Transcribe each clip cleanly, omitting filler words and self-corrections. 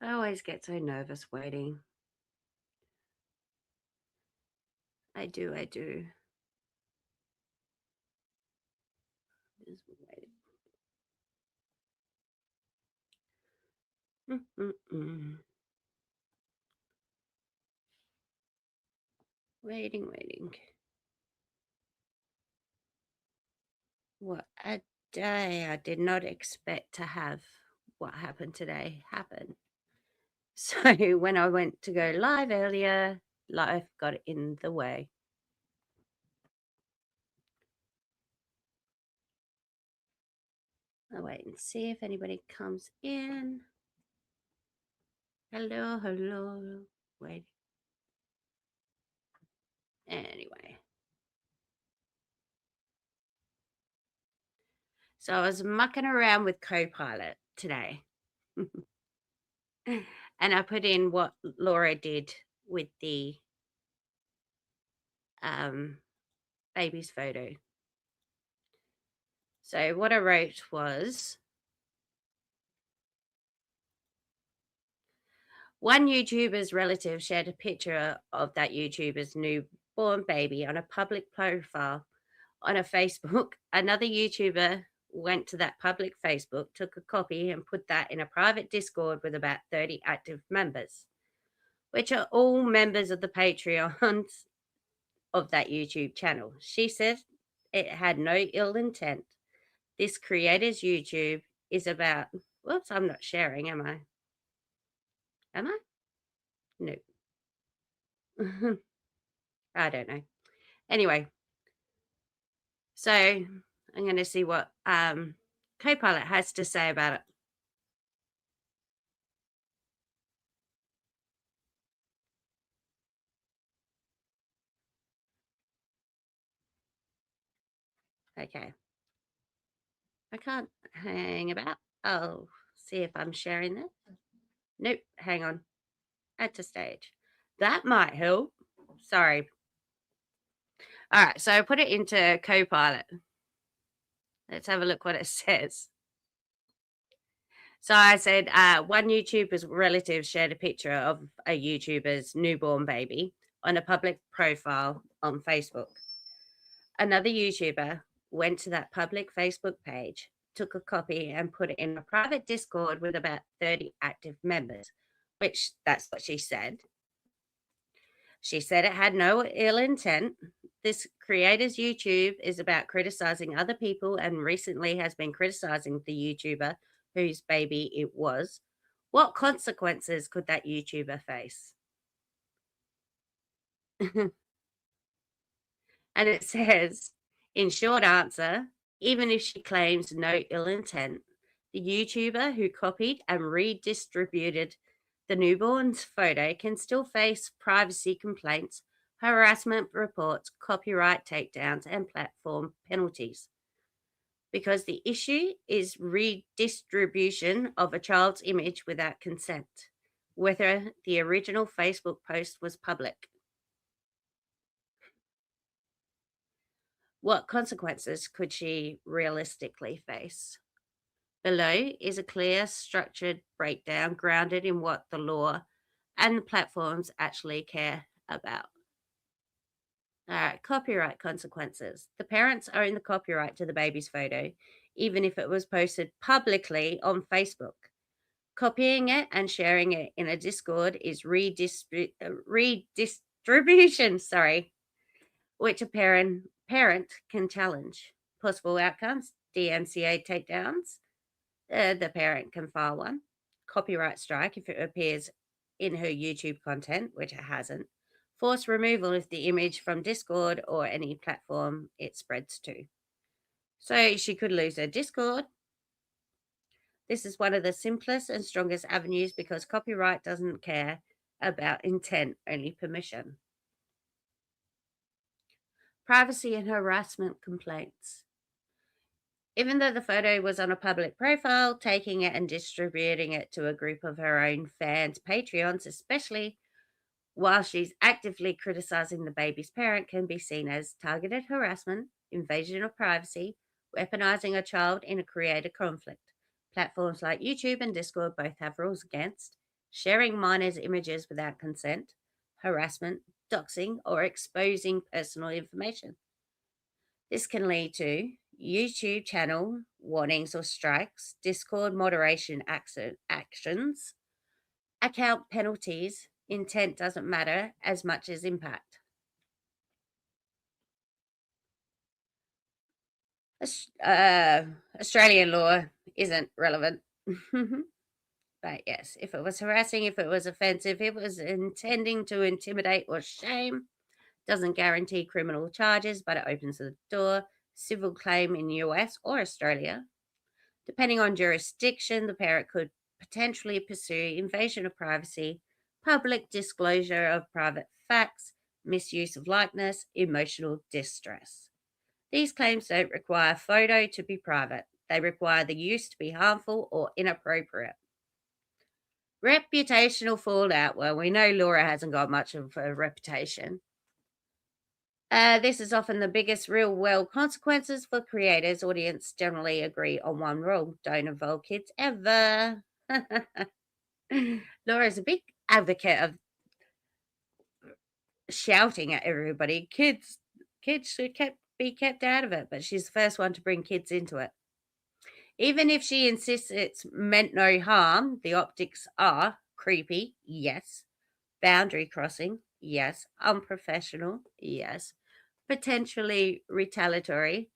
I always get so nervous waiting. I do, I do. Just waiting. Mm-mm-mm. Waiting, waiting. What a day. I did not expect to have what happened today happen. So when I went to go live earlier, life got in the way. I'll wait and see if anybody comes in. Hello, hello. Wait. Anyway. So I was mucking around with Copilot today. And I put in what Laura did with the um, baby's photo. So what I wrote was one YouTuber's relative shared a picture of that YouTuber's newborn baby on a public profile on a Facebook. Another YouTuber went to that public Facebook, took a copy, and put that in a private Discord with about 30 active members, which are all members of the Patreons of that YouTube channel. She said it had no ill intent. This creator's YouTube is about. Whoops, I'm not sharing, am I? Am I? No. I don't know. Anyway, so I'm going to see what Copilot has to say about it. Okay. I can't hang about. I'll see if I'm sharing this. Nope. Hang on. Add to stage. That might help. Sorry. All right. So I put it into Copilot. Let's have a look what it says. So I said, one YouTuber's relative shared a picture of a YouTuber's newborn baby on a public profile on Facebook. Another YouTuber went to that public Facebook page, took a copy, and put it in a private Discord with about 30 active members, which that's what she said. She said it had no ill intent. This creator's YouTube is about criticizing other people and recently has been criticizing the YouTuber whose baby it was. What consequences could that YouTuber face? And it says, in short answer, even if she claims no ill intent, the YouTuber who copied and redistributed the newborn's photo can still face privacy complaints, harassment reports, copyright takedowns, and platform penalties. Because the issue is redistribution of a child's image without consent, whether the original Facebook post was public. What consequences could she realistically face? Below is a clear, structured breakdown grounded in what the law and the platforms actually care about. All right, copyright consequences. The parents own the copyright to the baby's photo, even if it was posted publicly on Facebook. Copying it and sharing it in a Discord is redistribution, sorry, which a parent can challenge. Possible outcomes: DMCA takedowns. The parent can file one. Copyright strike if it appears in her YouTube content, which it hasn't. Force removal of the image from Discord or any platform it spreads to. So she could lose her Discord. This is one of the simplest and strongest avenues because copyright doesn't care about intent, only permission. Privacy and harassment complaints. Even though the photo was on a public profile, taking it and distributing it to a group of her own fans, Patreons especially, while she's actively criticizing the baby's parent, can be seen as targeted harassment, invasion of privacy, weaponizing a child in a creator conflict. Platforms like YouTube and Discord both have rules against sharing minors' images without consent, harassment, doxing, or exposing personal information. This can lead to YouTube channel warnings or strikes, Discord moderation actions, account penalties. Intent doesn't matter as much as impact. Australian law isn't relevant. But yes, if it was harassing, if it was offensive, if it was intending to intimidate or shame, doesn't guarantee criminal charges, but it opens the door. Civil claim in US or Australia. Depending on jurisdiction, the parent could potentially pursue invasion of privacy, public disclosure of private facts, misuse of likeness, emotional distress. These claims don't require photo to be private. They require the use to be harmful or inappropriate. Reputational fallout. Well, we know Laura hasn't got much of a reputation. This is often the biggest real world consequences for creators. Audience generally agree on one rule: don't involve kids ever. Laura is a big advocate of shouting at everybody. Kids should be kept out of it, but she's the first one to bring kids into it. Even if she insists it's meant no harm, the optics are creepy, yes. Boundary crossing, yes. Unprofessional, yes. Potentially retaliatory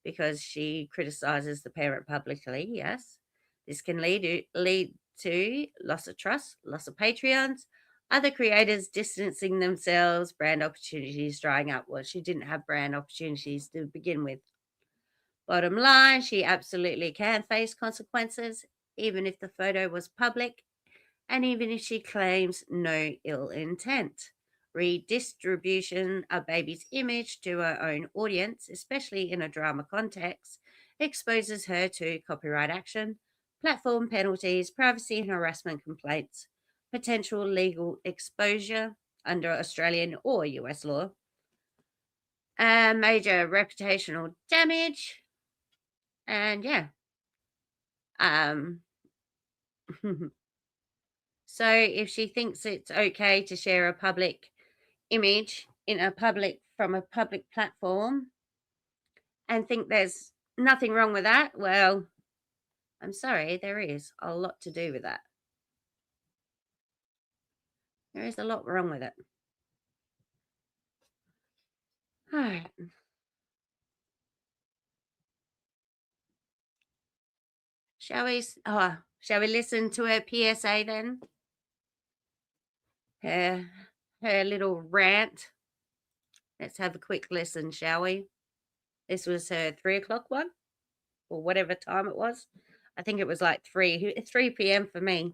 because she criticizes the parent publicly, yes. This can lead to loss of trust, loss of Patreons, other creators distancing themselves, brand opportunities drying up. Well, she didn't have brand opportunities to begin with. Bottom line, she absolutely can face consequences, even if the photo was public and even if she claims no ill intent. Redistribution of baby's image to her own audience, especially in a drama context, exposes her to copyright action, platform penalties, privacy and harassment complaints, potential legal exposure under Australian or US law, and major reputational damage. And yeah. Um so if she thinks it's okay to share a public image in a public from a public platform and think there's nothing wrong with that, well, I'm sorry, there is a lot to do with that. There is a lot wrong with it. All right. Shall we listen to her PSA then? Her little rant. Let's have a quick listen, shall we? This was her 3 o'clock one, or whatever time it was. I think it was like 3 p.m. for me.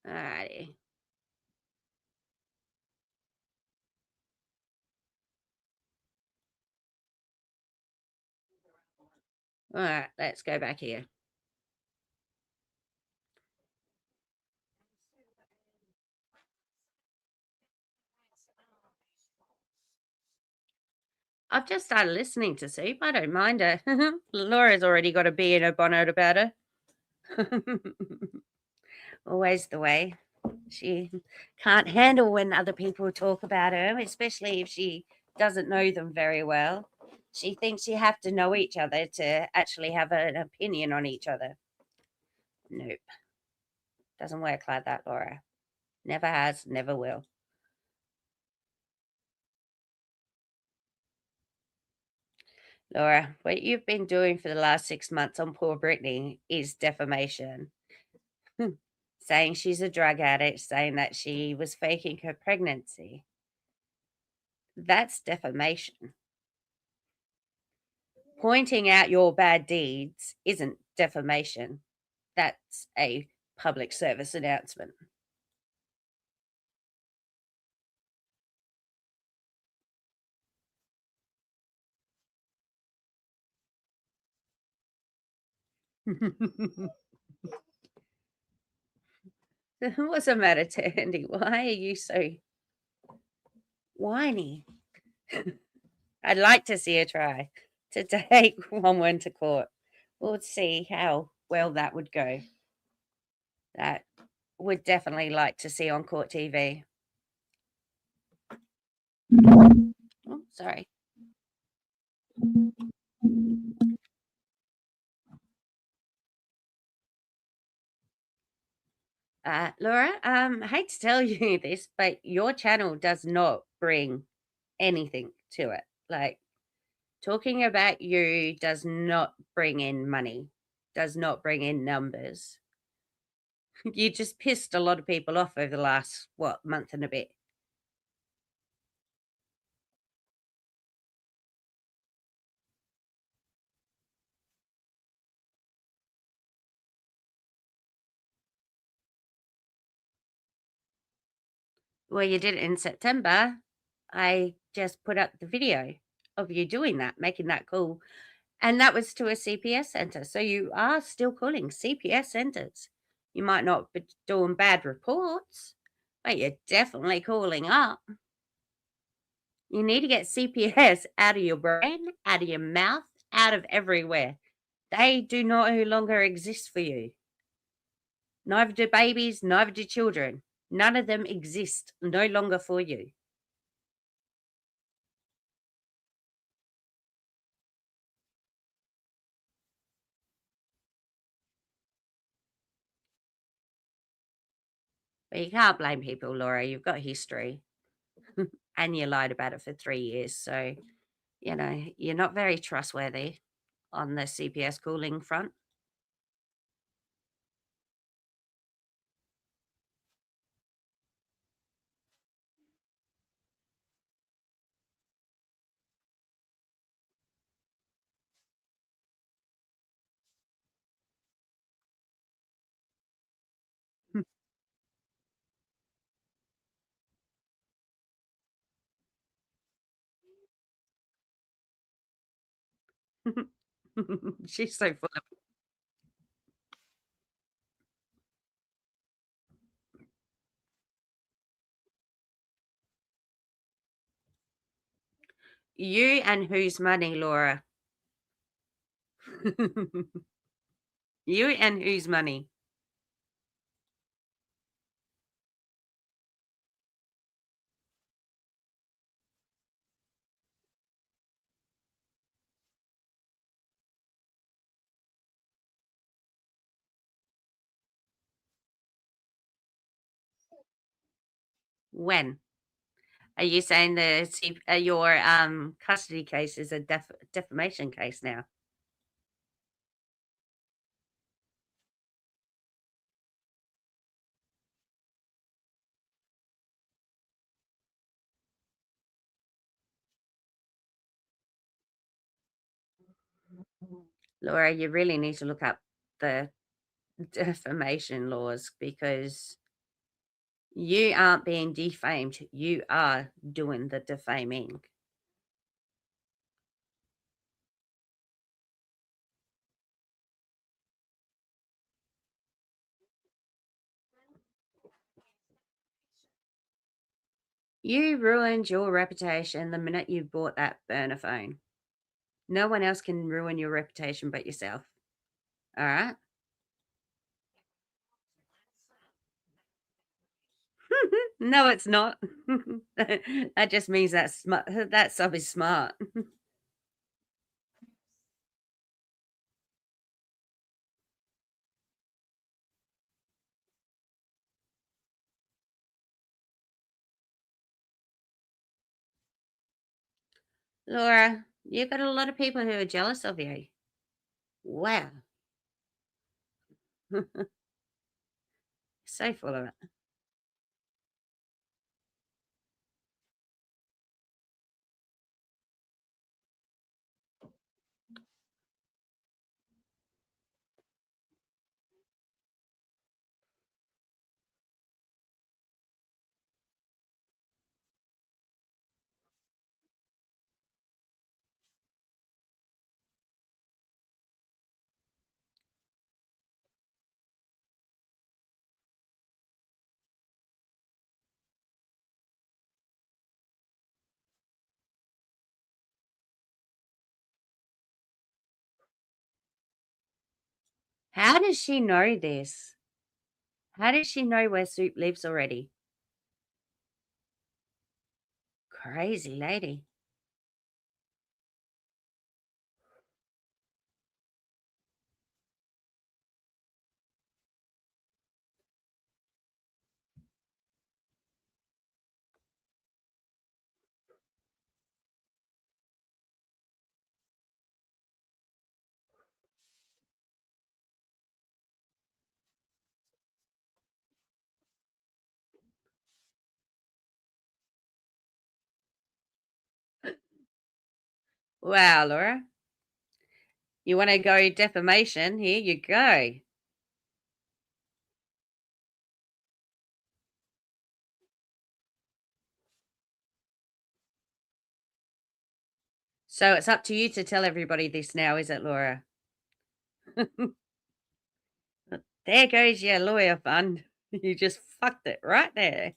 Alrighty. All right, let's go back here. I've just started listening to Soup. I don't mind her. Laura's already got a bee in her bonnet about her. Always the way. She can't handle when other people talk about her, especially if she doesn't know them very well. She thinks you have to know each other to actually have an opinion on each other. Nope. Doesn't work like that, Laura. Never has, never will. Laura, what you've been doing for the last 6 months on poor Brittany is defamation. Saying she's a drug addict, saying that she was faking her pregnancy. That's defamation. Pointing out your bad deeds isn't defamation. That's a public service announcement. What's the matter, Tandy? Why are you so whiny? I'd like to see her try to take Onewens to court. We'll see how well that would go. That would definitely like to see on court TV. Oh, sorry. Laura, I hate to tell you this, but your channel does not bring anything to it. Like, talking about you does not bring in money, does not bring in numbers. You just pissed a lot of people off over the last, what, month and a bit. Well, you did it in September. I just put up the video of you doing that, making that call. And that was to a CPS center. So you are still calling CPS centers. You might not be doing bad reports, but you're definitely calling up. You need to get CPS out of your brain, out of your mouth, out of everywhere. They do no longer exist for you. Neither do babies, neither do children. None of them exist no longer for you. But you can't blame people, Laura. You've got history and you lied about it for 3 years. So, you're not very trustworthy on the CPS calling front. She's so full of you and whose money, Laura? You and whose money? When? Are you saying your custody case is a defamation case now? Laura, you really need to look up the defamation laws because you aren't being defamed. You are doing the defaming. You ruined your reputation the minute you bought that burner phone. No one else can ruin your reputation but yourself. All right? No, it's not. That just means that sub is smart. Laura, you've got a lot of people who are jealous of you. Wow. So full of it. How does she know this? How does she know where Soup lives already? Crazy lady. Wow, Laura. You want to go defamation? Here you go. So it's up to you to tell everybody this now, is it, Laura? There goes your lawyer fund. You just fucked it right there.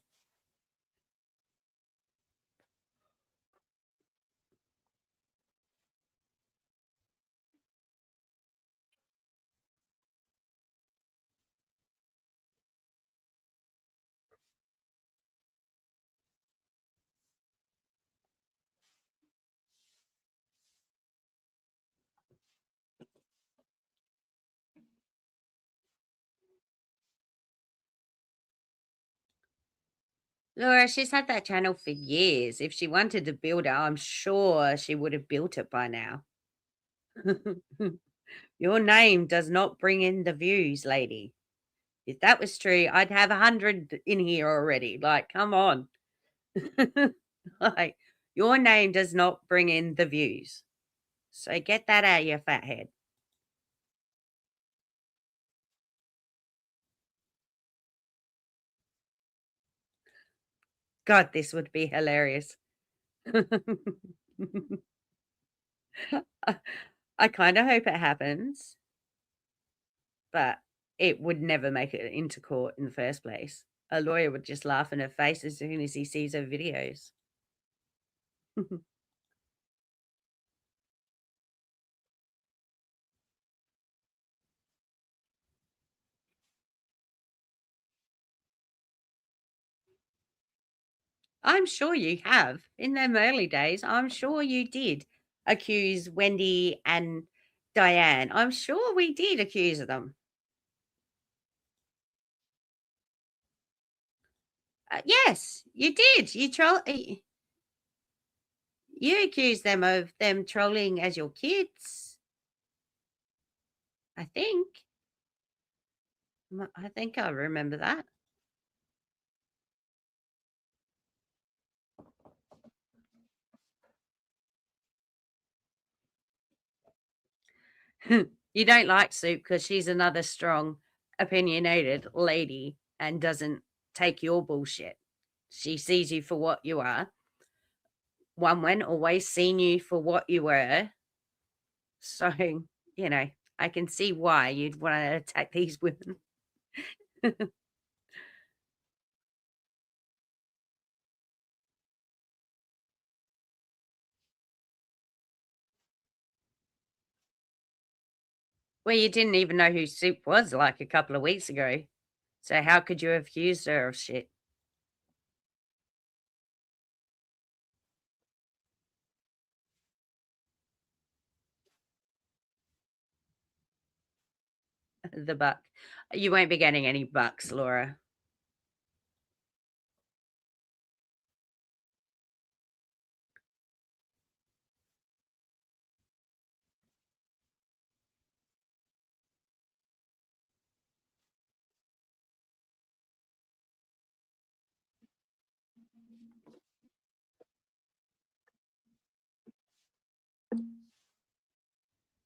Laura, she's had that channel for years. If she wanted to build it, I'm sure she would have built it by now. Your name does not bring in the views, lady. If that was true, I'd have 100 in here already. Like, come on. Like, your name does not bring in the views. So get that out of your fat head. God, this would be hilarious. I kind of hope it happens, but it would never make it into court in the first place. A lawyer would just laugh in her face as soon as he sees her videos. I'm sure you have. In them early days, I'm sure you did accuse Wendy and Diane. I'm sure we did accuse them. Yes, you did. You accused them of them trolling as your kids, I think. I think I remember that. You don't like Soup because she's another strong, opinionated lady and doesn't take your bullshit. She sees you for what you are. Onewens always seen you for what you were. So, you know, I can see why you'd want to attack these women. Well, you didn't even know who Soup was like a couple of weeks ago. So how could you have accused her of shit? The buck. You won't be getting any bucks, Laura.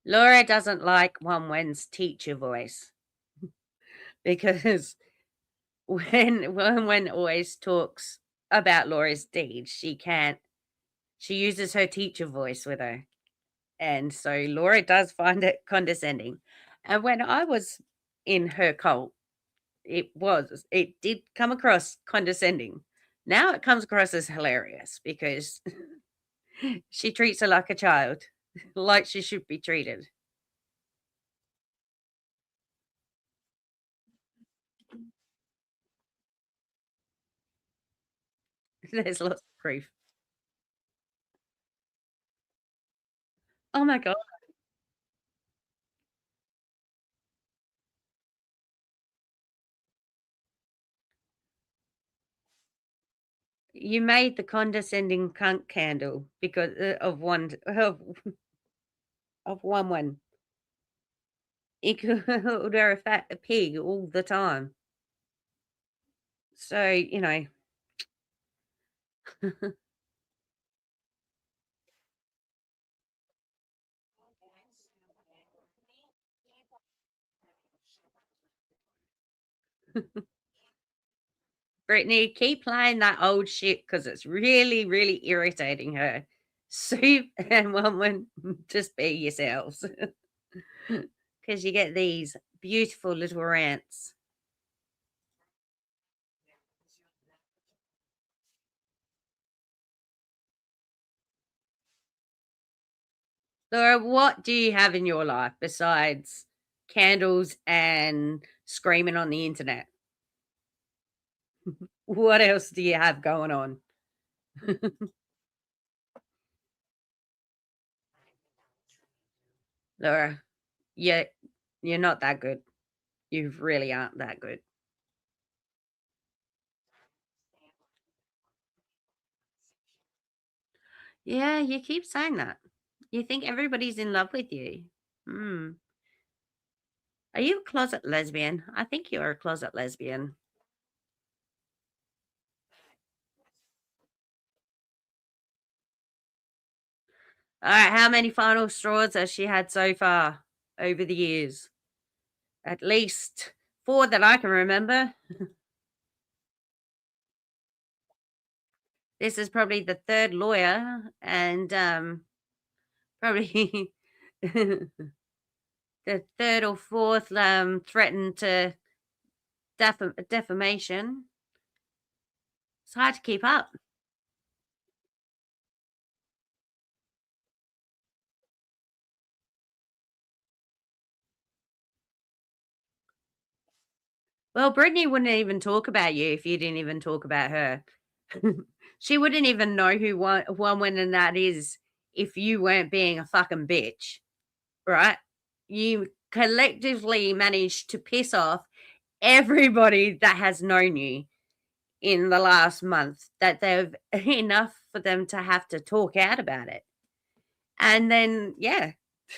Laura doesn't like Onewens' teacher voice because when always talks about Laura's deeds, she uses her teacher voice with her. And so Laura does find it condescending. And when I was in her cult, it did come across condescending. Now it comes across as hilarious because she treats her like a child, like she should be treated. There's lots of proof. Oh my god. You made the condescending cunt candle because of one. You called her a fat pig all the time. So, Brittany, keep playing that old shit because it's really, really irritating her. Soup and woman, just be yourselves. Because you get these beautiful little rants. Laura, what do you have in your life besides candles and screaming on the internet? What else do you have going on? Laura, you you're not that good. You really aren't that good. Yeah, you keep saying that. You think everybody's in love with you. Hmm. Are you a closet lesbian? I think you're a closet lesbian. All right, how many final straws has she had so far over the years? At least four that I can remember. This is probably the third lawyer, and probably the third or fourth threatened to defamation. It's hard to keep up. Well, Brittany wouldn't even talk about you if you didn't even talk about her. She wouldn't even know who one when and that is if you weren't being a fucking bitch, right? You collectively managed to piss off everybody that has known you in the last month that they've enough for them to have to talk out about it. And then, yeah,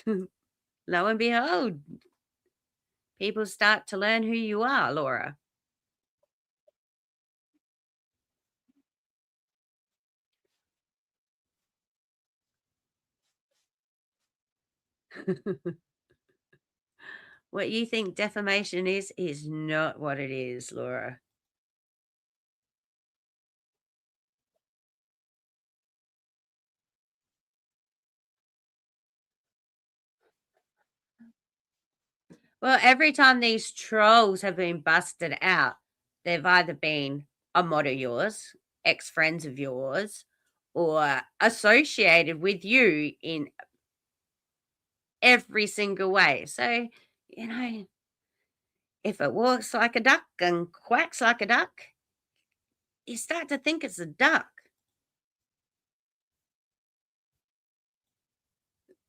lo and behold, people start to learn who you are, Laura. What you think defamation is not what it is, Laura. Well, every time these trolls have been busted out, they've either been a mod of yours, ex friends of yours, or associated with you in every single way. So, you know, if it walks like a duck and quacks like a duck, you start to think it's a duck.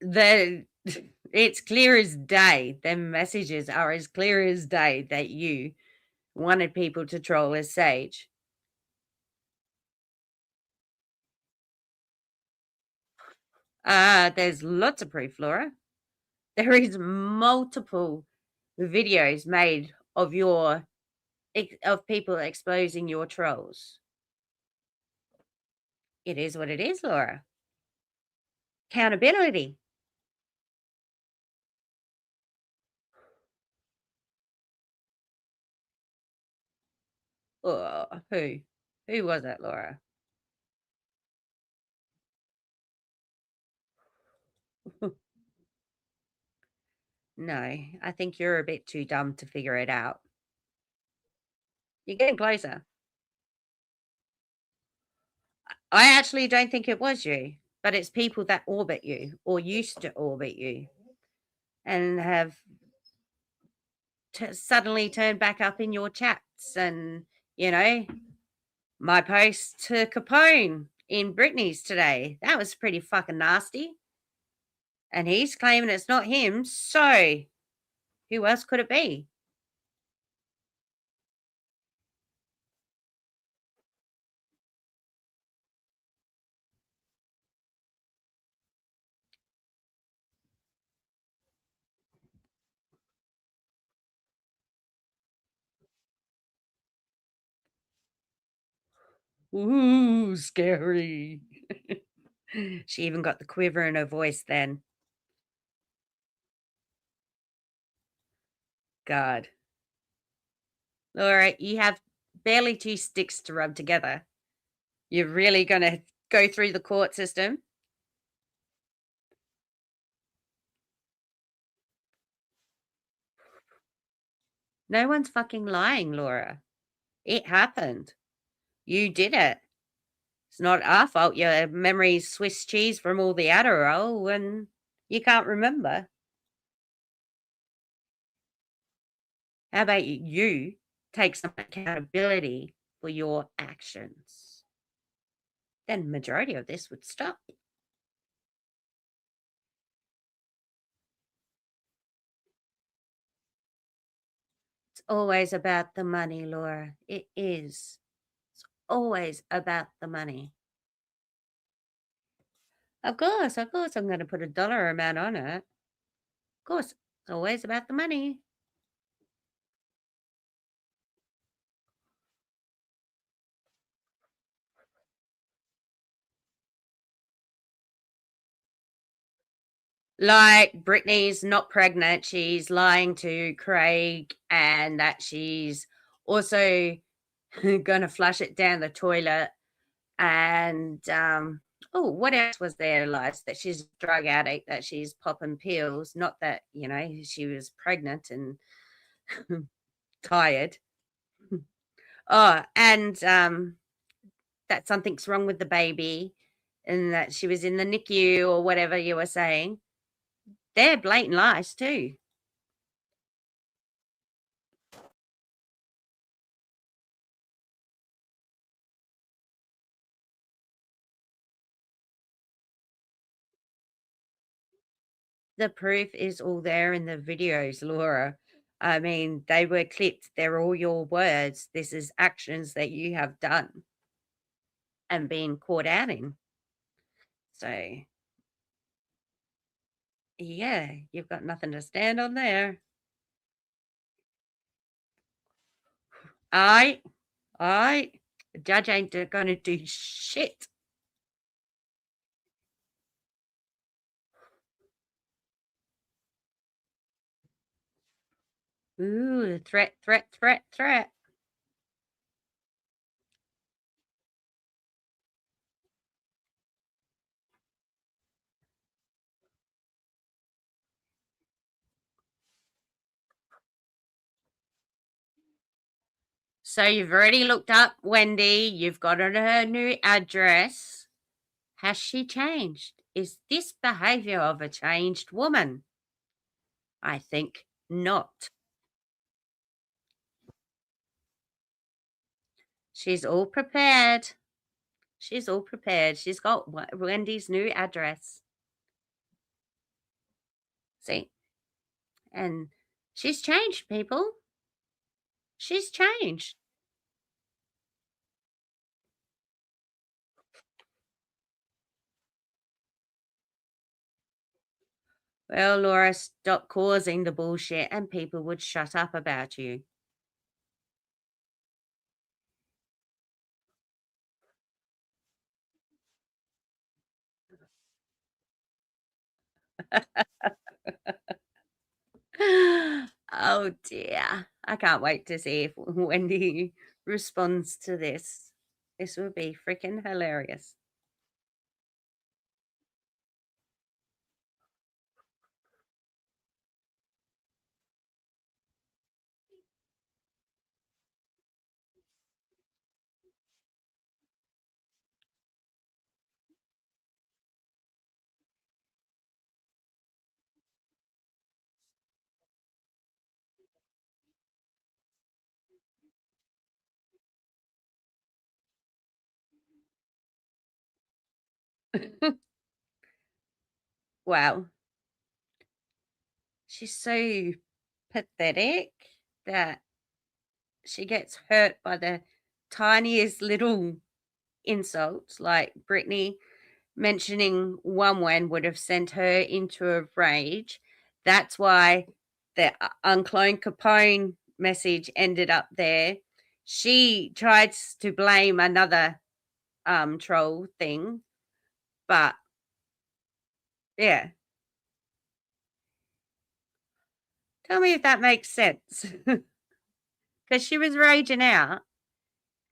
The it's clear as day. The messages are as clear as day that you wanted people to troll as Sage. There's lots of proof, Laura. There is multiple videos made of of people exposing your trolls. It is what it is, Laura. Accountability. Oh, who? Who was it, Laura? No, I think you're a bit too dumb to figure it out. You're getting closer. I actually don't think it was you, but it's people that orbit you or used to orbit you and have suddenly turned back up in your chats and, you know, My post to Capone in Britney's today. That was pretty fucking nasty. And he's claiming it's not him. So who else could it be? Ooh, scary. She even got the quiver in her voice then. God. Laura, you have barely two sticks to rub together. You're really going to go through the court system? No one's fucking lying, Laura. It happened. You did it. It's not our fault your memory's Swiss cheese from all the Adderall and you can't remember. How about you take some accountability for your actions? Then majority of this would stop. It's always about the money, Laura. It is. It's always about the money. Of course, I'm going to put a dollar amount on it. Of course, it's always about the money. Like Brittany's not pregnant, she's lying to Craig, and that she's also gonna flush it down the toilet. And oh, what else was there? Lies that she's a drug addict, that she's popping pills. Not that she was pregnant and tired. Oh, and that something's wrong with the baby, and that she was in the NICU or whatever you were saying. They're blatant lies too. The proof is all there in the videos, Laura. I mean, they were clipped. They're all your words. This is actions that you have done and been caught out in. So, yeah, you've got nothing to stand on there. I, I, the judge ain't going to do shit. Ooh, threat, threat, threat, threat. So you've already looked up Wendy. You've got her new address. Has she changed? Is this behavior of a changed woman? I think not. She's all prepared. She's all prepared. She's got Wendy's new address. See? And she's changed, people. She's changed. Well, Laura, stop causing the bullshit and people would shut up about you. Oh dear. I can't wait to see if Wendy responds to this. This will be freaking hilarious. Wow. She's so pathetic that she gets hurt by the tiniest little insults, like Brittany mentioning Onewens would have sent her into a rage. That's why the Unclone Capone message ended up there. She tries to blame another troll thing, but yeah. Tell me if that makes sense. Because she was raging out,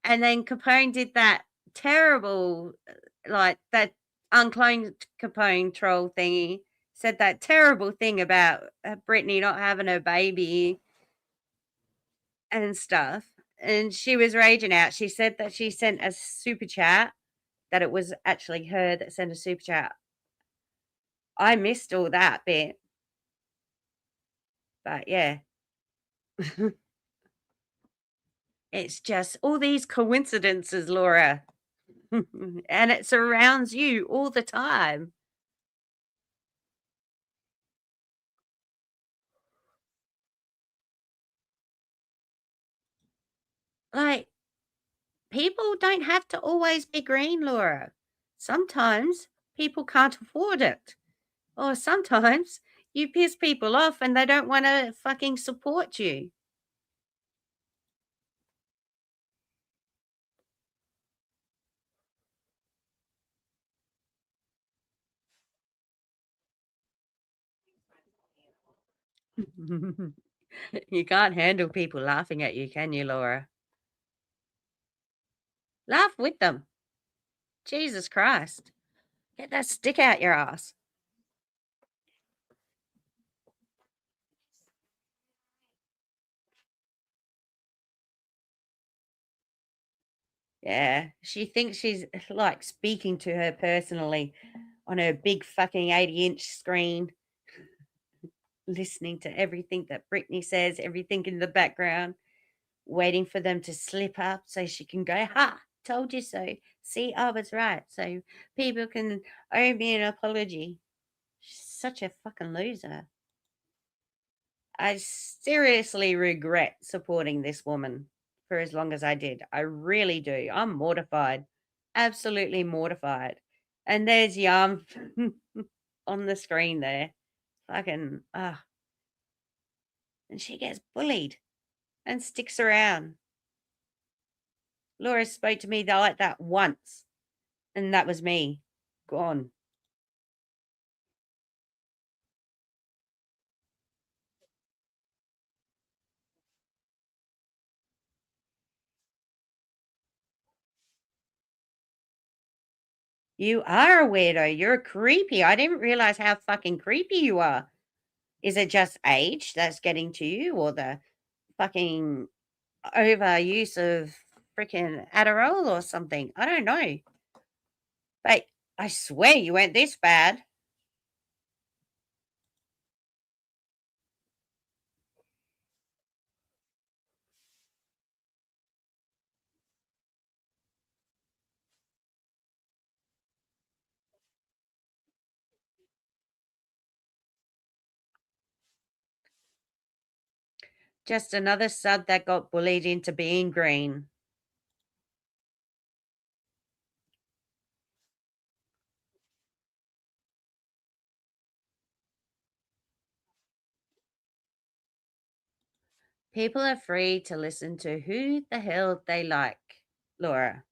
and then Capone did that terrible, like that uncloned Capone troll thingy, said that terrible thing about Brittany not having her baby and stuff. And she was raging out. She said that she sent a super chat, that it was actually her that sent a super chat. I missed all that bit, but yeah. It's just all these coincidences, Laura. And it surrounds you all the time. Like, people don't have to always be green, Laura. Sometimes people can't afford it. Or sometimes you piss people off and they don't want to fucking support you. You can't handle people laughing at you, can you, Laura? Laugh with them. Jesus Christ. Get that stick out your ass. Yeah, she thinks she's like speaking to her personally on her big fucking 80-inch screen, listening to everything that Brittany says, everything in the background, waiting for them to slip up so she can go, ha, told you so. See, I was right. So people can owe me an apology. She's such a fucking loser. I seriously regret supporting this woman for as long as I did. I really do. I'm mortified. Absolutely mortified. And there's Yum on the screen there. Fucking, and she gets bullied and sticks around. Laura spoke to me like that once, and that was me. Gone. You are a weirdo. You're creepy. I didn't realize how fucking creepy you are. Is it just age that's getting to you, or the fucking overuse of freaking Adderall or something? I don't know. But I swear you went this bad. Just another sub that got bullied into being green. People are free to listen to who the hell they like, Laura.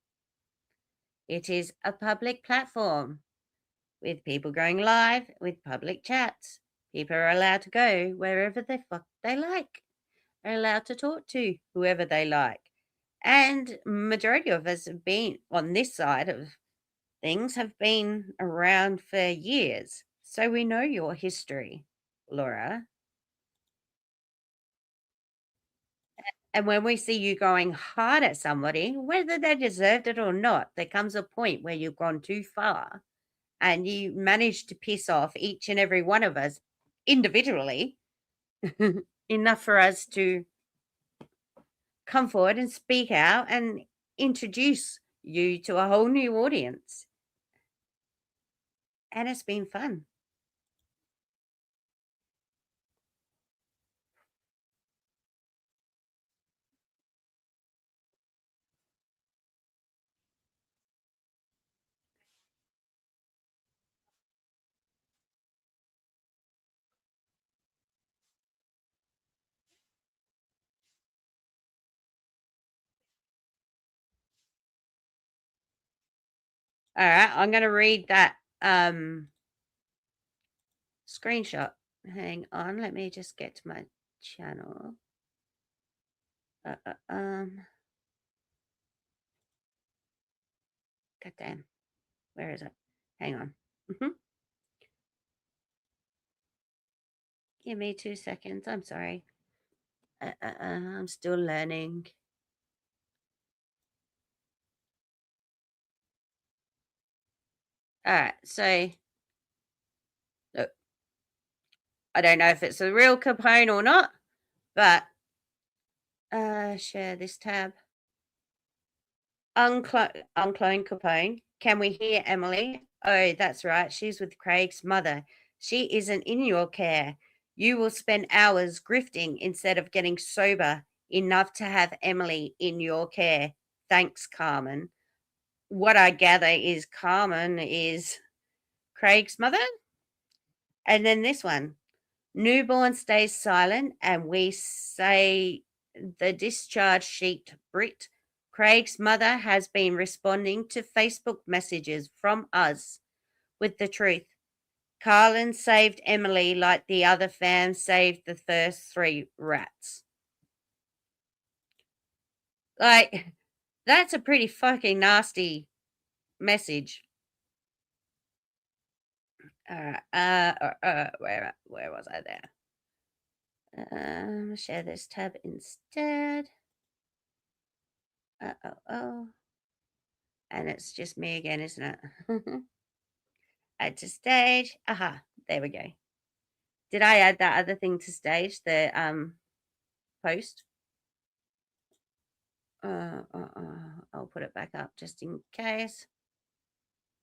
It is a public platform with people going live with public chats. People are allowed to go wherever the fuck they like. Are allowed to talk to whoever they like. And majority of us have been on this side of things have been around for years. So we know your history, Laura. And when we see you going hard at somebody, whether they deserved it or not, there comes a point where you've gone too far and you manage to piss off each and every one of us individually enough for us to come forward and speak out and introduce you to a whole new audience. And it's been fun. All right, I'm going to read that screenshot. Hang on, let me just get to my channel. God damn. Where is it? Hang on. Give me 2 seconds. I'm sorry. I'm still learning. All right, so look, I don't know if it's a real Capone or not, but share this tab. Unclone Capone. Can we hear Emily? Oh, that's right. She's with Craig's mother. She isn't in your care. You will spend hours grifting instead of getting sober enough to have Emily in your care. Thanks, Carmen. What I gather is Carmen is Craig's mother. And then this one. Newborn stays silent, and we say the discharge sheet, Brit. Craig's mother has been responding to Facebook messages from us with the truth. Carlin saved Emily like the other fam saved the first 3 rats. Like, that's a pretty fucking nasty message. Where was I there? Share this tab instead. And it's just me again, isn't it? Add to stage. Aha, there we go. Did I add that other thing to stage, the post? I'll put it back up just in case.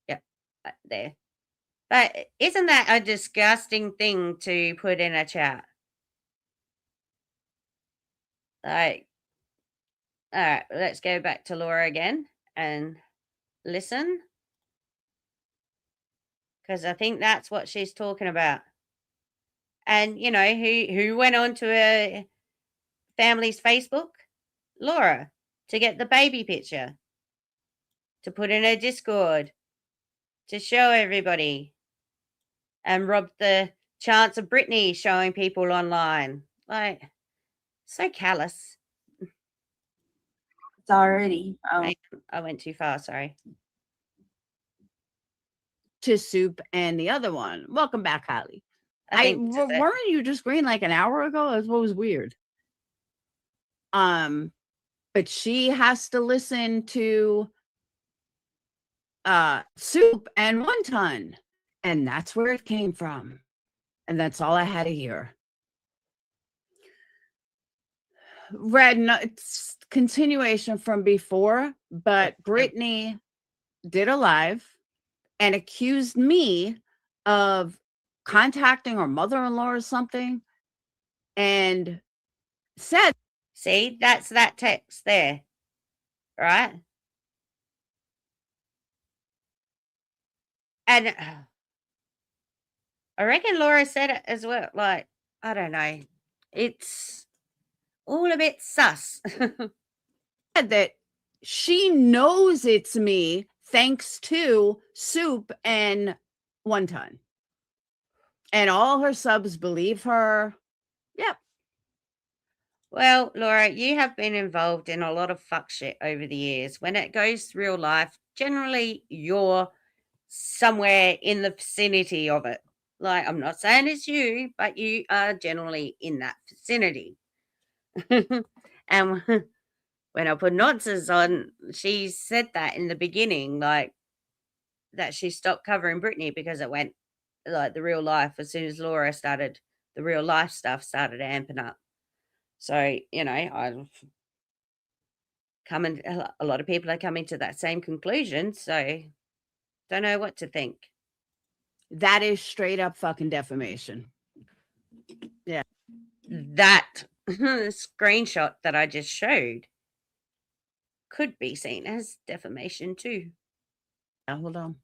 Yep, there. But isn't that a disgusting thing to put in a chat? Like, all right, let's go back to Laura again and listen, because I think that's what she's talking about. And you know who went on to a family's Facebook? Laura, to get the baby picture, to put in her Discord, to show everybody, and robbed the chance of Brittany showing people online. Like, so callous. It's already. I went too far, sorry. To Soup and the other one. Welcome back, Holly. Weren't you just green like an hour ago? That's what was weird. But she has to listen to Soup and One Ton, and that's where it came from, and that's all I had to hear. Red, no, it's continuation from before, but Brittany did a live and accused me of contacting her mother-in-law or something, and said, see, that's that text there, right? And I reckon Laura said it as well. Like, I don't know. It's all a bit sus. that she knows it's me thanks to Soup and One Ton. And all her subs believe her. Yep. Well, Laura, you have been involved in a lot of fuck shit over the years. When it goes real life, generally you're somewhere in the vicinity of it. Like, I'm not saying it's you, but you are generally in that vicinity. And when I put nonsense on, she said that in the beginning, like that she stopped covering Britney because it went like the real life as soon as Laura started, the real life stuff started amping up. So, you know, I've coming, a lot of people are coming to that same conclusion. So, don't know what to think. That is straight up fucking defamation. Yeah. That screenshot that I just showed could be seen as defamation too. Hold on.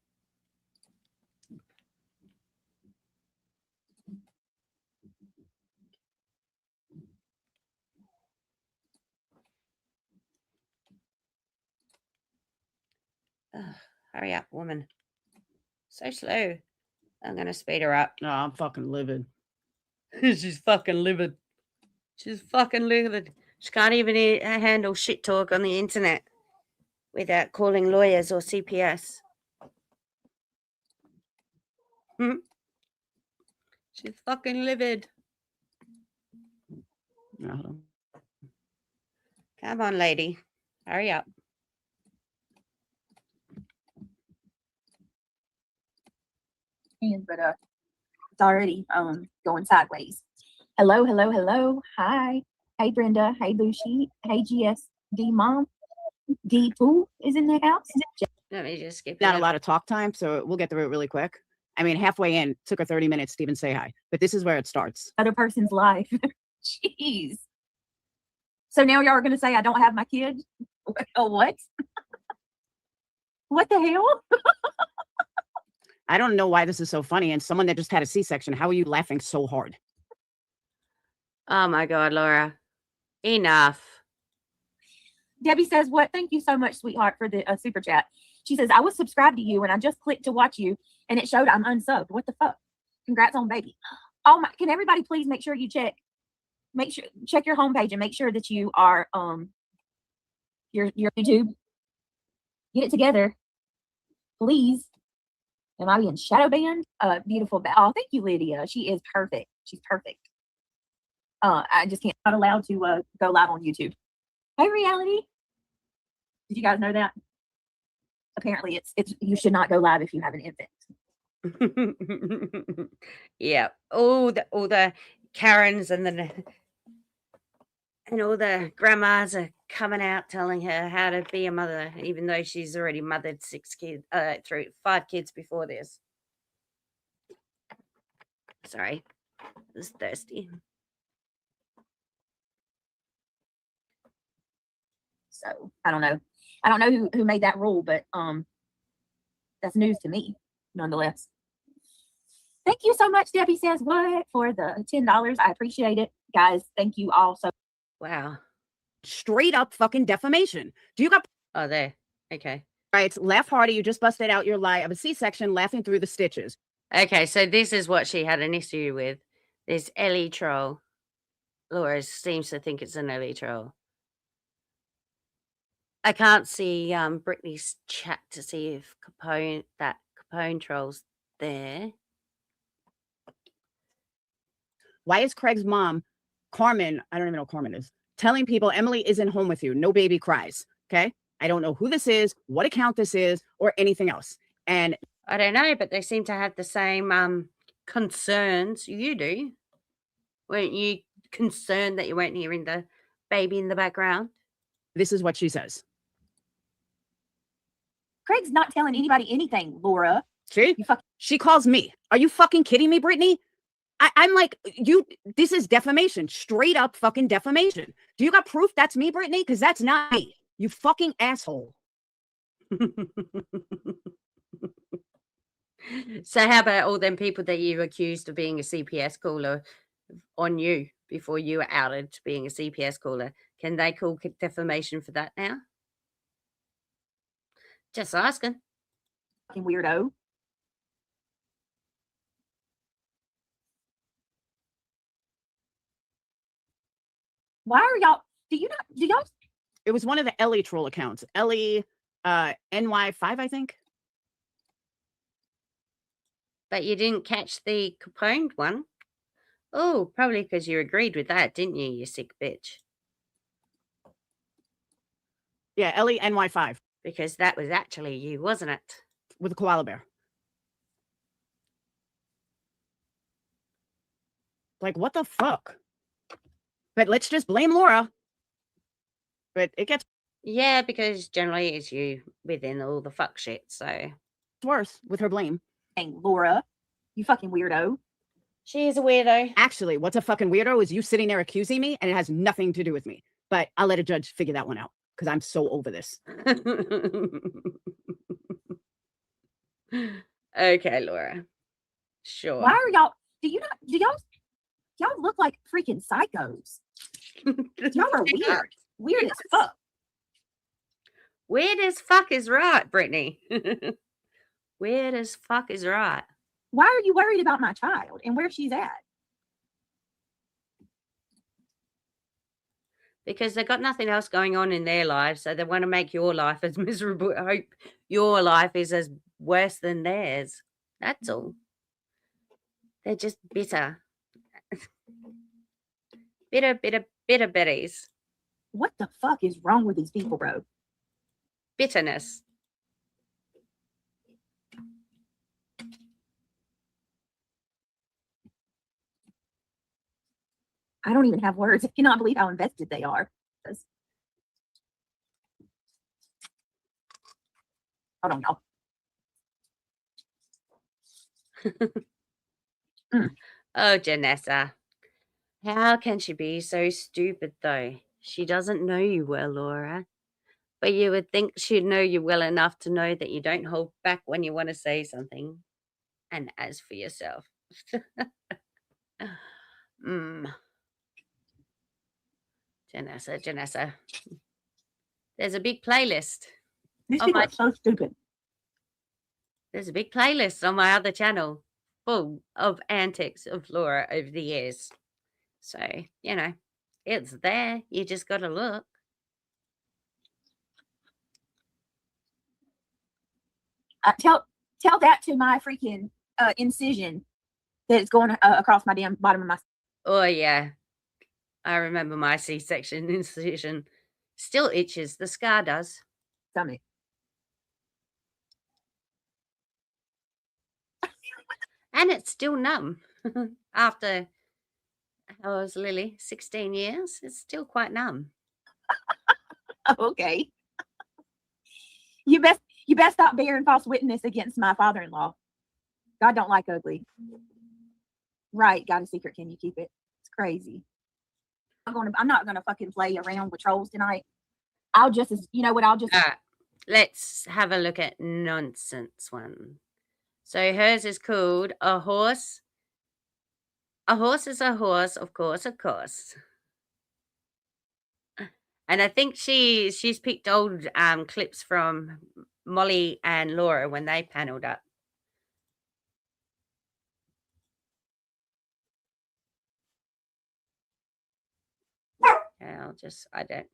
Ugh, hurry up, woman. So slow. I'm going to speed her up. No, I'm fucking livid. She's fucking livid. She's fucking livid. She can't even handle shit talk on the internet without calling lawyers or CPS. She's fucking livid. No. Come on, lady. Hurry up. But it's already going sideways. Hello. Hi. Hey Brenda. Hey Lucy. Hey GSD mom. D Pooh is in the house. Let me just skip Not a lot of talk time, so we'll get through it really quick. I mean, halfway in, took her 30 minutes to even say hi, but this is where it starts. Other person's life. Jeez. So now y'all are going to say I don't have my kid? What? What the hell? I don't know why this is so funny. And someone that just had a C-section, how are you laughing so hard? Oh my God, Laura. Enough. Debbie says, what? Thank you so much, sweetheart, for the super chat. She says, I was subscribed to you and I just clicked to watch you and it showed I'm unsubbed. What the fuck? Congrats on baby. Oh my, can everybody please make sure you check your homepage and make sure that you are your YouTube. Get it together. Please. Am I being shadow banned? Beautiful. Oh, thank you, Lydia. She is perfect. She's perfect. I just can't, not allowed to go live on YouTube. Hey, reality. Did you guys know that? Apparently it's you should not go live if you have an infant. Yeah. All the Karens and all the grandmas are coming out telling her how to be a mother, even though she's already mothered 5 kids before this. Sorry, I was thirsty. So I don't know who made that rule, but that's news to me, nonetheless. Thank you so much, Debbie says what for the $10. I appreciate it, guys. Thank you all so. Wow. Straight up fucking defamation. Do you got? Oh, there. Okay. Right. Laugh harder. You just busted out your lie of a C-section, laughing through the stitches. Okay, so this is what she had an issue with. This Ellie troll. Laura seems to think it's an Ellie troll. I can't see Brittany's chat to see if Capone troll's there. Why is Craig's mom, Carmen, I don't even know who Carmen is, telling people Emily isn't home with you? No baby cries. Okay. I don't know who this is, what account this is, or anything else. And I don't know, but they seem to have the same concerns you do. Weren't you concerned that you weren't hearing the baby in the background? This is what she says. Craig's not telling anybody anything, Laura. See? She calls me. Are you fucking kidding me, Brittany? I'm like, this is defamation. Straight up fucking defamation. Do you got proof that's me, Brittany? Because that's not me. You fucking asshole. So how about all them people that you accused of being a CPS caller on you before you were outed to being a CPS caller? Can they call defamation for that now? Just asking. Fucking weirdo. Why are y'all? Do y'all? It was one of the Ellie troll accounts. Ellie NY5, I think. But you didn't catch the Capone one? Oh, probably because you agreed with that, didn't you, you sick bitch? Yeah, Ellie NY5. Because that was actually you, wasn't it? With a koala bear. Like, what the fuck? But let's just blame Laura. But it gets Yeah, because generally it's you within all the fuck shit, so. worse with her blame. Laura. You fucking weirdo. She is a weirdo. Actually, what's a fucking weirdo is you sitting there accusing me, and it has nothing to do with me. But I'll let a judge figure that one out because I'm so over this. Okay, Laura. Sure. Why are y'all? Do y'all look like freaking psychos? Y'all are weird. Weird as fuck. Weird as fuck is right, Brittany. Weird as fuck is right. Why are you worried about my child and where she's at? Because they've got nothing else going on in their lives, so they want to make your life as miserable. I hope your life is as worse than theirs. That's all. They're just bitter. bitter betties. What the fuck is wrong with these people, bro? Bitterness. I don't even have words. I cannot believe how invested they are. I don't know. Oh, Janessa. How can she be so stupid, though? She doesn't know you well, Laura. But you would think she'd know you well enough to know that you don't hold back when you want to say something. And as for yourself. Janessa. There's a big playlist. These people are so stupid. There's a big playlist on my other channel full of antics of Laura over the years. So, you know, it's there. You just got to look. Tell that to my freaking incision that's going across my damn bottom of my. Oh, yeah. I remember my C-section incision. Still itches. The scar does. Stomach. And it's still numb. After, how was Lily? 16 years? It's still quite numb. Okay. You best stop bearing false witness against my father-in-law. God don't like ugly. Right. Got a secret. Can you keep it? It's crazy. I'm not gonna fucking play around with trolls tonight. I'll just let's have a look at nonsense one. So hers is called A Horse. A horse is a horse, of course. And I think she's picked old clips from Molly and Laura when they panelled up. I don't.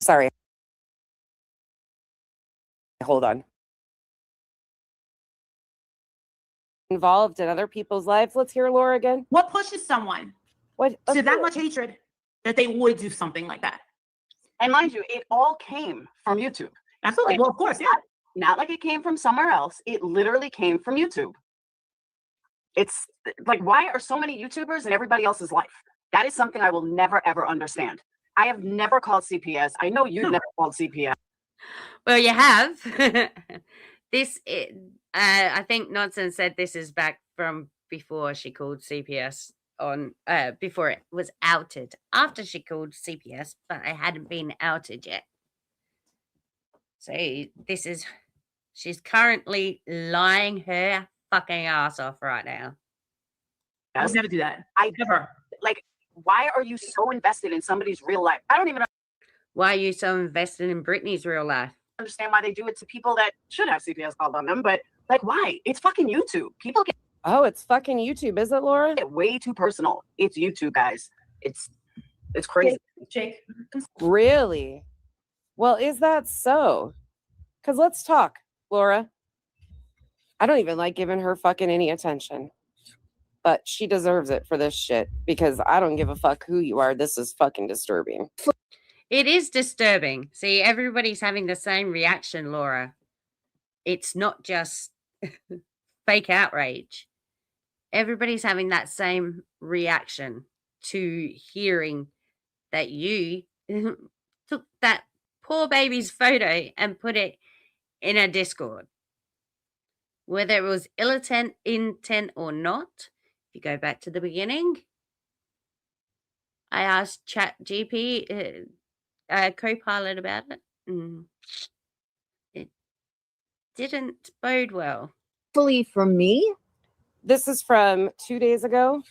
Sorry. Hold on. Involved in other people's lives. Let's hear Laura again. What pushes someone What? to that much hatred that they would do something like that? And mind you, it all came from YouTube. Absolutely. Well, of course, yeah. Not like it came from somewhere else. It literally came from YouTube. It's like, why are so many YouTubers in everybody else's life? That is something I will never, ever understand. I have never called CPS. I know you've never called CPS. Well, you have. I think Nonsense said this is back from before she called CPS on, before it was outed. After she called CPS, but I hadn't been outed yet. So she's currently lying her fucking ass off right now. I would never do that. I Never. like, why are you so invested in somebody's real life? I don't even Why are you so invested in Britney's real life? understand why they do it to people that should have CPS called on them, but like, why? It's fucking YouTube. People Oh, it's fucking YouTube, is it, Laura? get way too personal. It's YouTube, guys. It's crazy. Jake. Really? Well, is that so? Because let's talk, Laura. I don't even like giving her fucking any attention. But she deserves it for this shit because I don't give a fuck who you are. This is fucking disturbing. It is disturbing. See, everybody's having the same reaction, Laura. it's not just fake outrage. Everybody's having that same reaction to hearing that you took that poor baby's photo and put it in a Discord. Whether it was ill intent or not, if you go back to the beginning, I asked ChatGPT, Copilot about it. It didn't bode well. Fully for me, This is from 2 days ago.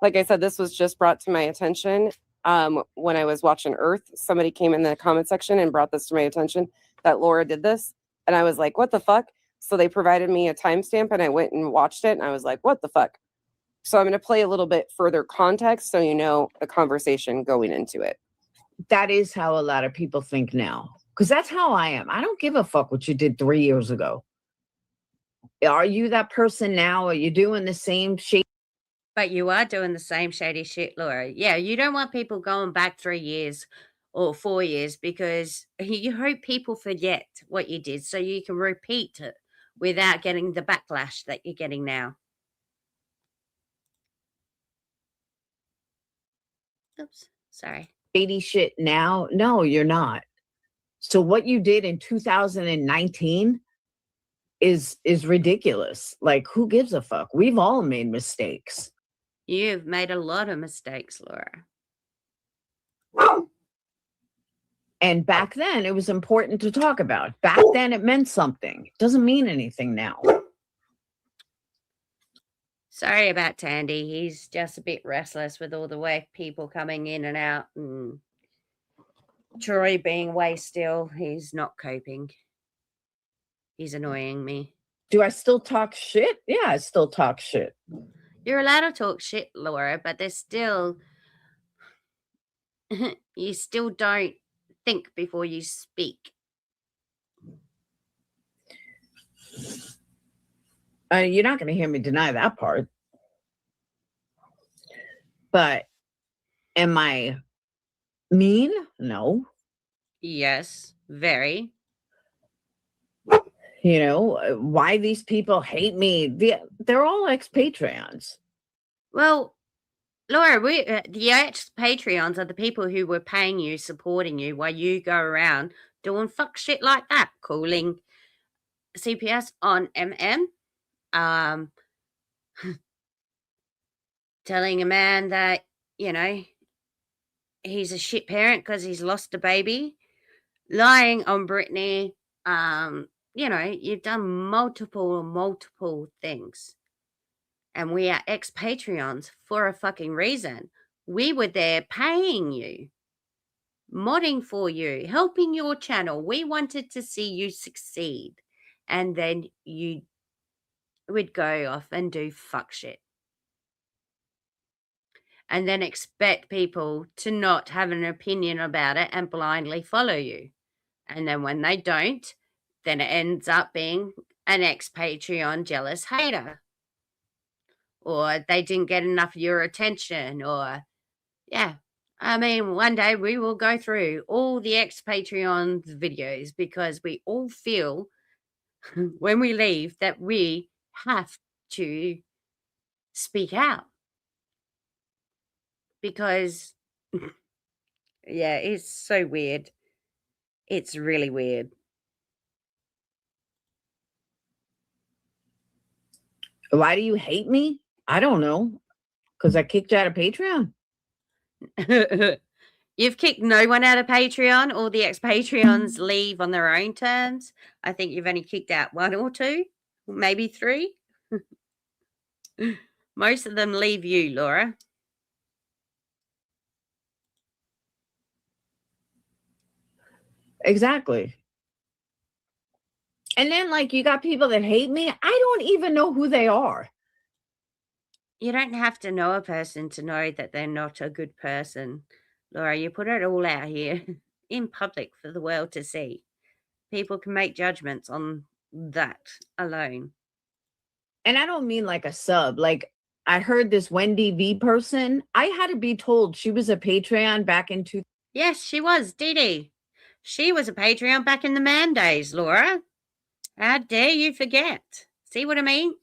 Like I said, this was just brought to my attention when I was watching Earth. Somebody came in the comment section and brought this to my attention that Laura did this. And I was like, what the fuck? So they provided me a timestamp and I went and watched it. And I was like, what the fuck? So I'm going to play a little bit further context so you know the conversation going into it. that is how a lot of people think now. Because that's how I am. I don't give a fuck what you did 3 years ago. Are you that person now? Are you doing the same shit? But you are doing the same shady shit, Laura. Yeah, you don't want people going back 3 years or 4 years because you hope people forget what you did so you can repeat it without getting the backlash that you're getting now. Oops, sorry. Shady shit now? No, you're not. So what you did in 2019 is ridiculous. Like, who gives a fuck? We've all made mistakes. You've made a lot of mistakes, Laura. And back then, it was important to talk about. Back then, it meant something. It doesn't mean anything now. Sorry about Tandy. He's just a bit restless with all the way people coming in and out and Troy being away still. He's not coping. He's annoying me. Do I still talk shit? Yeah, I still talk shit. You're allowed to talk shit, Laura, but there's still you still don't think before you speak. You're not going to hear me deny that part. But am I mean? No. Yes, very. You know, why these people hate me? They're all ex-Patreons. Well, Laura, the ex-Patreons are the people who were paying you, supporting you while you go around doing fuck shit like that, calling CPS on telling a man that, you know, he's a shit parent because he's lost a baby, lying on Brittany. You know, you've done multiple things. And we are ex-Patreons for a fucking reason. We were there paying you, modding for you, helping your channel. We wanted to see you succeed. And then you would go off and do fuck shit. And then expect people to not have an opinion about it and blindly follow you. And then when they don't, then it ends up being an ex-Patreon jealous hater. Or they didn't get enough of your attention, or, yeah. I mean, one day we will go through all the ex-Patreon videos because we all feel when we leave that we have to speak out. Because, yeah, it's so weird. It's really weird. Why do you hate me? I don't know. Because I kicked you out of Patreon. You've kicked no one out of Patreon. All the ex-Patreons leave on their own terms. I think you've only kicked out 1 or 2, maybe 3. Most of them leave you, Laura. Exactly. And then, like, you got people that hate me. I don't even know who they are. You don't have to know a person to know that they're not a good person, Laura. You put it all out here in public for the world to see. People can make judgments on that alone. And I don't mean like a sub. Like, I heard this Wendy V person. I had to be told she was a Patreon back in Yes, she was, Dee Dee. She was a Patreon back in the man days, Laura. How dare you forget? See what I mean?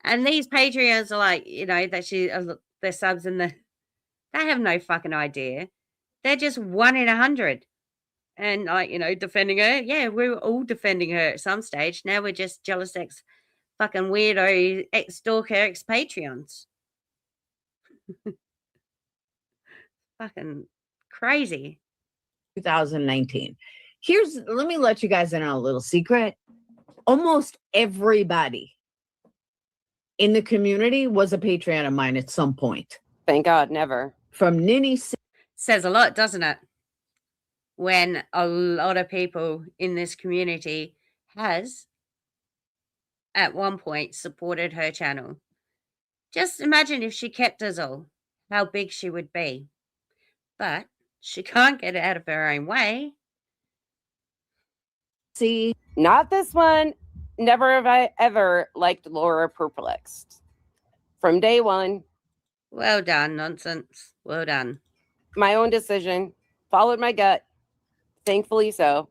And these Patreons are like, that they're subs and they have no fucking idea. They're just 1 in 100. And defending her. Yeah, we were all defending her at some stage. Now we're just jealous fucking weirdo ex-stalker ex-Patreons. Fucking crazy. 2019. Let me let you guys in on a little secret. Almost everybody in the community was a Patreon of mine at some point. Thank God, never. From Ninny. Says a lot, doesn't it? When a lot of people in this community has at one point supported her channel. Just imagine if she kept us all, how big she would be. But she can't get it out of her own way. See, Not this one. Never have I ever liked Laura Perplexed. From day one, Well done, nonsense. Well done. my own decision, followed my gut. Thankfully so.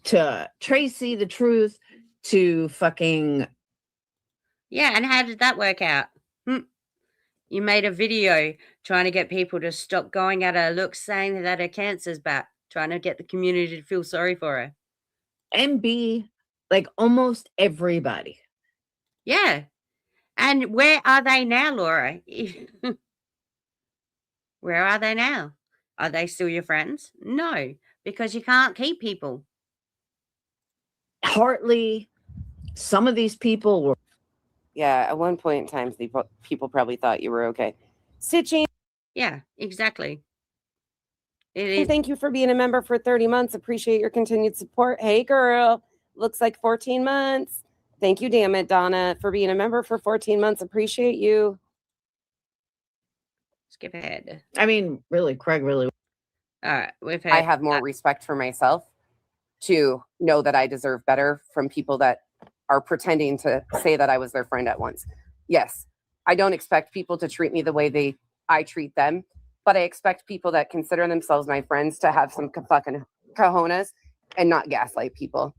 to Tracy, the truth, to fucking Yeah, and how did that work out? You made a video trying to get people to stop going at her looks, saying that her cancer's back, trying to get the community to feel sorry for her. MB, like almost everybody. Yeah. And where are they now, Laura? Where are they now? Are they still your friends? No, because you can't keep people. Hartley, some of these people were Yeah, at one point in time, people probably thought you were okay. Stitching, Yeah, exactly. It is. thank you for being a member for 30 months. Appreciate your continued support. Hey, girl. Looks like 14 months. Thank you, damn it, Donna, for being a member for 14 months. Appreciate you. Skip ahead. I mean, really, Craig really. All right, we've had. I have more respect for myself to know that I deserve better from people that are pretending to say that I was their friend at once. Yes, I don't expect people to treat me the way I treat them, but I expect people that consider themselves my friends to have some fucking cojones and not gaslight people.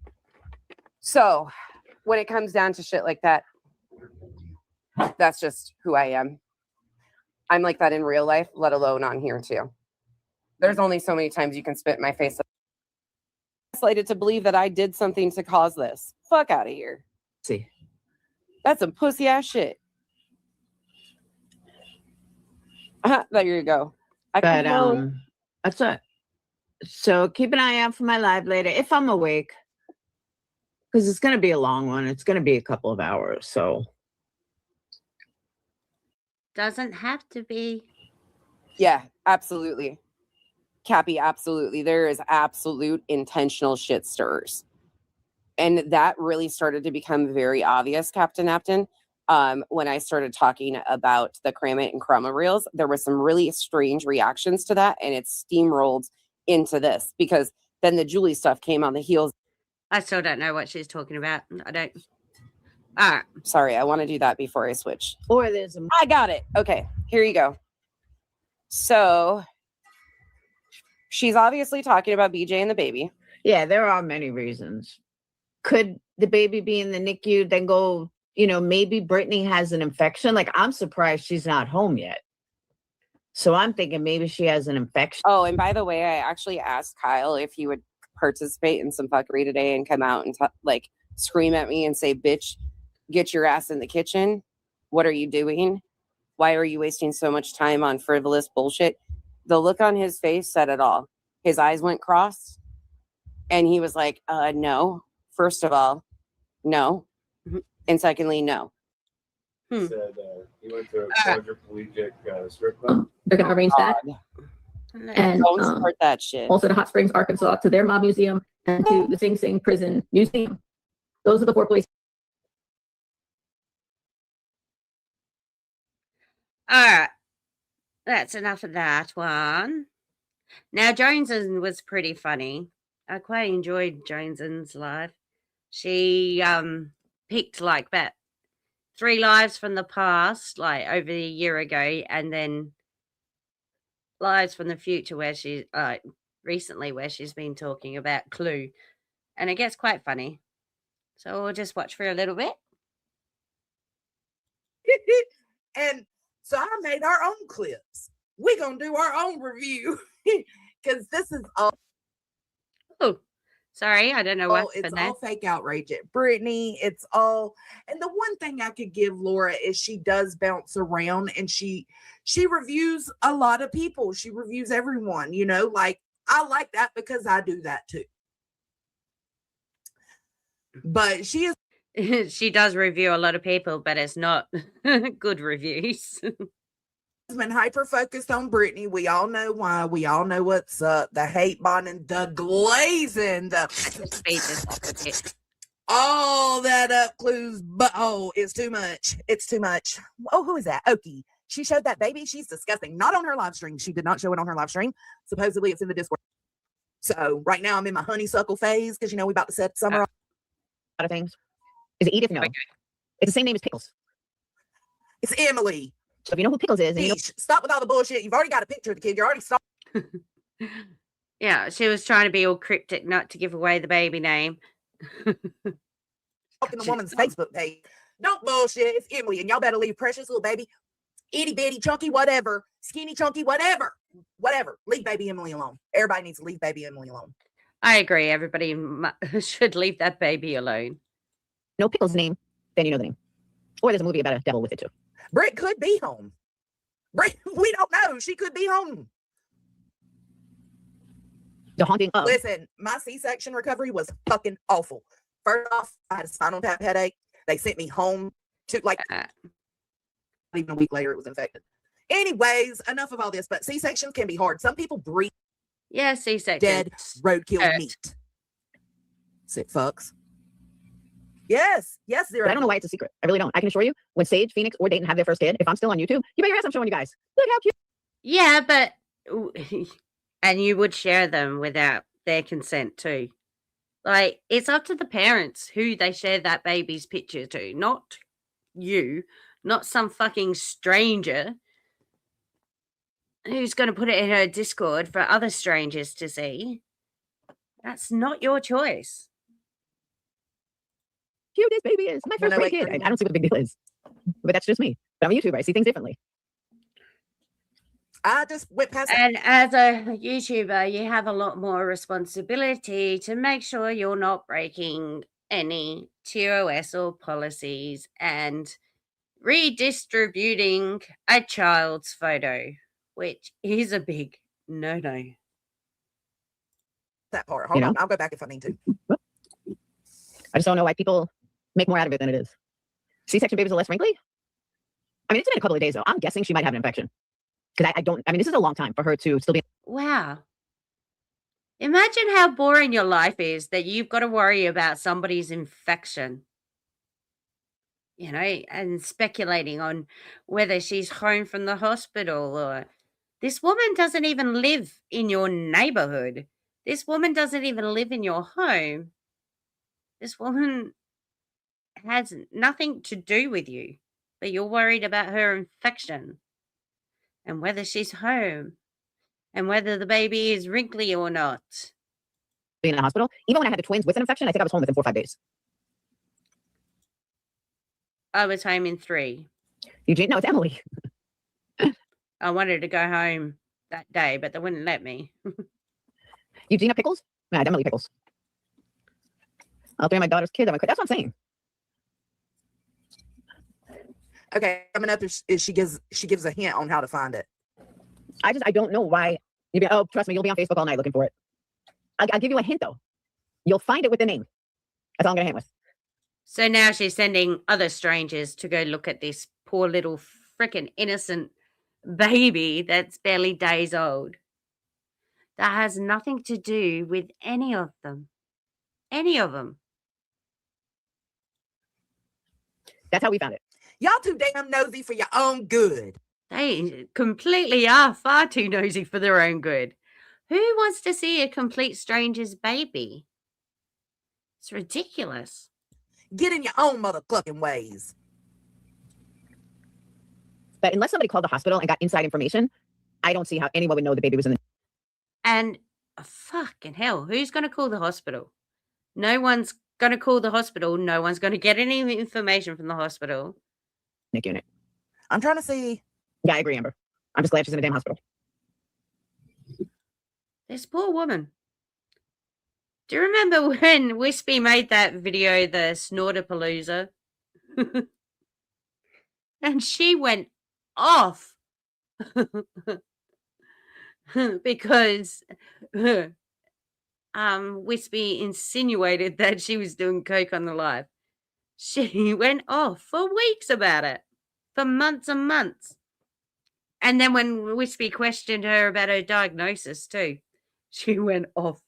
So when it comes down to shit like that, that's just who I am. I'm like that in real life, let alone on here too. There's only so many times you can spit in my face. Gaslighted to believe that I did something to cause this. Fuck out of here. See, That's some pussy ass shit. There you go. but that's it. So keep an eye out for my live later if I'm awake, because it's gonna be a long one. It's gonna be a couple of hours. So Doesn't have to be. Yeah, absolutely. Cappy, absolutely. There is absolute intentional shit stirrers. And that really started to become very obvious, Captain Napton. When I started talking about the Cram It and Crumma reels, there were some really strange reactions to that, and it steamrolled into this because then the Julie stuff came on the heels. I still don't know what she's talking about. I don't. All right. Sorry, I want to do that before I switch. or there's a I got it. Okay, here you go. So she's obviously talking about BJ and the baby. yeah, there are many reasons. Could the baby be in the NICU, then go, maybe Brittany has an infection? Like, I'm surprised she's not home yet. So I'm thinking maybe she has an infection. Oh, and by the way, I actually asked Kyle if he would participate in some fuckery today and come out and scream at me and say, bitch, get your ass in the kitchen. What are you doing? Why are you wasting so much time on frivolous bullshit? The look on his face said it all. His eyes went cross and he was like, no. First of all, no. And secondly, no. Said he went to a quadriplegic strip club. They're going to arrange that. And Don't start that shit. also to Hot Springs, Arkansas, to their mob museum, and to the Sing Sing Prison Museum. Those are the 4 places. All right. That's enough of that one. Now, Jone'sn was pretty funny. I quite enjoyed Jone'sn's live. She picked like about 3 lives from the past, like over a year ago, and then lives from the future where she recently where she's been talking about Clue. and it gets quite funny. So we'll just watch for a little bit. And so I made our own clips. We're gonna do our own review because this is all Oh, sorry, I don't know what it's happened there. all fake outrage at Brittany. It's all, and the one thing I could give Laura is she does bounce around and she reviews a lot of people. She reviews everyone, you know, like I like that because I do that too. But she is She does review a lot of people, but it's not good reviews. been hyper focused on Brittany. We all know why. We all know what's up. The hate bonding, the glazing, the Speed this up a bit. all that up clues, but oh, it's too much. It's too much. Oh, who is that? Oki. She showed that baby. She's disgusting. Not on her live stream. She did not show it on her live stream. Supposedly it's in the Discord. So right now I'm in my honeysuckle phase because you know we about to set summer off. A lot of things. Is it Edith? No. Okay. It's the same name as Pickles. It's Emily. So if you know who Pickles is, and you know, Peach, stop with all the bullshit. You've already got a picture of the kid. You're already starting. Yeah, she was trying to be all cryptic, not to give away the baby name. In the woman's Facebook page. Don't bullshit. It's Emily, and y'all better leave precious little baby, itty bitty, chunky, whatever, skinny, chunky, whatever. Leave baby Emily alone. Everybody needs to leave baby Emily alone. I agree. Everybody should leave that baby alone. know Pickles' name, then you know the name. Or there's a movie about a devil with it too. Britt could be home. Britt, we don't know. She could be home. The haunting of. Listen, my C-section recovery was fucking awful. First off, I had a spinal tap headache. They sent me home to even a week later it was infected. Anyways, enough of all this, but C-sections can be hard. Some people breathe Yeah, C-section. dead roadkill meat. Sick fucks. Yes, Zero. But I don't know why it's a secret. I really don't. I can assure you, when Sage, Phoenix, or Dayton have their first kid, if I'm still on YouTube, you bet your ass I'm showing you guys. Look how cute. Yeah, but and you would share them without their consent too. Like, it's up to the parents who they share that baby's picture to, not you, not some fucking stranger who's going to put it in her Discord for other strangers to see. That's not your choice. Cute this baby is. My first great kid. I don't see what the big deal is. But that's just me. But I'm a YouTuber. I see things differently. I just went past And as a YouTuber, you have a lot more responsibility to make sure you're not breaking any TOS or policies and redistributing a child's photo, which is a big no-no. that part. Hold on. I'll go back if I need to. I just don't know why people make more out of it than it is. C-section babies are less wrinkly? I mean, it's been a couple of days, though. I'm guessing she might have an infection. Because I mean, this is a long time for her to still be. Wow. Imagine how boring your life is that you've got to worry about somebody's infection. You know, and speculating on whether she's home from the hospital or this woman doesn't even live in your neighborhood. This woman doesn't even live in your home. This woman has nothing to do with you, but you're worried about her infection and whether she's home and whether the baby is wrinkly or not. In the hospital. Even when I had the twins with an infection, I think I was home within 4 or 5 days. I was home in 3. Eugene, no, it's Emily. I wanted to go home that day, but they wouldn't let me. Eugenia Pickles? Nah, Emily Pickles. I'll bring my daughter's kid. That's what I'm saying. Okay, coming up is she gives a hint on how to find it. I don't know why. Oh, trust me, you'll be on Facebook all night looking for it. I'll give you a hint though. You'll find it with the name. That's all I'm gonna hint with. So now she's sending other strangers to go look at this poor little freaking innocent baby that's barely days old. That has nothing to do with any of them. Any of them. That's how we found it. Y'all too damn nosy for your own good. They completely are far too nosy for their own good. Who wants to see a complete stranger's baby? It's ridiculous. Get in your own mother clucking ways. But unless somebody called the hospital and got inside information, I don't see how anyone would know the baby was in the. And fucking hell, who's going to call the hospital? No one's going to call the hospital. No one's going to get any information from the hospital. NIC unit. I'm trying to see. Yeah, I agree, Amber. I'm just glad she's in a damn hospital. This poor woman. Do you remember when Wispy made that video, the Snorterpalooza? And she went off because Wispy insinuated that she was doing coke on the live. She went off for weeks about it, for months and months. And then when Wispy questioned her about her diagnosis too, she went off.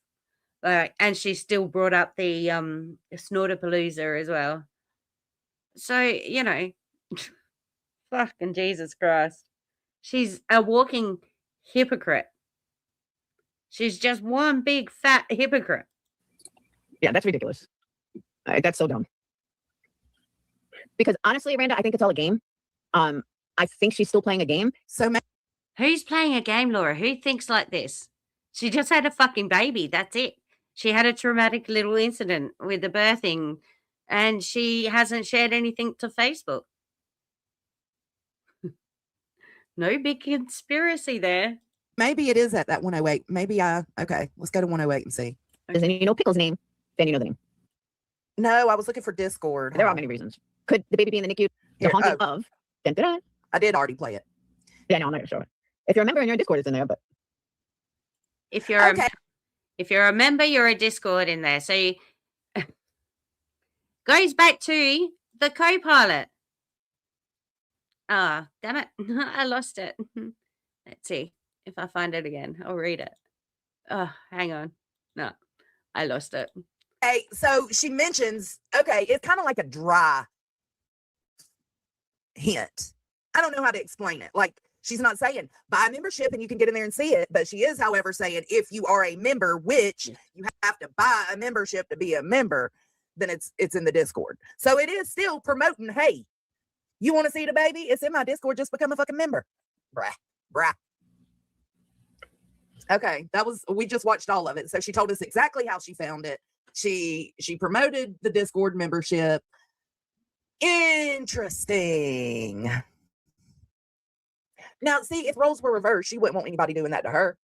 And she still brought up the Snorterpalooza as well. So, you know, fucking Jesus Christ. She's a walking hypocrite. She's just one big fat hypocrite. Yeah, that's ridiculous. That's so dumb. Because honestly, Randa, I think it's all a game. I think she's still playing a game. So Who's playing a game, Laura? Who thinks like this? She just had a fucking baby. That's it. She had a traumatic little incident with the birthing, and she hasn't shared anything to Facebook. No big conspiracy there. maybe it is at that 108. Maybe okay, let's go to 108 and see. And you know Pickle's name, then you know the name. No, I was looking for Discord. There are many reasons. Could the baby be in the NICU? The Here, haunting of. Dun, dun, dun. I did already play it. Yeah, no, I'm not gonna show it. If you're a member in your Discord, it's in there. But If you're Okay. if you're a member, you're a Discord in there. So goes back to the co-pilot. Ah, damn it. I lost it. Let's see if I find it again. I'll read it. Oh, hang on. No, I lost it. Hey, so she mentions, okay, it's kind of like a dry hint. I don't know how to explain it. Like, she's not saying buy a membership and you can get in there and see it, but she is, however, saying if you are a member, which you have to buy a membership to be a member, then it's in the Discord. So it is still promoting, hey, you want to see the baby? It's in my Discord. Just become a fucking member. Bruh. Okay, we just watched all of it. So she told us exactly how she found it. She promoted the Discord membership. Interesting. Now, see, if roles were reversed, she wouldn't want anybody doing that to her.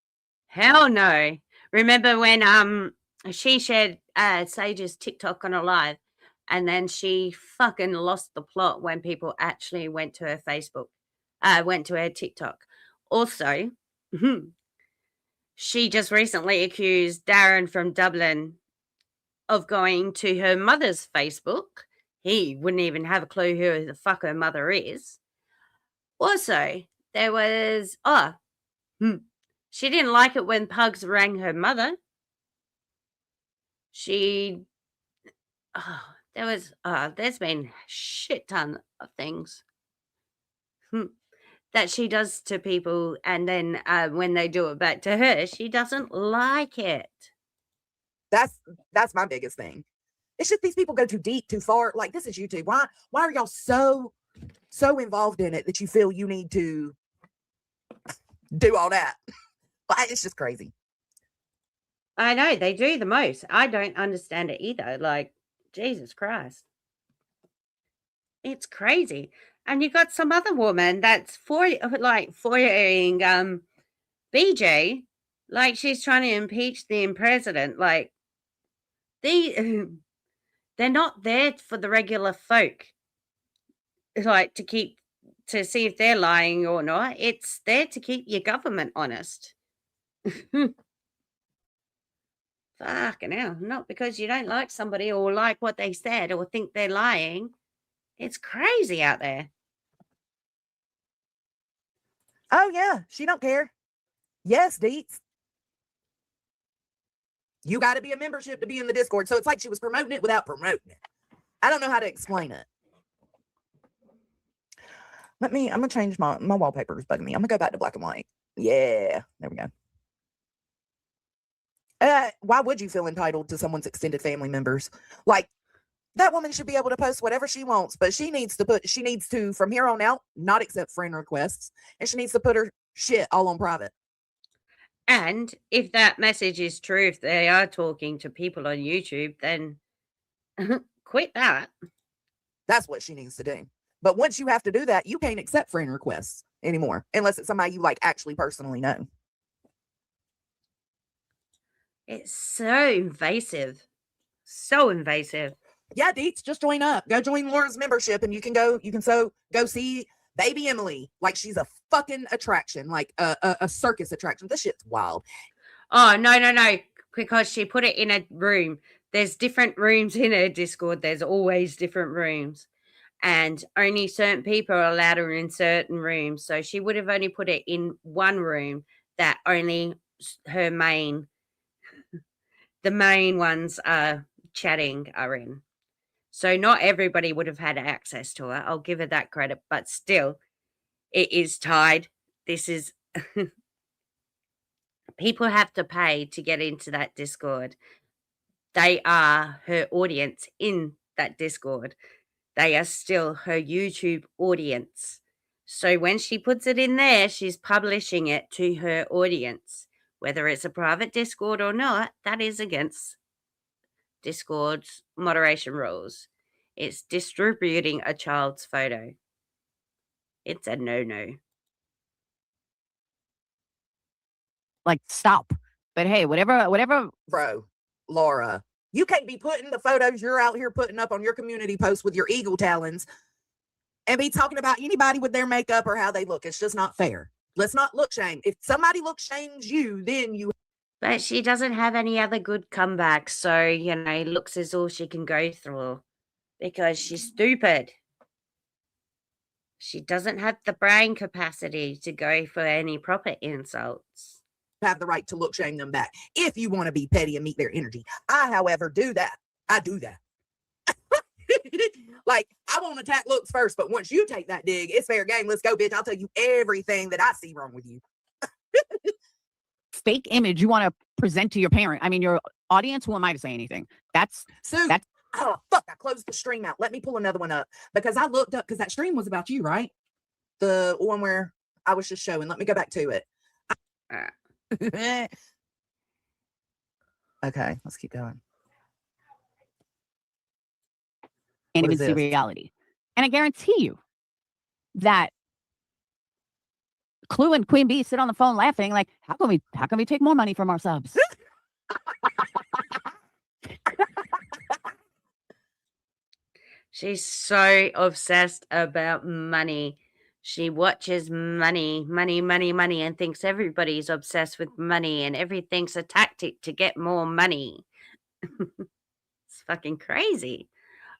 Hell no. Remember when she shared Sage's TikTok on a live, and then she fucking lost the plot when people actually went to her Facebook, went to her TikTok. Also, she just recently accused Darren from Dublin of going to her mother's Facebook. He wouldn't even have a clue who the fuck her mother is. Also, there was, she didn't like it when Pugs rang her mother. There's been shit ton of things that she does to people, and then when they do it back to her, she doesn't like it. That's my biggest thing. It's just these people go too deep, too far. Like, this is YouTube. Why are y'all so involved in it that you feel you need to do all that? It's just crazy. I know, they do the most. I don't understand it either. Like, Jesus Christ. It's crazy. And you got some other woman that's foyering BJ, like she's trying to impeach the president. Like, they're not there for the regular folk, like to see if they're lying or not. It's there to keep your government honest. Fucking hell. Not because you don't like somebody or like what they said or think they're lying. It's crazy out there. Oh yeah, she don't care. Yes, Deets. You got to be a membership to be in the Discord. So it's like she was promoting it without promoting it. I don't know how to explain it. I'm gonna change my wallpaper is bugging me. I'm gonna go back to black and white. Yeah, there we go. Why would you feel entitled to someone's extended family members? Like, that woman should be able to post whatever she wants, but she needs to from here on out not accept friend requests, and she needs to put her shit all on private. And if that message is true, if they are talking to people on YouTube, then quit that. That's what she needs to do. But once you have to do that, you can't accept friend requests anymore unless it's somebody you like actually personally know. It's so invasive. So invasive. Yeah, Deets, just join up. Go join Laura's membership and you can go see baby Emily like she's a fucking attraction, like a circus attraction. This shit's wild. Oh, no. Because she put it in a room. There's different rooms in her Discord. There's always different rooms. And only certain people are allowed her in certain rooms. So she would have only put it in one room that only her the main ones are chatting are in. So not everybody would have had access to her. I'll give her that credit. But still, it is tied. This is... People have to pay to get into that Discord. They are her audience in that Discord. They are still her YouTube audience. So when she puts it in there, she's publishing it to her audience. Whether it's a private Discord or not, that is against Discord's moderation rules. It's distributing a child's photo. It's a no-no. Like, stop. But hey, whatever. Bro, Laura, you can't be putting the photos you're out here putting up on your community post with your eagle talons and be talking about anybody with their makeup or how they look. It's just not fair. Let's not look shame. If somebody look shames you, then you... But she doesn't have any other good comebacks, so, looks is all she can go through because she's stupid. She doesn't have the brain capacity to go for any proper insults. have the right to look shame them back if you want to be petty and meet their energy. I, however, do that. I do that. Like, I won't attack looks first, but once you take that dig, it's fair game. Let's go, bitch. I'll tell you everything that I see wrong with you. Fake image you want to present to your parent. I mean, your audience, who am I to say anything? That's oh fuck, I closed the stream out. Let me pull another one up because I looked up because that stream was about you, right? The one where I was just showing. Let me go back to it. Okay, let's keep going. and What even is see this? reality. And I guarantee you that Clue and Queen Bee sit on the phone laughing, like, how can we take more money from our subs? She's so obsessed about money. She watches money, and thinks everybody's obsessed with money and everything's a tactic to get more money. It's fucking crazy.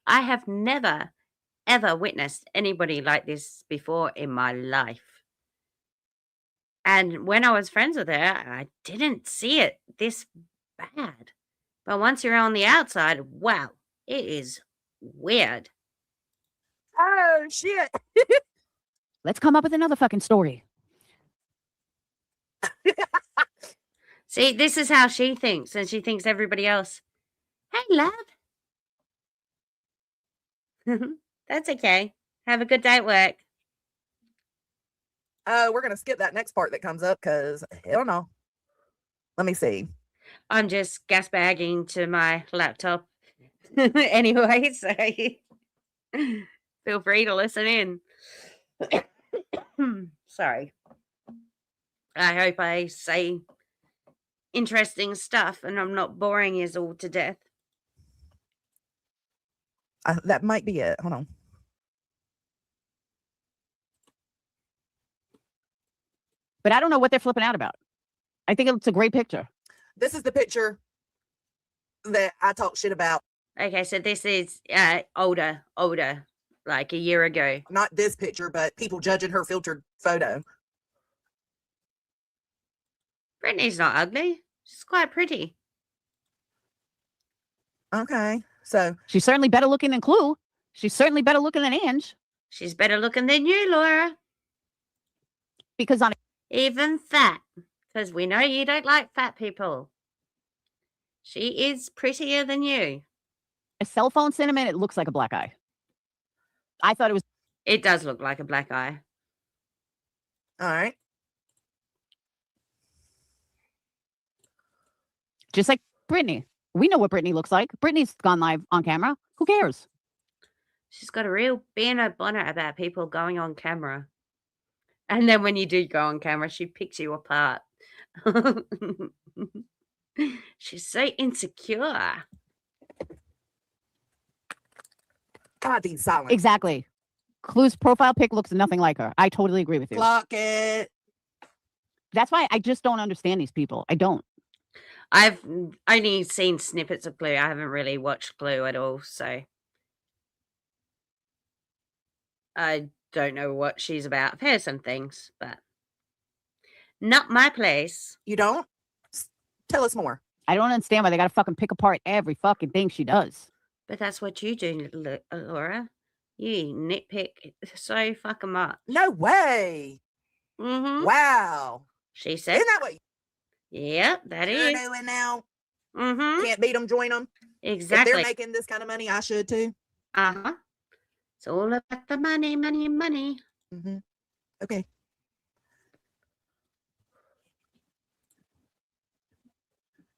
I have never, ever witnessed anybody like this before in my life. And when I was friends with her, I didn't see it this bad. But once you're on the outside, wow, it is weird. Oh shit. Let's come up with another fucking story. See, this is how she thinks, and she thinks everybody else. Hey, love. That's okay. Have a good day at work. We're gonna skip that next part that comes up because hell no. Let me see. I'm just gas bagging to my laptop anyway, so feel free to listen in. Sorry. I hope I say interesting stuff and I'm not boring you all to death. That might be it. Hold on. But I don't know what they're flipping out about. I think it's a great picture. This is the picture that I talk shit about. Okay, so this is older, like a year ago. Not this picture, but people judging her filtered photo. Brittany's not ugly. She's quite pretty. Okay, so She's certainly better looking than Clue. She's certainly better looking than Ange. She's better looking than you, Laura. Because on Even fat. Because we know you don't like fat people. She is prettier than you. a cell phone sentiment, it looks like a black eye. I thought it was It does look like a black eye. all right. Just like Brittany. We know what Brittany looks like. Brittany's gone live on camera. Who cares? She's got a real bee in her bonnet about people going on camera. And then when you do go on camera, she picks you apart. She's so insecure. God, these silent. Exactly. Clue's profile pic looks nothing like her. I totally agree with you. Clock it. That's why I just don't understand these people. I don't. I've only seen snippets of Clue. I haven't really watched Clue at all, so I don't know what she's about. I've heard some things, but not my place. You don't? Tell us more. I don't understand why they gotta fucking pick apart every fucking thing she does. But that's what you do, Laura. You nitpick so fucking much. No way. Mm-hmm. Wow. She said. Isn't that what Yep, that you're is. doing now? Mm-hmm. Can't beat them, join them. If Exactly. they're making this kind of money, I should too. Uh-huh. It's all about the money, money, money. Mm-hmm. Okay.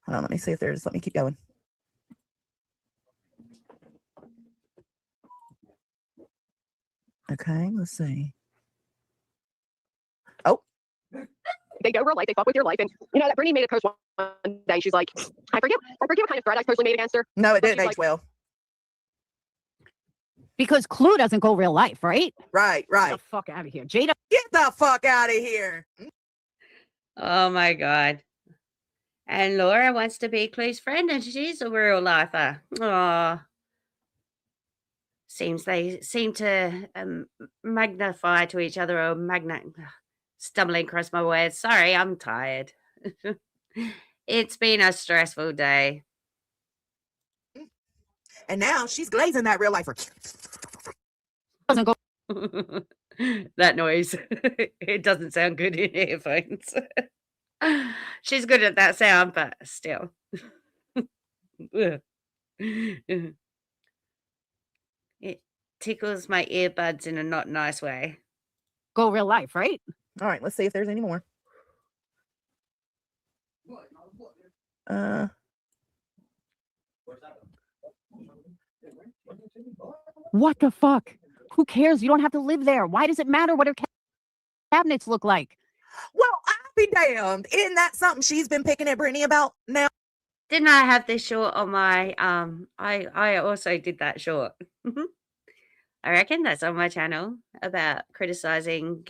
Hold on, let me see if there's, let me keep going. Okay, let's see. Oh, they go real life, they fuck with your life. And you know that Brittany made a post one day. She's like, I forget what kind of threat I supposedly made against her. no, it But didn't she's age like, well. Because Clue doesn't go real life, right? Right, Get right. the fuck out of here. Jada. Get the fuck out of here. Oh my God. And Laura wants to be Clue's friend, and she's a real lifer. Oh. Seems they seem to magnify to each other, or stumbling across my words. Sorry, I'm tired. It's been a stressful day. And now she's glazing that real lifer. Doesn't go. That noise. It doesn't sound good in earphones. She's good at that sound, but still. It tickles my earbuds in a not nice way. Go real life, right? All right, let's see if there's any more. What the fuck? Who cares? You don't have to live there. Why does it matter what her cabinets look like? Well, I'll be damned. Isn't that something she's been picking at Brittany about now? Didn't I have this short on my I also did that short. I reckon that's on my channel about criticizing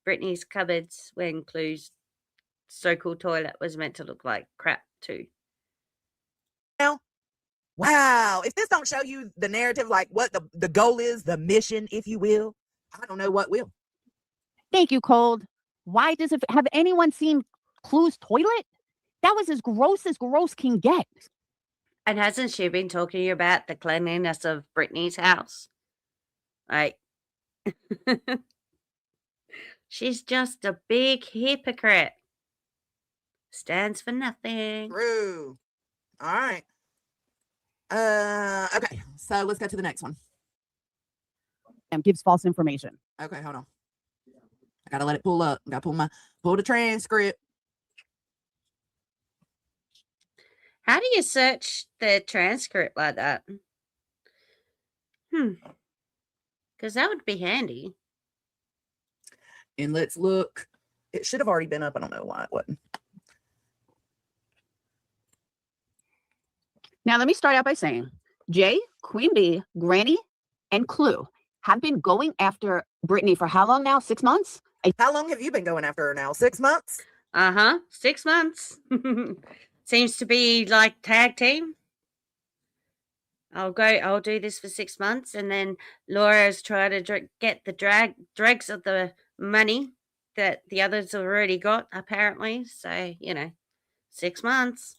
Brittany's cupboards when Clue's so-called toilet was meant to look like crap too. Now, wow. If this don't show you the narrative, like what the goal is, the mission, if you will, I don't know what will. Thank you, Cold. Why does it have anyone seen Clue's toilet? That was as gross can get. And hasn't she been talking about the cleanliness of Brittany's house? Like, she's just a big hypocrite. Stands for nothing. True. All right. Okay. So let's go to the next one. And gives false information. Okay, hold on. I gotta let it pull up. I gotta pull the transcript. How do you search the transcript like that? Because that would be handy. And let's look. It should have already been up. I don't know why it wasn't. Now, let me start out by saying Jay, Queen Bee, Granny, and Clue have been going after Brittany for how long now? 6 months? How long have you been going after her now? 6 months? 6 months. Seems to be like tag team. I'll do this for 6 months, and then Laura's trying to get the dregs of the money that the others have already got, apparently. So, 6 months.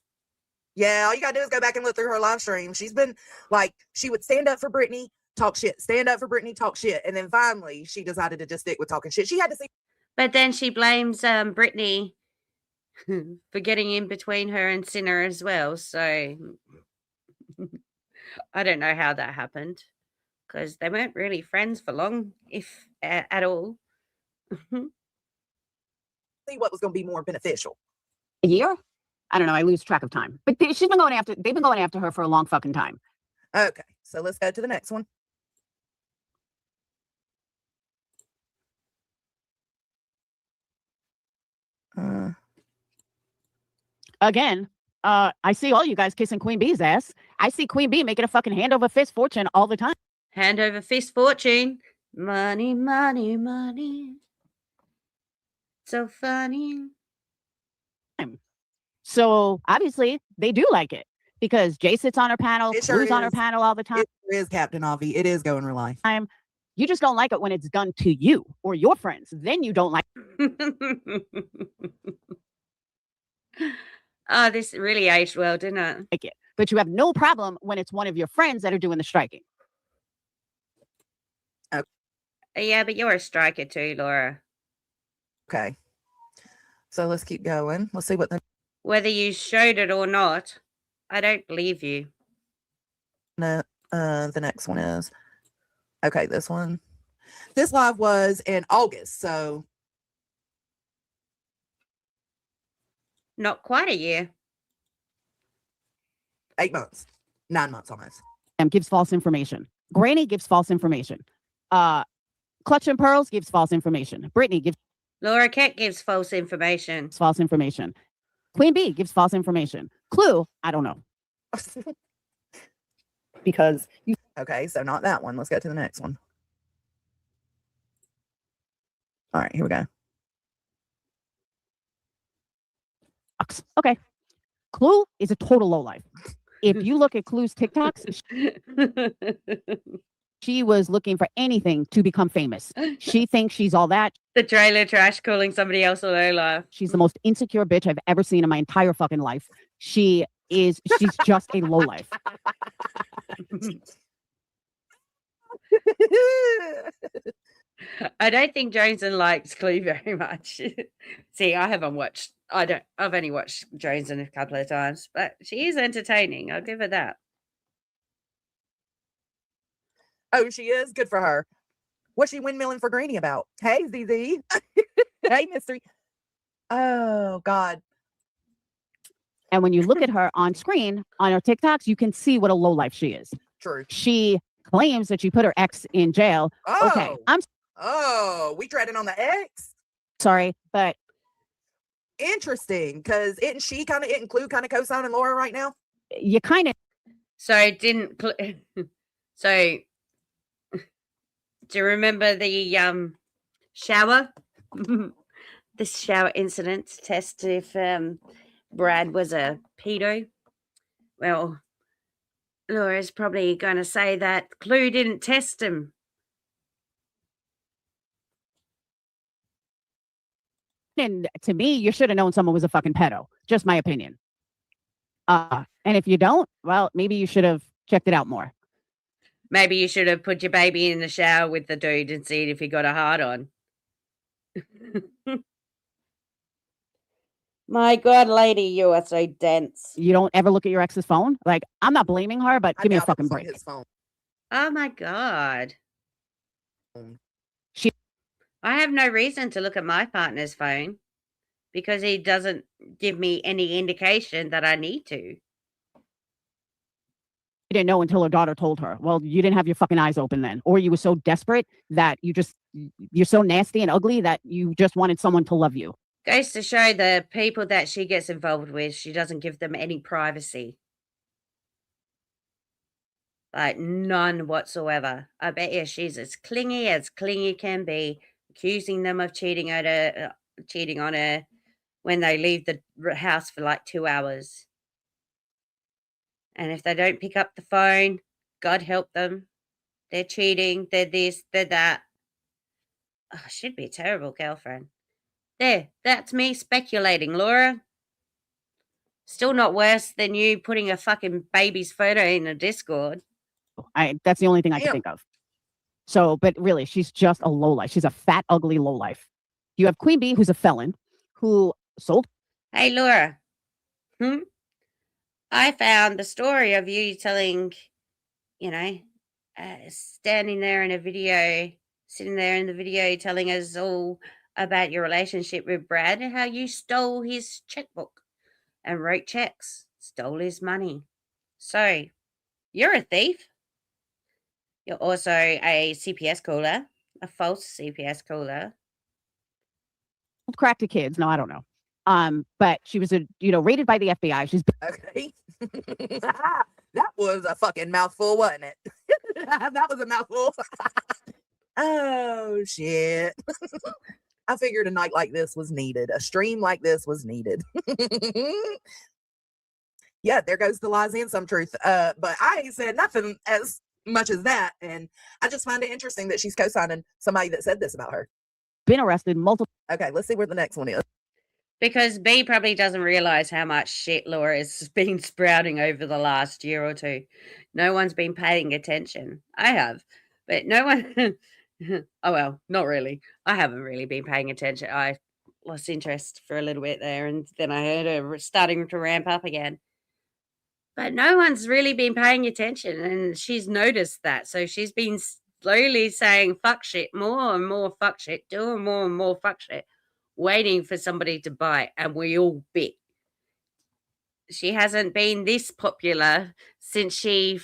Yeah, all you gotta do is go back and look through her live stream. She's been like, she would stand up for Brittany, talk shit, stand up for Brittany, talk shit, and then finally she decided to just stick with talking shit. She had to see. But then she blames Brittany for getting in between her and Sinner as well. So I don't know how that happened, because they weren't really friends for long, if at all. See what was going to be more beneficial. A year? I don't know. I lose track of time. But they've been going after her for a long fucking time. Okay, so let's go to the next one. Again, I see all you guys kissing Queen Bee's ass. I see Queen Bee making a fucking hand over fist fortune all the time. Hand over fist fortune. Money, money, money. So funny. So obviously they do like it because Jay sits on her panel, It sure Clue's on her is. panel all the time. It is Captain Avi. It is going real life. You just don't like it when it's done to you or your friends. Then you don't like Oh, this really aged well, didn't it? it. But you have no problem when it's one of your friends that are doing the striking. Yeah, but you're a striker too, Laura. Okay. So let's keep going. Let's see what the Whether you showed it or not, I don't believe you. the next one is. Okay, this one. This live was in August, so Not quite a year. 8 months, 9 months almost. Gives false information. Granny gives false information. Clutch and Pearls gives false information. Brittany gives Laura Kett gives false information. false information. Queen Bee gives false information. Clue, I don't know. Because you. Okay, so not that one. Let's go to the next one. All right, here we go. Okay. Clue is a total lowlife. If you look at Clue's TikToks, she was looking for anything to become famous. She thinks she's all that. The trailer trash calling somebody else a lowlife. She's the most insecure bitch I've ever seen in my entire fucking life. She's just a lowlife. I don't think Jone'sn likes Clue very much. See, I've only watched Jone'sn a couple of times, but she is entertaining. I'll give her that. Oh, she is? Good for her. What's she windmilling for Greenie about? Hey, ZZ. Hey, Mystery. Oh, God. And when you look at her on screen, on her TikToks, you can see what a lowlife she is. True. She claims that she put her ex in jail. Oh. Okay, I'm Oh, we treading on the X? sorry, but Interesting, because isn't Clue kind of co-signing Laura right now? you kind of So didn't so do you remember the shower? This shower incident to test if Brad was a pedo? Well, Laura's probably going to say that Clue didn't test him. and to me, you should have known someone was a fucking pedo. Just my opinion. And if you don't, well, maybe you should have checked it out more. Maybe you should have put your baby in the shower with the dude and seen if he got a hard on. My God, lady, you are so dense. You don't ever look at your ex's phone. Like, I'm not blaming her, but give me a doubt it fucking was on break. his phone. Oh my God. She- I have no reason to look at my partner's phone because he doesn't give me any indication that I need to. She didn't know until her daughter told her. Well, you didn't have your fucking eyes open then, or you were so desperate that you're so nasty and ugly that you just wanted someone to love you. Goes to show the people that she gets involved with, she doesn't give them any privacy. Like none whatsoever. I bet you she's as clingy can be, accusing them of cheating on her when they leave the house for like 2 hours. And if they don't pick up the phone, God help them. They're cheating. They're this, they're that. Oh, she'd be a terrible girlfriend. There, that's me speculating, Laura. Still not worse than you putting a fucking baby's photo in a Discord. That's the only thing I can Damn. think of. So, but really, she's just a lowlife. She's a fat, ugly lowlife. You have Queen Bee, who's a felon, who sold. Hey, Laura. I found the story of you telling, standing there in a video, sitting there in the video telling us all about your relationship with Brad and how you stole his checkbook. and wrote checks, stole his money. So, you're a thief. You're also a CPS caller, a false CPS caller. Crack to kids. No, I don't know. But she was rated by the FBI. She's Okay. That was a fucking mouthful, wasn't it? That was a mouthful. Oh shit. I figured a night like this was needed. A stream like this was needed. Yeah, there goes the lies and some truth. But I ain't said nothing as much as that. And I just find it interesting that she's co-signing somebody that said this about her. been arrested multiple. Okay, let's see where the next one is. Because B probably doesn't realize how much shit Laura has been sprouting over the last year or two. No one's been paying attention. I have, but no one. Oh, well, not really. I haven't really been paying attention. I lost interest for a little bit there, and then I heard her starting to ramp up again. But no one's really been paying attention, and she's noticed that. So she's been slowly saying fuck shit, more and more fuck shit, doing more and more fuck shit, waiting for somebody to bite, and we all bit. She hasn't been this popular since since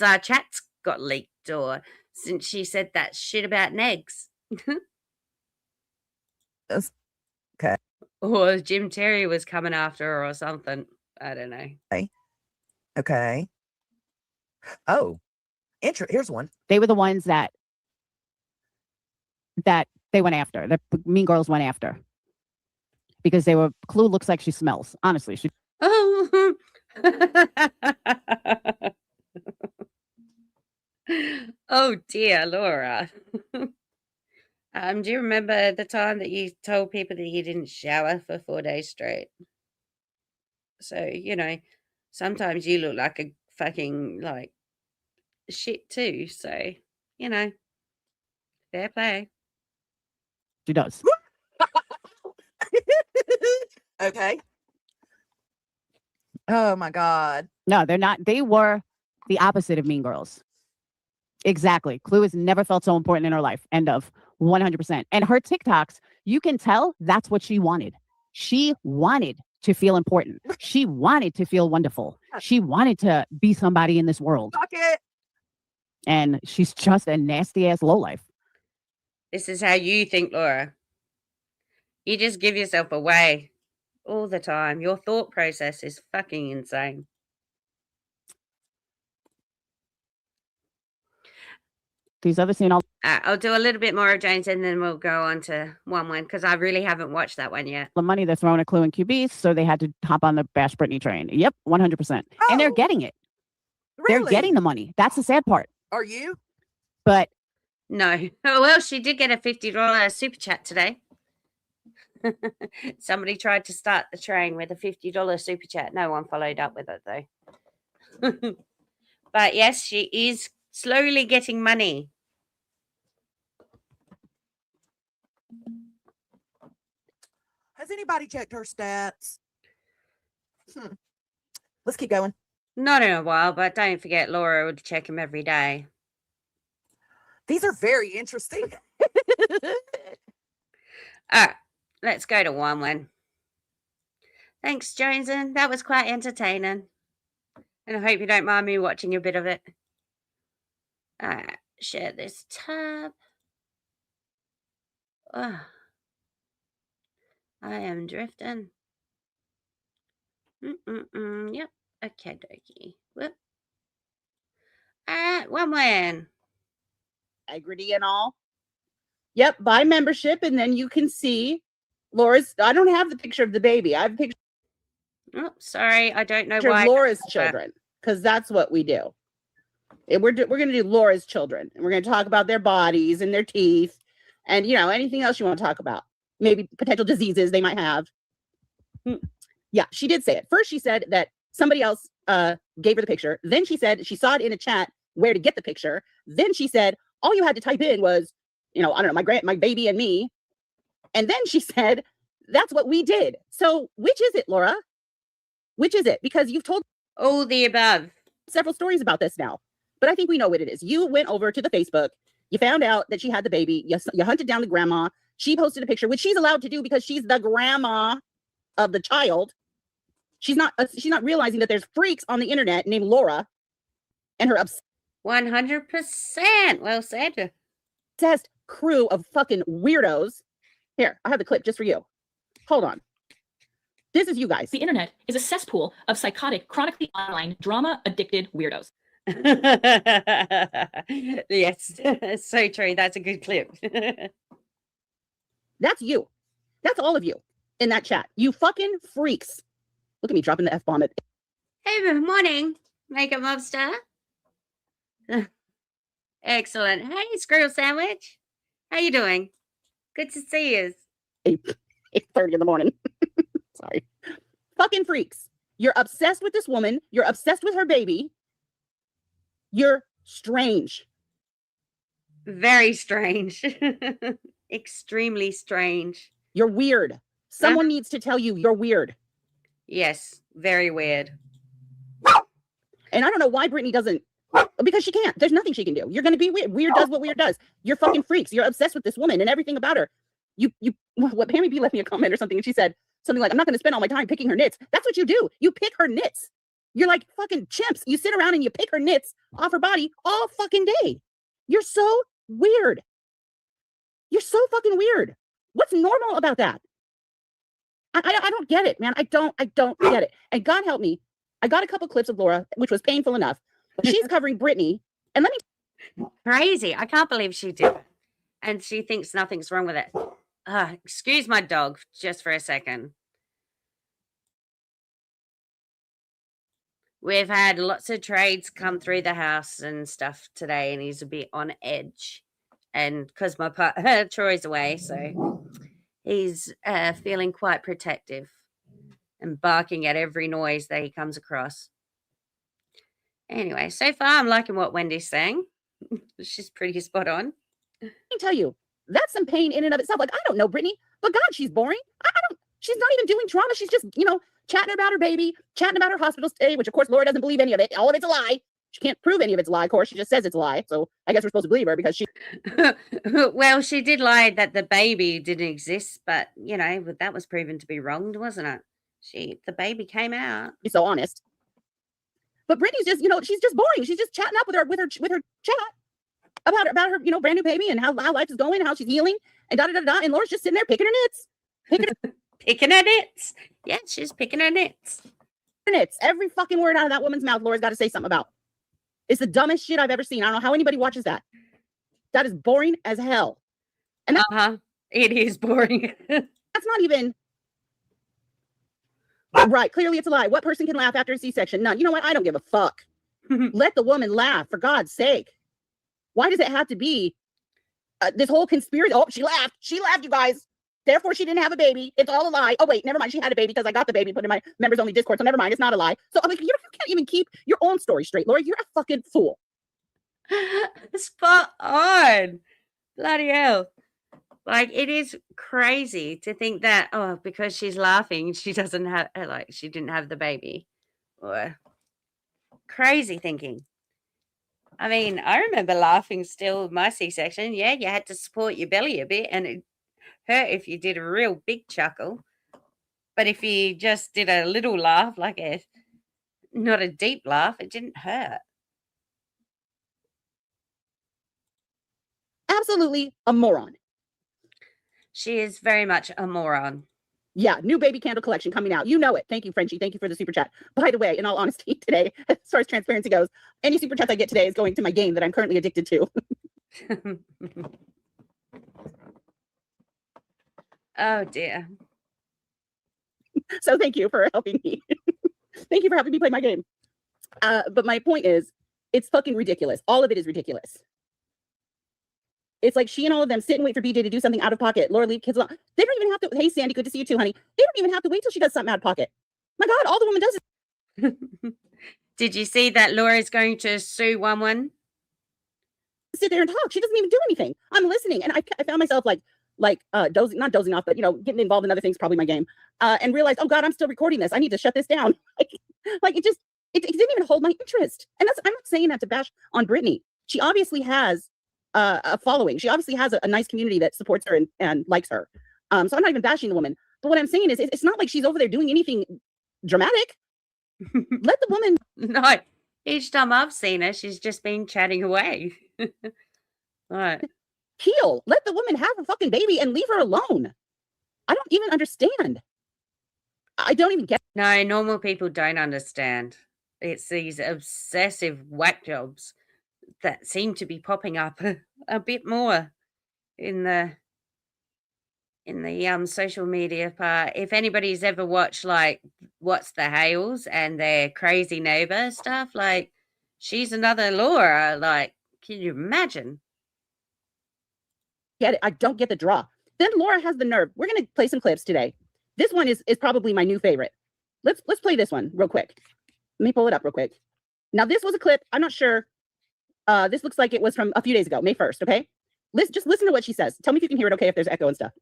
our chats got leaked, or since she said that shit about Negs. Okay. Or Jim Terry was coming after her or something. I don't know. Okay. Oh, here's one. They were the ones that they went after. The Mean Girls went after because they were. Clue looks like she smells. Honestly, she. Oh. Oh dear, Laura. Do you remember the time that you told people that you didn't shower for 4 days straight? So, sometimes you look like a fucking shit too. So, fair play. She does. Okay. Oh my God. No, they're not. They were the opposite of Mean Girls. Exactly. Clue has never felt so important in her life. End of. 100%. And her TikToks, you can tell that's what she wanted. She wanted to feel important. She wanted to feel wonderful. She wanted to be somebody in this world. Fuck it. And she's just a nasty ass lowlife. This is how you think, Laura. You just give yourself away all the time. Your thought process is fucking insane. These other scene, I'll do a little bit more of Jone'sn and then we'll go on to Onewens because I really haven't watched that one yet. the money they're throwing at Clue and QB, so they had to hop on the Bash Britney train. Yep, 100%. And they're getting it. Really? They're getting the money. That's the sad part. Are you? But no. Oh, well, she did get a $50 super chat today. Somebody tried to start the train with a $50 super chat. No one followed up with it though. But yes, she is slowly getting money. Has anybody checked her stats? Let's keep going. Not in a while, but don't forget Laura would check him every day. These are very interesting. All right, let's go to Onewens. Thanks, Jone'sn. That was quite entertaining. And I hope you don't mind me watching a bit of it. Share this tab. Oh, I am drifting. Yep. Okay, dokie. Whoop. Onewens. Integrity and all. Yep, buy membership, and then you can see Laura's. I don't have the picture of the baby. I have a picture Oh, sorry. I don't know of why. Laura's children, because that's what we do. We're going to do Laura's children, and we're going to talk about their bodies and their teeth, and anything else you want to talk about. Maybe potential diseases they might have. Yeah, she did say it. First, she said that somebody else gave her the picture. Then she said she saw it in a chat where to get the picture. Then she said all you had to type in was, I don't know, my baby and me. And then she said that's what we did. So which is it, Laura? Which is it? Because you've told all the above several stories about this now. But I think we know what it is. You went over to the Facebook. You found out that she had the baby. You hunted down the grandma. She posted a picture, which she's allowed to do because she's the grandma. of the child. She's not realizing that there's freaks on the internet named Laura and her 100%. Well said. obsessed crew of fucking weirdos. Here, I have the clip just for you. Hold on. This is you guys. The internet is a cesspool of psychotic, chronically online, drama-addicted weirdos. Yes, so true. That's a good clip. That's you. That's all of you in that chat. You fucking freaks. Look at me dropping the F-bomb. Hey, good morning, Makeup Mobster. Excellent. Hey, Squirrel Sandwich. How you doing? Good to see you. 8:30 in the morning. Sorry. Fucking freaks. You're obsessed with this woman. You're obsessed with her baby. You're strange. Very strange. Extremely strange. You're weird. Someone needs to tell you you're weird. Yes, very weird. And I don't know why Brittany doesn't, because she can't. There's nothing she can do. You're going to be weird. Weird does what weird does. You're fucking freaks. You're obsessed with this woman and everything about her. What Pammy B left me a comment or something, and she said something like, I'm not going to spend all my time picking her nits. That's what you do. You pick her nits. You're like fucking chimps. You sit around and you pick her nits off her body all fucking day. You're so weird. You're so fucking weird. What's normal about that? I don't get it, man. I don't get it. And God help me, I got a couple clips of Laura, which was painful enough. But she's covering Brittany, and let me crazy. I can't believe she did it. And she thinks nothing's wrong with it. Excuse my dog just for a second. We've had lots of trades come through the house and stuff today, and he's a bit on edge. And because my Troy's away, so he's feeling quite protective and barking at every noise that he comes across. Anyway, so far I'm liking what Wendy's saying. She's pretty spot on. Let me tell you, that's some pain in and of itself. Like, I don't know Brittany, but God, she's boring. She's not even doing trauma. She's just, chatting about her baby, chatting about her hospital stay, which of course Laura doesn't believe any of it. All of it's a lie. She can't prove any of it's a lie. Of course, she just says it's a lie. So I guess we're supposed to believe her because she. Well, she did lie that the baby didn't exist, but that was proven to be wrong, wasn't it? The baby came out. She's so honest. But Brittany's just, she's just boring. She's just chatting up with her chat about her, brand new baby and how life is going, and how she's healing, and da da da da. And Laura's just sitting there picking her nits. Picking her nits. Yeah, she's picking her nits. Every fucking word out of that woman's mouth, Laura's got to say something about. It's the dumbest shit I've ever seen. I don't know how anybody watches that. That is boring as hell. And it is boring. That's not even right. Clearly, it's a lie. What person can laugh after a C-section? None. You know what? I don't give a fuck. Let the woman laugh, for God's sake. Why does it have to be this whole conspiracy? Oh, she laughed. She laughed, you guys. Therefore, she didn't have a baby. It's all a lie. Oh, wait, never mind. She had a baby because I got the baby put in my members only Discord. So never mind. It's not a lie. So I'm like, you can't even keep your own story straight, Laura. You're a fucking fool. Spot on. Bloody hell. Like, it is crazy to think that, because she's laughing, she doesn't have, she didn't have the baby. Or crazy thinking. I mean, I remember laughing still with my C-section. Yeah, you had to support your belly a bit, and it hurt if you did a real big chuckle. But if you just did a little laugh, not a deep laugh, it didn't hurt. Absolutely a moron. She is very much a moron. Yeah, new baby candle collection coming out. You know it. Thank you, Frenchie. Thank you for the super chat. By the way, in all honesty, today, as far as transparency goes, any super chats I get today is going to my game that I'm currently addicted to. Oh, dear. So thank you for helping me. Thank you for helping me play my game. But my point is, it's fucking ridiculous. All of it is ridiculous. It's like she and all of them sit and wait for BJ to do something out of pocket. Laura, leave kids alone. They don't even have to. Hey, Sandy, good to see you too, honey. They don't even have to wait till she does something out of pocket. My God, all the woman does is. Did you see that Laura is going to sue Onewens? Sit there and talk. She doesn't even do anything. I'm listening, and I found myself not dozing off, but getting involved in other things, probably my game, and realized, oh God, I'm still recording this. I need to shut this down. It didn't even hold my interest. And I'm not saying that to bash on Brittany. She obviously has a following. She obviously has a nice community that supports her and likes her. So I'm not even bashing the woman. But what I'm saying is, it's not like she's over there doing anything dramatic. Let the woman. No, each time I've seen her, she's just been chatting away. Right. Heal. Let the woman have a fucking baby and leave her alone. I don't even understand. I don't even get. No, normal people don't understand. It's these obsessive whack jobs that seem to be popping up a bit more in the social media part. If anybody's ever watched like What's the Hales and their crazy neighbor stuff, like she's another Laura. Like, can you imagine? Get it. I don't get the draw. Then Laura has the nerve. We're gonna play some clips today. This one is probably my new favorite. Let's play this one real quick. Let me pull it up real quick. Now this was a clip. I'm not sure. This looks like it was from a few days ago, May 1st. Okay, just listen to what she says. Tell me if you can hear it. Okay, if there's echo and stuff.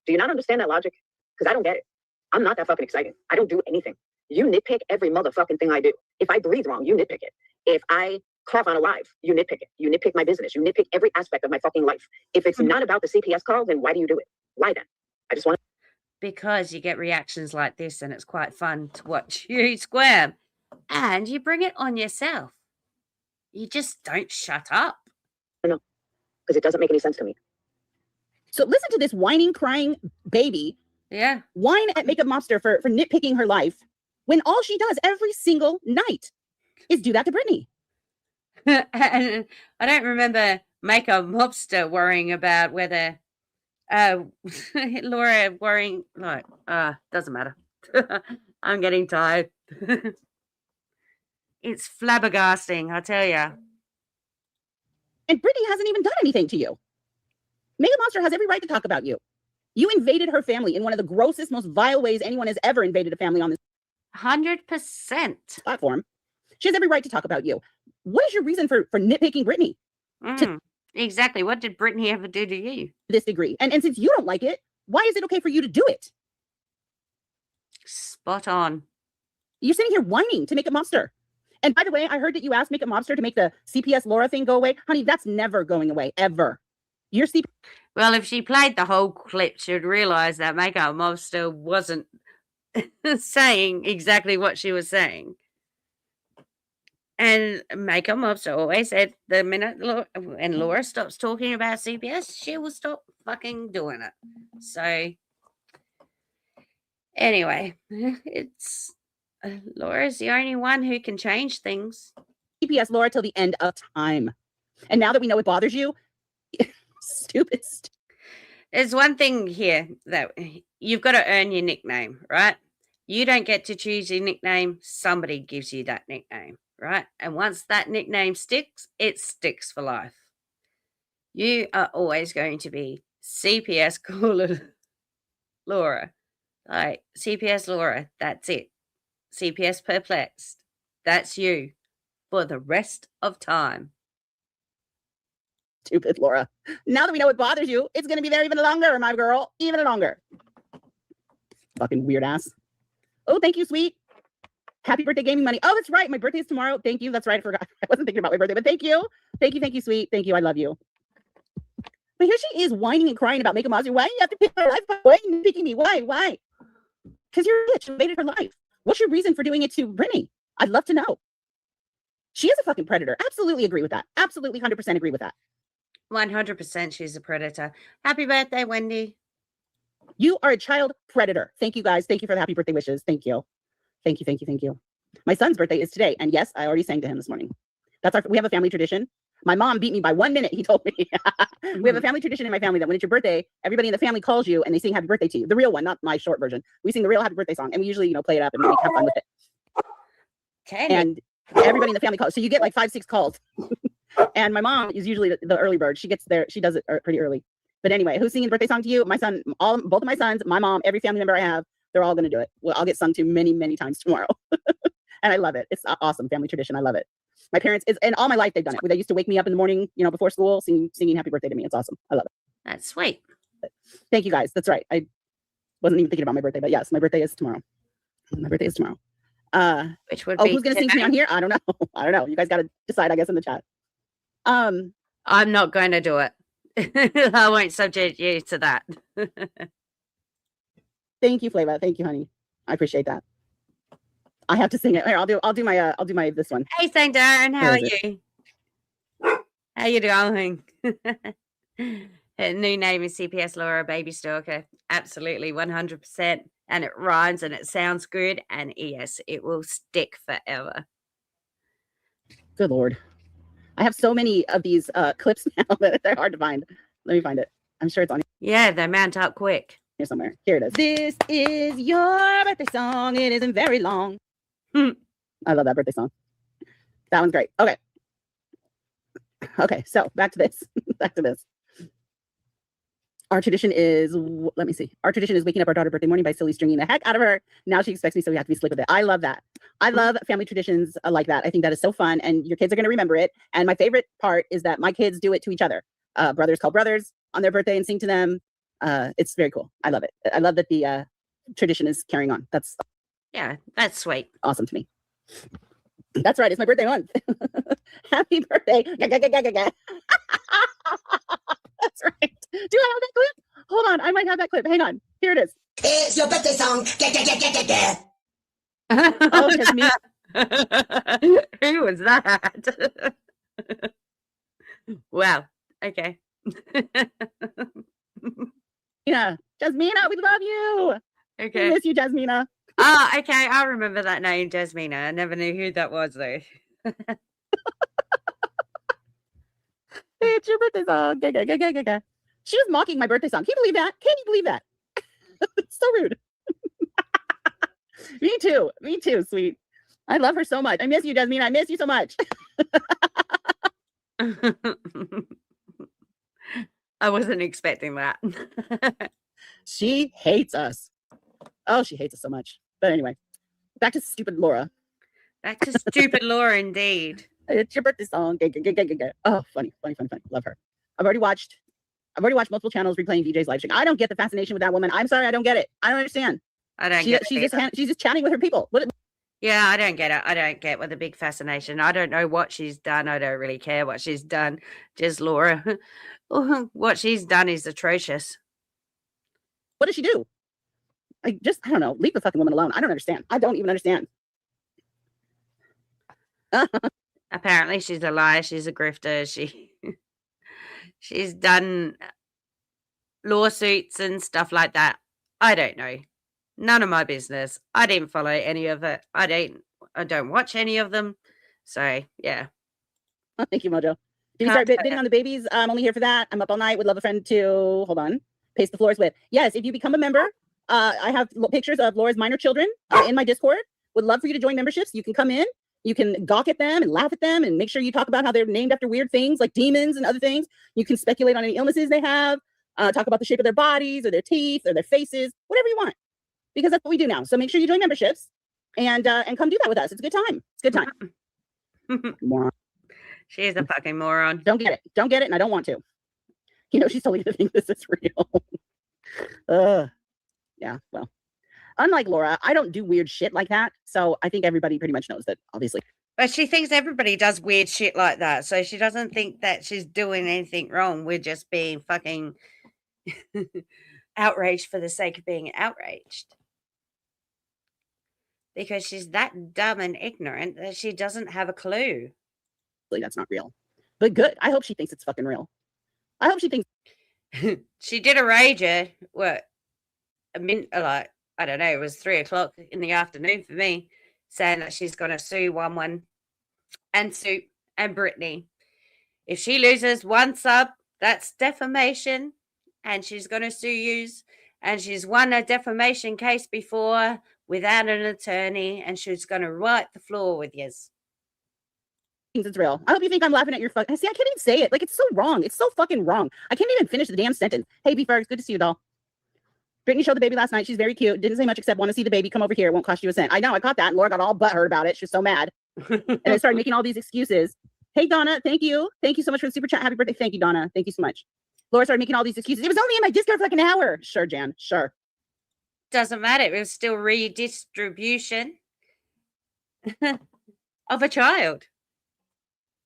Do you not understand that logic? Because I don't get it. I'm not that fucking excited. I don't do anything. You nitpick every motherfucking thing I do. If I breathe wrong, you nitpick it. If I cough on a live, you nitpick it. You nitpick my business. You nitpick every aspect of my fucking life. If it's not about the CPS call, then why do you do it? Why then? I just want to. Because you get reactions like this and it's quite fun to watch you squirm. And you bring it on yourself. You just don't shut up. No, because it doesn't make any sense to me. So listen to this whining, crying baby. Yeah. Whine at Makeup Mobster for nitpicking her life when all she does every single night is do that to Brittany. And I don't remember Makeup Mobster worrying about whether Laura worrying like doesn't matter. I'm getting tired. It's flabbergasting, I tell ya. And Brittany hasn't even done anything to you. Makeup Monster has every right to talk about you. You invaded her family in one of the grossest, most vile ways anyone has ever invaded a family on this 100% platform. She has every right to talk about you. What is your reason for nitpicking Brittany? Exactly. What did Brittany ever do to you? This degree. And since you don't like it, why is it okay for you to do it? Spot on. You're sitting here whining to Makeup Mobster. And by the way, I heard that you asked Makeup Mobster to make the CPS Laura thing go away. Honey, that's never going away, ever. Your Well, if she played the whole clip, she'd realize that Makeup Mobster wasn't saying exactly what she was saying. And Makeup Mobster always said the minute when Laura stops talking about CPS, she will stop fucking doing it. So anyway, it's Laura's the only one who can change things. CPS Laura till the end of time. And now that we know it bothers you, stupid. There's one thing here that you've got to earn your nickname, right? You don't get to choose your nickname. Somebody gives you that nickname, right? And once that nickname sticks, it sticks for life. You are always going to be CPS Caller Laura. Like CPS Laura, that's it. CPS Perplexed, that's you for the rest of time. Stupid Laura. Now that we know what bothers you, it's going to be there even longer, my girl. Even longer. Fucking weird ass. Oh, thank you, sweet. Happy birthday, gaming money. Oh, that's right. My birthday is tomorrow. Thank you. That's right. I forgot. I wasn't thinking about my birthday, but thank you. Thank you, sweet. Thank you. I love you. But here she is whining and crying about Makeup Monster. Why do you have to pick her life? Why are you picking me? Why? Because you're a bitch. You invaded her life. What's your reason for doing it to Brittany? I'd love to know. She is a fucking predator. Absolutely agree with that. Absolutely 100% agree with that. 100% she's a predator. Happy birthday, Wendy. You are a child predator. Thank you, guys. Thank you for the happy birthday wishes. Thank you. Thank you. My son's birthday is today. And yes, I already sang to him this morning. We have a family tradition. My mom beat me by 1 minute, he told me. We have a family tradition in my family that when it's your birthday, everybody in the family calls you and they sing happy birthday to you. The real one, not my short version. We sing the real happy birthday song and we usually, play it up and have fun with it. Okay. And everybody in the family calls. So you get like 5-6 calls. And my mom is usually the early bird. She gets there. She does it pretty early. But anyway, who's singing birthday song to you? My son, both of my sons, my mom, every family member I have, they're all going to do it. Well, I'll get sung to many, many times tomorrow. And I love it. It's awesome family tradition. I love it. My parents, and all my life they've done it. They used to wake me up in the morning, before school, singing happy birthday to me. It's awesome. I love it. That's sweet. Thank you, guys. That's right. I wasn't even thinking about my birthday, but yes, my birthday is tomorrow. Which would be who's going to sing to me on here? I don't know. You guys got to decide, I guess, in the chat. I'm not going to do it. I won't subject you to that. Thank you, Flava. Thank you, honey. I appreciate that. I have to sing it. Here, I'll do my this one. Hey, St. Darren, how Where are is it? you? How you doing? Her new name is CPS Laura Baby Stalker. Absolutely, 100%. And it rhymes and it sounds good. And yes, it will stick forever. Good Lord. I have so many of these clips now that they're hard to find. Let me find it. I'm sure it's on Yeah, they mount up quick. here somewhere. Here it is. This is your birthday song. It isn't very long. I love that birthday song. That one's great. Okay. Okay, so back to this. Back to this. Our tradition is, let me see. Our tradition is waking up our daughter birthday morning by silly stringing the heck out of her. Now she expects me, so we have to be slick with it. I love that. I love family traditions like that. I think that is so fun, and your kids are going to remember it. And my favorite part is that my kids do it to each other. Brothers call brothers on their birthday and sing to them. It's very cool. I love it. I love that the tradition is carrying on. That's that's sweet. Awesome to me. That's right. It's my birthday month. Happy birthday. That's right. Do I have that clip? Hold on. I might have that clip. Hang on. Here it is. It's your birthday song. Oh, it's me. Who was that? Wow. Okay. Yeah. Jasmina, we love you. Okay. We miss you, Jasmina. Oh, okay. I remember that name, Jasmina. I never knew who that was, though. It's your birthday song. She was mocking my birthday song. Can you believe that? Can you believe that? It's so rude. Me too. Me too, sweet. I love her so much. I miss you, Jasmine. I miss you so much. I wasn't expecting that. She hates us. Oh, she hates us so much. But anyway, back to stupid Laura. Back to stupid Laura, indeed. It's your birthday song. Oh, funny. Love her. I've already watched multiple channels replaying VJ's live stream. I don't get the fascination with that woman. I'm sorry, I don't get it. I don't understand. I don't get it. She's just chatting with her people. Yeah, I don't get it. I don't get with the big fascination. I don't know what she's done. I don't really care what she's done. Just Laura. What she's done is atrocious. What does she do? I don't know. Leave the fucking woman alone. I don't understand. I don't even understand. Apparently she's a liar. She's a grifter. She's done lawsuits and stuff like that. I don't know. None of my business. I didn't follow any of it. I don't watch any of them. So yeah. Thank you, Mojo. Did you start bidding on the babies? I'm only here for that. I'm up all night. Would love a friend to hold on. Paste the floors with. Yes, if you become a member, I have pictures of Laura's minor children in my Discord. Would love for you to join memberships. You can come in. You can gawk at them and laugh at them and make sure you talk about how they're named after weird things like demons and other things. You can speculate on any illnesses they have, talk about the shape of their bodies or their teeth or their faces, whatever you want, because that's what we do now. So make sure you join memberships and come do that with us. It's a good time. It's a good time. Moron. She is a fucking moron. Don't get it. Don't get it. And I don't want to. You know, she's totally gonna think this is real. Yeah, well. Unlike Laura, I don't do weird shit like that. So I think everybody pretty much knows that, obviously. But she thinks everybody does weird shit like that. So she doesn't think that she's doing anything wrong. We're just being fucking outraged for the sake of being outraged. Because she's that dumb and ignorant that she doesn't have a clue. That's not real. But good. I hope she thinks it's fucking real. I hope she thinks. She did a rager. What? Like, I don't know, it was 3:00 in the afternoon for me, saying that she's going to sue Onewens and Soup and Brittany. If she loses one sub, that's defamation, and she's going to sue you. And she's won a defamation case before without an attorney, and she's going to wipe the floor with you. It's real. I hope you think I'm laughing at your fucking. See, I can't even say it. Like, it's so wrong. It's so fucking wrong. I can't even finish the damn sentence. Hey, B-Fergs, good to see you, doll. Brittany showed the baby last night. She's very cute. Didn't say much except want to see the baby. Come over here. It won't cost you a cent. I know. I caught that. And Laura got all butthurt about it. She was so mad. And I started making all these excuses. Hey, Donna. Thank you. Thank you so much for the super chat. Happy birthday. Thank you, Donna. Thank you so much. Laura started making all these excuses. It was only in my Discord for like an hour. Sure, Jan. Sure. Doesn't matter. It was still redistribution of a child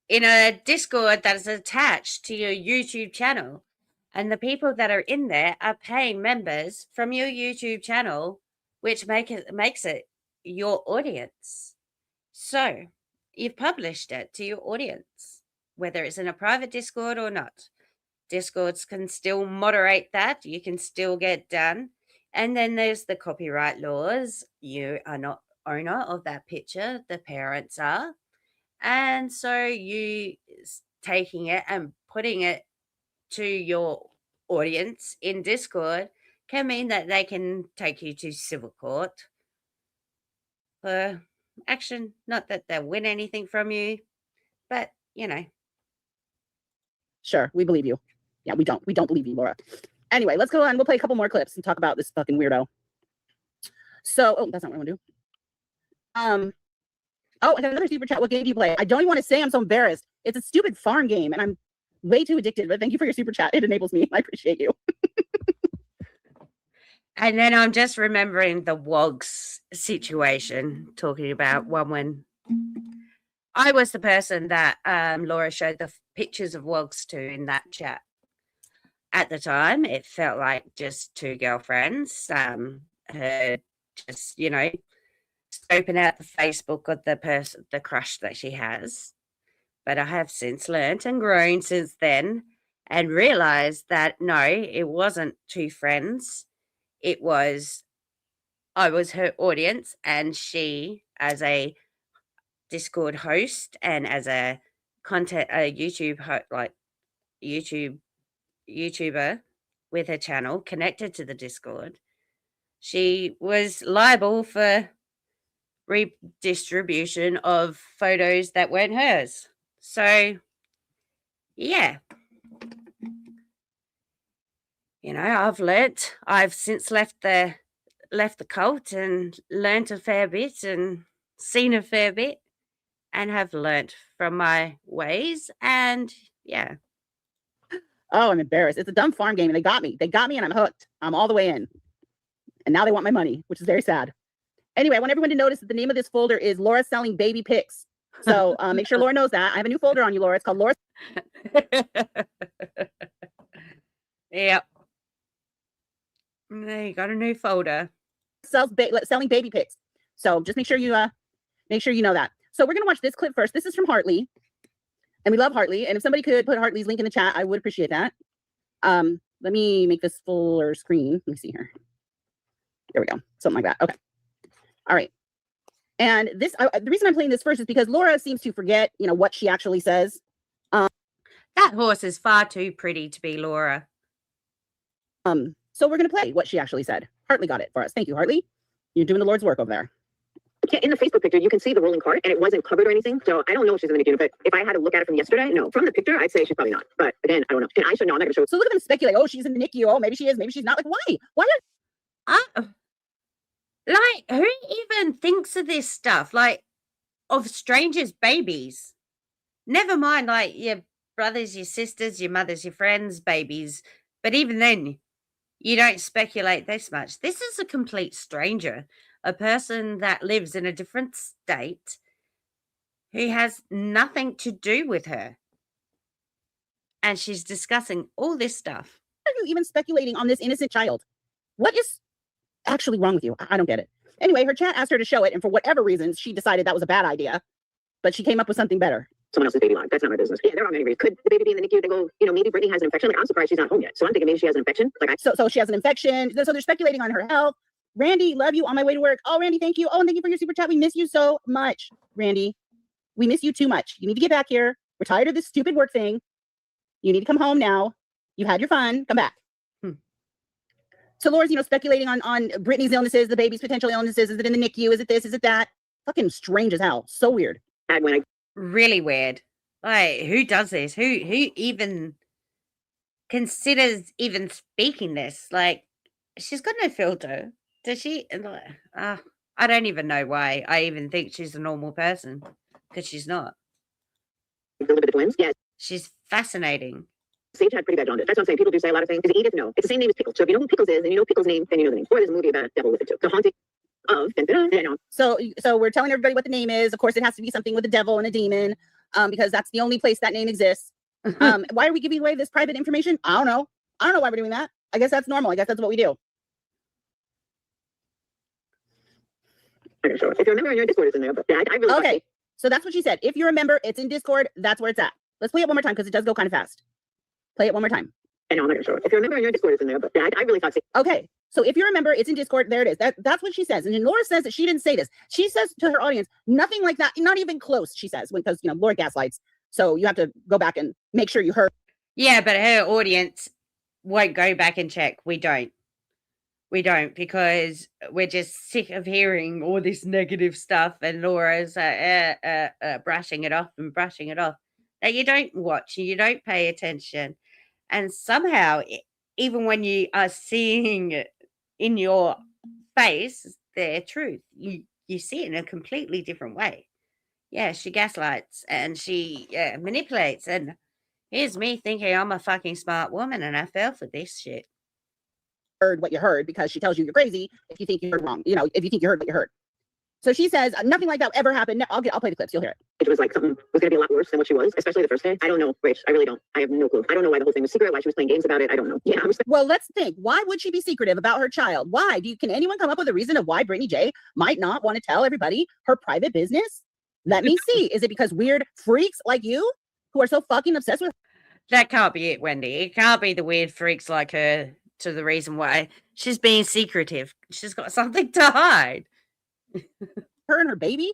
in a Discord that is attached to your YouTube channel. And the people that are in there are paying members from your YouTube channel, which makes it your audience. So you've published it to your audience, whether it's in a private Discord or not. Discords can still moderate that. You can still get done. And then there's the copyright laws. You are not owner of that picture. The parents are. And so you taking it and putting it to your audience in Discord can mean that they can take you to civil court for action. Not that they'll win anything from you, but you know. Sure, we believe you. Yeah, we don't believe you, Laura. Anyway, let's go on. We'll play a couple more clips and talk about this fucking weirdo. So, oh, that's not what I want to do. Oh, I got another super chat. What game do you play? I don't even want to say. I'm so embarrassed. It's a stupid farm game, and I'm way too addicted. But thank you for your super chat. It enables me. I appreciate you. And then I'm just remembering the WOGs situation, talking about one when I was the person that Laura showed the pictures of WOGs to in that chat. At the time, it felt like just two girlfriends, her just, you know, scoping out the Facebook of the crush that she has. But I have since learnt and grown since then and realized that no, it wasn't two friends. I was her audience, and she, as a Discord host and as a YouTuber with her channel connected to the Discord, she was liable for redistribution of photos that weren't hers. So, yeah. You know, I've since left the cult and learnt a fair bit and seen a fair bit and have learnt from my ways, and yeah. Oh, I'm embarrassed. It's a dumb farm game, and they got me. They got me, and I'm hooked. I'm all the way in. And now they want my money, which is very sad. Anyway, I want everyone to notice that the name of this folder is Laura Selling Baby Pics. So make sure Laura knows that. I have a new folder on you, Laura. It's called Laura. Yep. You got a new folder. Selling baby pics. So just make sure you know that. So we're gonna watch this clip first. This is from Hartley, and we love Hartley. And if somebody could put Hartley's link in the chat, I would appreciate that. Let me make this fuller screen. Let me see here. There we go. Something like that. Okay. All right. And this, the reason I'm playing this first is because Laura seems to forget, you know, what she actually says. That horse is far too pretty to be Laura. So we're going to play what she actually said. Hartley got it for us. Thank you, Hartley. You're doing the Lord's work over there. Yeah, in the Facebook picture, you can see the rolling cart, and it wasn't covered or anything. So I don't know if she's in the NICU, but if I had to look at it from yesterday, no. From the picture, I'd say she's probably not. But again, I don't know. And I should know. I'm not going to show. So look at them speculate. Oh, she's in the NICU. Oh, maybe she is. Maybe she's not. Like, why? Why are... Like, who even thinks of this stuff? Like, of strangers' babies? Never mind, like, your brothers, your sisters, your mothers, your friends' babies. But even then, you don't speculate this much. This is a complete stranger, a person that lives in a different state who has nothing to do with her. And she's discussing all this stuff. Why are you even speculating on this innocent child? What is actually wrong with you? I don't get it. Anyway, her chat asked her to show it, and for whatever reasons, she decided that was a bad idea. But she came up with something better. Someone else's baby live. That's not my business. Yeah, there are many reasons. Could the baby be in the NICU? They go, you know, maybe Brittany has an infection. Like, I'm surprised she's not home yet. So I'm thinking maybe she has an infection. Like, so she has an infection. So they're speculating on her health. Randy, love you on my way to work. Oh, Randy, thank you. Oh, and thank you for your super chat. We miss you so much, Randy. We miss you too much. You need to get back here. We're tired of this stupid work thing. You need to come home now. You've had your fun. Come back. So Laura's, you know, speculating on Brittany's illnesses, the baby's potential illnesses. Is it in the NICU? Is it this? Is it that? Fucking strange as hell. So weird. Really weird. Like, who does this? Who even considers even speaking this? Like, she's got no filter. Does she? I don't even know why I even think she's a normal person, because she's not. Deliver the twins? Yes. She's fascinating. Sage had pretty bad jaundice. That's what I'm saying. People do say a lot of things. Is it Edith? No. It's the same name as Pickles. So if you know who Pickles is, and you know Pickles' name, then you know the name. Or there's a movie about a devil with it too. The Haunting of... So we're telling everybody what the name is. Of course, it has to be something with a devil and a demon, because that's the only place that name exists. Why are we giving away this private information? I don't know. I don't know why we're doing that. I guess that's normal. I guess that's what we do. Okay, sure. If you remember, your Discord is in there, but yeah, I really Okay. So that's what she said. If you remember, it's in Discord. That's where it's at. Let's play it one more time because it does go kind of fast. Play it one more time. I know, I'm not sure. If you remember, your Discord is in there, but yeah, I really thought. Okay. So if you remember, it's in Discord. There it is. That's what she says. And then Laura says that she didn't say this. She says to her audience, nothing like that. Not even close, she says, because, you know, Laura gaslights. So you have to go back and make sure you heard. Yeah, but her audience won't go back and check. We don't. We don't, because we're just sick of hearing all this negative stuff, and Laura's brushing it off and brushing it off. Now, you don't watch, you don't pay attention. And somehow, even when you are seeing in your face their truth, you see it in a completely different way. Yeah, she gaslights and she manipulates. And here's me thinking I'm a fucking smart woman and I fell for this shit. Heard what you heard, because she tells you you're crazy if you think you heard wrong. You know, if you think you heard what you heard. So she says nothing like that ever happened. No, I'll play the clips. You'll hear it. It was like something was going to be a lot worse than what she was, especially the first day. I don't know, Rach. I really don't. I have no clue. I don't know why the whole thing was secret, why she was playing games about it. I don't know. Yeah. Well, let's think. Why would she be secretive about her child? Why? Can anyone come up with a reason of why Brittany J might not want to tell everybody her private business? Let me see. Is it because weird freaks like you who are so fucking obsessed with? That can't be it, Wendy. It can't be the weird freaks like her to the reason why she's being secretive. She's got something to hide. Her and her baby?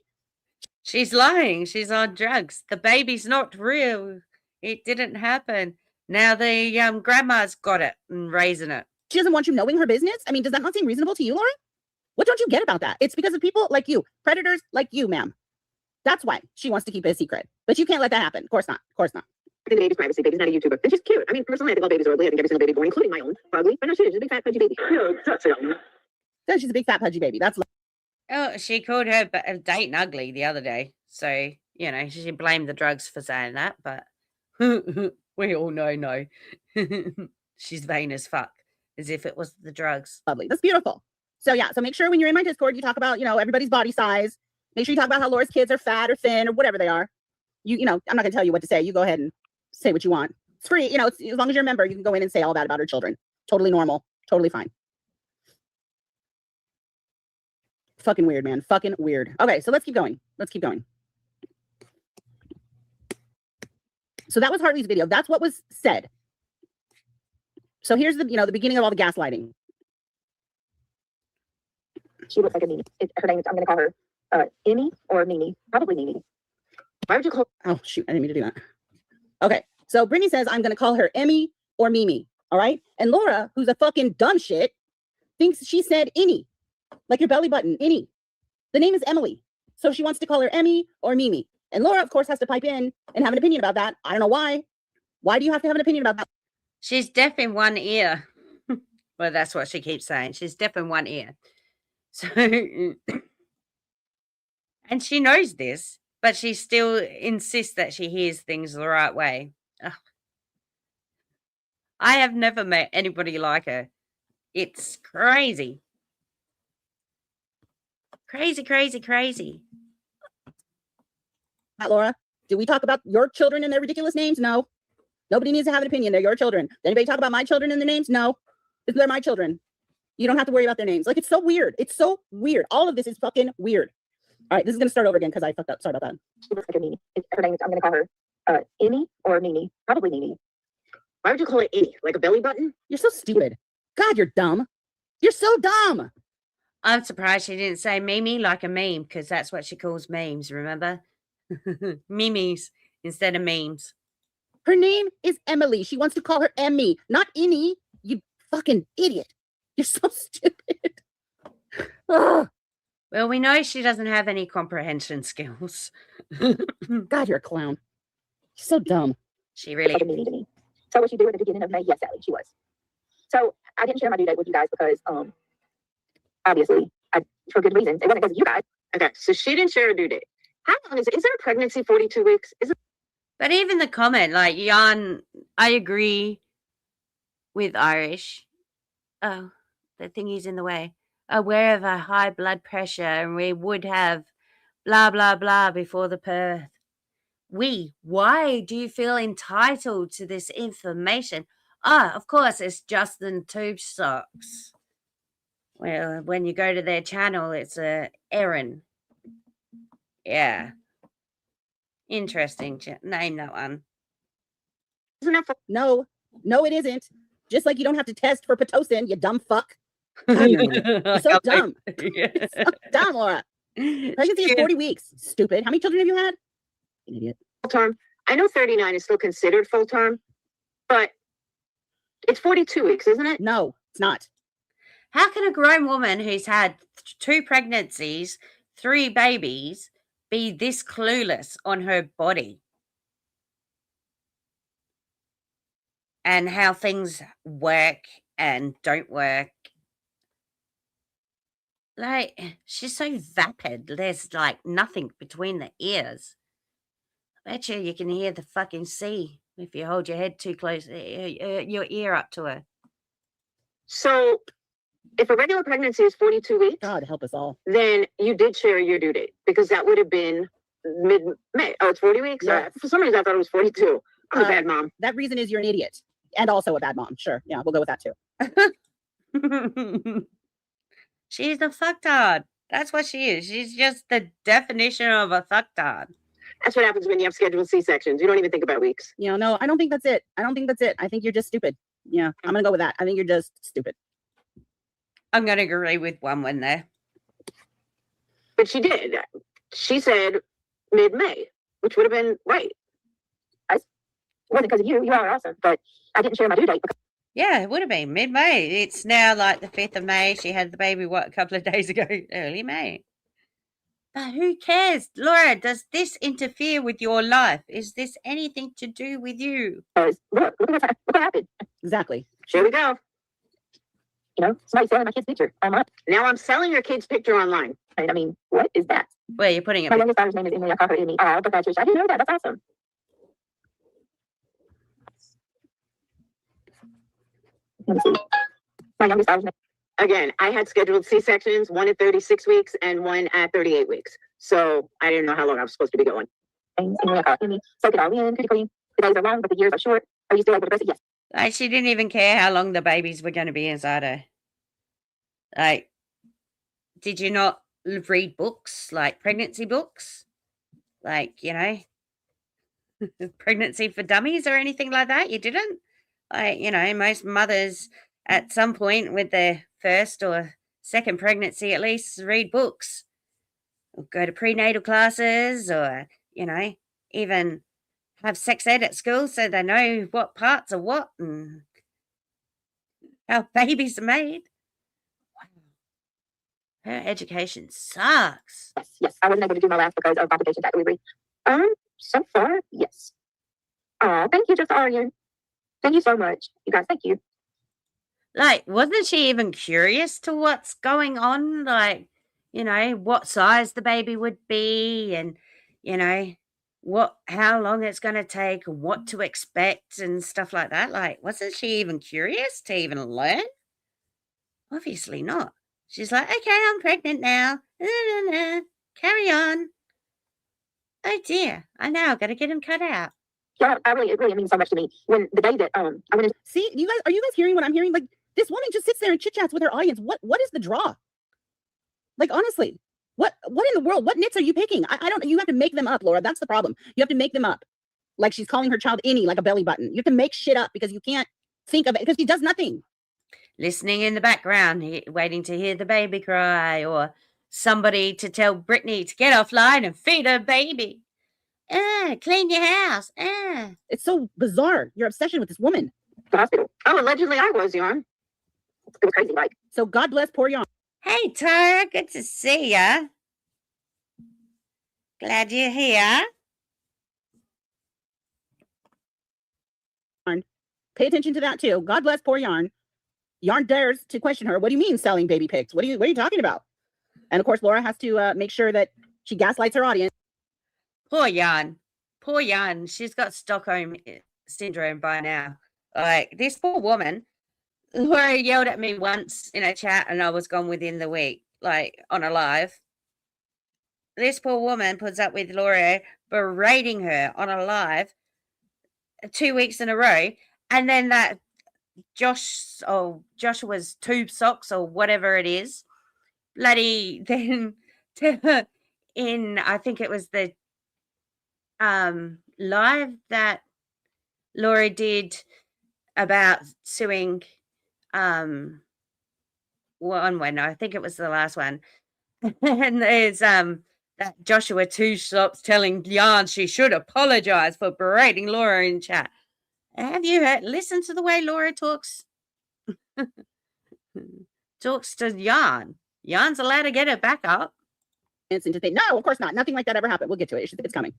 She's lying. She's on drugs. The baby's not real. It didn't happen. Now the grandma's got it and raising it. She doesn't want you knowing her business? I mean, does that not seem reasonable to you, Laura? What don't you get about that? It's because of people like you, predators like you, ma'am. That's why she wants to keep it a secret. But you can't let that happen. Of course not. Of course not. The baby's privacy. Baby's not a YouTuber. And she's cute. I mean, personally, I think all babies are ugly. I think every single baby born, including my own, ugly. But no, she's a big fat pudgy baby. So she's a big fat pudgy baby. That's. Oh, she called her dating ugly the other day. So, you know, she blamed the drugs for saying that. But we all know no. She's vain as fuck. As if it was the drugs. Lovely. That's beautiful. So yeah. So make sure when you're in my Discord, you talk about, you know, everybody's body size. Make sure you talk about how Laura's kids are fat or thin or whatever they are. You know, I'm not gonna tell you what to say. You go ahead and say what you want. It's free. You know, it's, as long as you're a member, you can go in and say all that about her children. Totally normal. Totally fine. Fucking weird, man. Fucking weird. Okay, so let's keep going. Let's keep going. So that was Hartley's video. That's what was said. So here's the, you know, the beginning of all the gaslighting. She looks like a Mimi. Her name is, I'm going to call her Emmy or Mimi. Probably Mimi. Why would you call? Oh, shoot. I didn't mean to do that. Okay. So Brittany says, I'm going to call her Emmy or Mimi. All right. And Laura, who's a fucking dumb shit, thinks she said any, like your belly button, any. The name is Emily. So she wants to call her Emmy or Mimi. And Laura, of course, has to pipe in and have an opinion about that. I don't know why. Why do you have to have an opinion about that? She's deaf in one ear. Well, that's what she keeps saying. She's deaf in one ear. So, and she knows this, but she still insists that she hears things the right way. Ugh. I have never met anybody like her. It's crazy. Crazy, crazy, crazy. Laura, do we talk about your children and their ridiculous names? No. Nobody needs to have an opinion. They're your children. Does anybody talk about my children and their names? No. They're my children. You don't have to worry about their names. Like, it's so weird. It's so weird. All of this is fucking weird. All right, this is going to start over again because I fucked up. Sorry about that. She looks like a Mimi. Her name is, I'm going to call her Emmy or Mimi. Probably Mimi. Why would you call it Emmy? Like a belly button? You're so stupid. God, you're dumb. You're so dumb. I'm surprised she didn't say Mimi like a meme, because that's what she calls memes, remember? Mimes instead of memes. Her name is Emily. She wants to call her Emmy, not Any. You fucking idiot. You're so stupid. Well, we know she doesn't have any comprehension skills. God, you're a clown. You're so dumb. She really is. So was she doing at the beginning of May? Yes, Sally, she was. So I didn't share my due date with you guys because obviously for good reasons. It wasn't because of you guys. Okay, so she didn't share a due date. How long is it? Is there a pregnancy 42 weeks? Is it? But even the comment, like, Jan, I agree with Irish. Oh, the thingy's in the way. Aware of a high blood pressure, and we would have blah, blah, blah before the birth. Why do you feel entitled to this information? Ah, of course, it's Justin Tube Socks. Well, when you go to their channel, it's Erin. Yeah. Interesting. Name that one. No, it isn't. Just like you don't have to test for Pitocin, you dumb fuck. God, you're so dumb. You're so dumb, Laura. Pregnancy is 40 weeks. Stupid. How many children have you had? An idiot. Full term. I know 39 is still considered full term, but it's 42 weeks, isn't it? No, it's not. How can a grown woman who's had 2 pregnancies, 3 babies, be this clueless on her body and how things work and don't work? Like, she's so vapid. There's like nothing between the ears. I bet you can hear the fucking sea if you hold your head too close, your ear up to her. So if a regular pregnancy is 42 weeks, God help us all, then you did share your due date because that would have been mid-May. Oh, it's 40 weeks? Yeah. For some reason, I thought it was 42. I'm a bad mom. That reason is you're an idiot and also a bad mom. Sure. Yeah, we'll go with that too. She's a fucktard. That's what she is. She's just the definition of a fucktard. That's what happens when you have scheduled C-sections. You don't even think about weeks. You know, no, I don't think that's it. I think you're just stupid. Yeah, I'm going to go with that. I think you're just stupid. I'm going to agree with one there. But she did. She said mid-May, which would have been right. It wasn't because of you. You are awesome. But I didn't share my due date. Yeah, it would have been mid-May. It's now like the 5th of May. She had the baby, a couple of days ago? Early May. But who cares? Laura, does this interfere with your life? Is this anything to do with you? Look what happened. Exactly. Here we go. You know, somebody's selling my kid's picture online. Now I'm selling your kid's picture online. I mean, what is that? Where you're putting it? My youngest daughter's name is Emily. I call her Emmy. Oh, but that's I didn't know that. That's awesome. Let me see. My youngest daughter's name. Again, I had scheduled C-sections, one at 36 weeks and one at 38 weeks. So I didn't know how long I was supposed to be going. Soak it all in, pretty clean. The days are long, but the years are short. Are you still able to breastfeed? Yes. Like, she didn't even care how long the babies were going to be inside her. Like, did you not read books, like pregnancy books? Like, you know, Pregnancy for Dummies or anything like that? You didn't? Like, you know, most mothers at some point with their first or second pregnancy at least read books or go to prenatal classes or, you know, even have sex ed at school so they know what parts are what and how babies are made. Wow. Her education sucks. Yes. I wasn't able to do my last because of complications at delivery. So far, yes. Thank you, just Aryan. Thank you so much. You guys, thank you. Like, wasn't she even curious to what's going on? Like, you know, what size the baby would be and, you know, how long it's going to take and what to expect and stuff like that. Like, wasn't she even curious to even learn? Obviously not. She's like, okay, I'm pregnant now. Carry on. Oh dear, I know, got to get him cut out. Yeah, it really means so much to me. When the day that I went in. See, are you guys hearing what I'm hearing? Like, this woman just sits there and chit chats with her audience. What is the draw? Like, honestly, what in the world? What nits are you picking? I don't. You have to make them up, Laura. That's the problem. You have to make them up. Like she's calling her child any, like a belly button. You have to make shit up because you can't think of it because she does nothing. Listening in the background, waiting to hear the baby cry, or somebody to tell Brittany to get offline and feed her baby. Clean your house. It's so bizarre. Your obsession with this woman. The hospital. Oh, allegedly I was, Yarn. It was crazy, like. So God bless poor Yarn. Hey, Tara, good to see ya. Glad you're here. Pay attention to that too. God bless poor Yarn. Yarn dares to question her. What do you mean selling baby pics? What are you talking about? And of course, Laura has to make sure that she gaslights her audience. Poor Yarn. Poor Yarn. She's got Stockholm syndrome by now. Like, this poor woman, Laura yelled at me once in a chat and I was gone within the week, like on a live. This poor woman puts up with Laura berating her on a live 2 weeks in a row. And then that Joshua's tube socks or whatever it is. Bloody then in I think it was the live that Laura did about suing Onewens. I think it was the last one. And there's that Joshua Two Shops telling Yarn she should apologize for berating Laura in chat. Have you listened to the way Laura talks? Talks to Yarn. Yarn's allowed to get it back up. And to say, no, of course not. Nothing like that ever happened. We'll get to it. It's coming.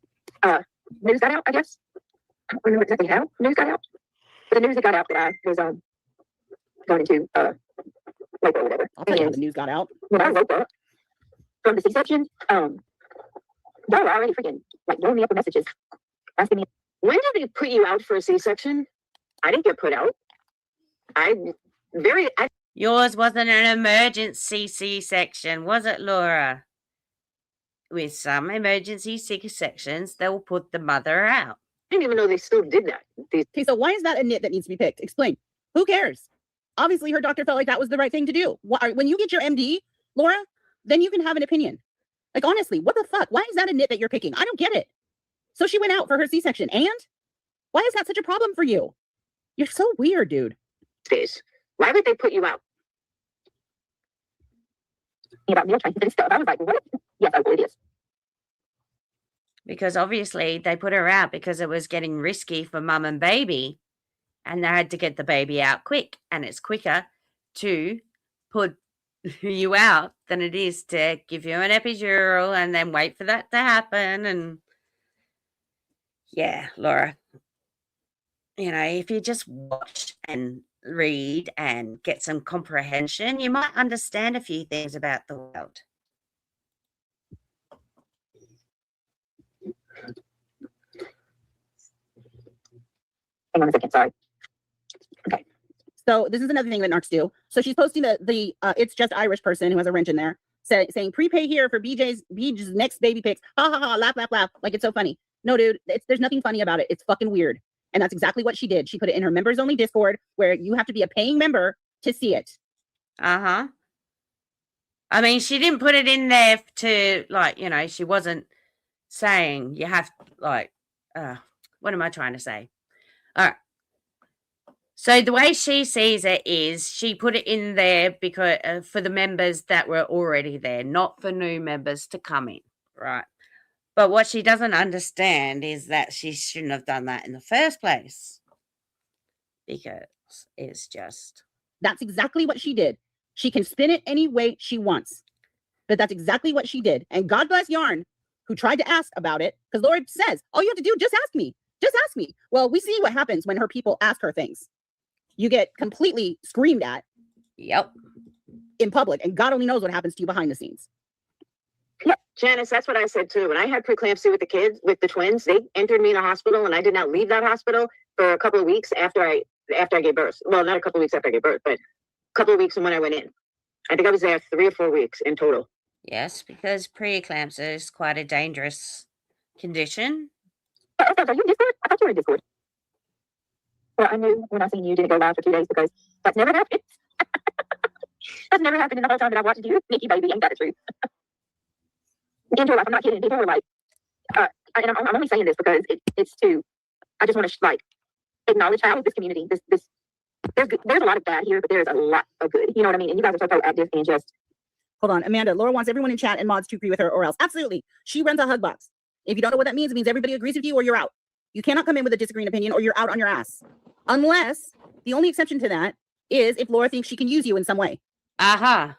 News got out, I guess. I don't know exactly how news got out. But the news that got out that I was going into like or whatever. I'll tell you how the news got out. When I woke up from the C-section, y'all were already freaking like blowing me up with messages asking me, when did they put you out for a C-section? I didn't get put out. Yours wasn't an emergency C-section, was it, Laura? With some emergency C-sections, they'll put the mother out. I didn't even know they still did that. Okay, so why is that a nit that needs to be picked? Explain. Who cares? Obviously, her doctor felt like that was the right thing to do. When you get your MD, Laura, then you can have an opinion. Like, honestly, what the fuck? Why is that a nit that you're picking? I don't get it. So she went out for her C-section, and why is that such a problem for you? You're so weird, dude. Why would they put you out? About meal trains and stuff. I was like, what? Yes, I believe it is. Because obviously they put her out because it was getting risky for mum and baby, and they had to get the baby out quick, and it's quicker to put you out than it is to give you an epidural and then wait for that to happen. And yeah, Laura, if you just watch and read and get some comprehension, you might understand a few things about the world. Hang on a second, sorry. Okay. So this is another thing that narcs do. So she's posting the It's Just Irish person who has a wrench in there saying prepay here for BJ's next baby pics. Ha ha ha, laugh, laugh, laugh. Like it's so funny. No, dude, there's nothing funny about it. It's fucking weird. And that's exactly what she did. She put it in her members only Discord where you have to be a paying member to see it. I mean, she didn't put it in there to she wasn't saying you have what am I trying to say? All right. So the way she sees it is she put it in there because for the members that were already there, not for new members to come in, right? But what she doesn't understand is that she shouldn't have done that in the first place because it's just... That's exactly what she did. She can spin it any way she wants, but that's exactly what she did. And God bless Yarn, who tried to ask about it, because Laura says, all you have to do, just ask me. Just ask me. Well, we see what happens when her people ask her things. You get completely screamed at. Yep. In public, and God only knows what happens to you behind the scenes. Yeah, Janice, that's what I said too. When I had preeclampsia with the kids, with the twins, they entered me in a hospital, and I did not leave that hospital for a couple of weeks after I gave birth. Well, not a couple of weeks after I gave birth, but a couple of weeks from when I went in. I think I was there 3 or 4 weeks in total. Yes, because preeclampsia is quite a dangerous condition. Are you in Discord? I thought you were in Discord. Well, I knew when I seen you didn't go live for 2 days because that's never happened. That's never happened in the whole time that I watched you. Nikki, baby, ain't that the truth? In real life, I'm not kidding. People were like, and I'm only saying this because it's to, I just want to acknowledge how this community, there's a lot of bad here, but there's a lot of good. You know what I mean? And you guys are so proactive and just. Hold on, Amanda. Laura wants everyone in chat and mods to agree with her or else. Absolutely. She runs a hug box. If you don't know what that means, it means everybody agrees with you or you're out. You cannot come in with a disagreeing opinion or you're out on your ass. Unless the only exception to that is if Laura thinks she can use you in some way.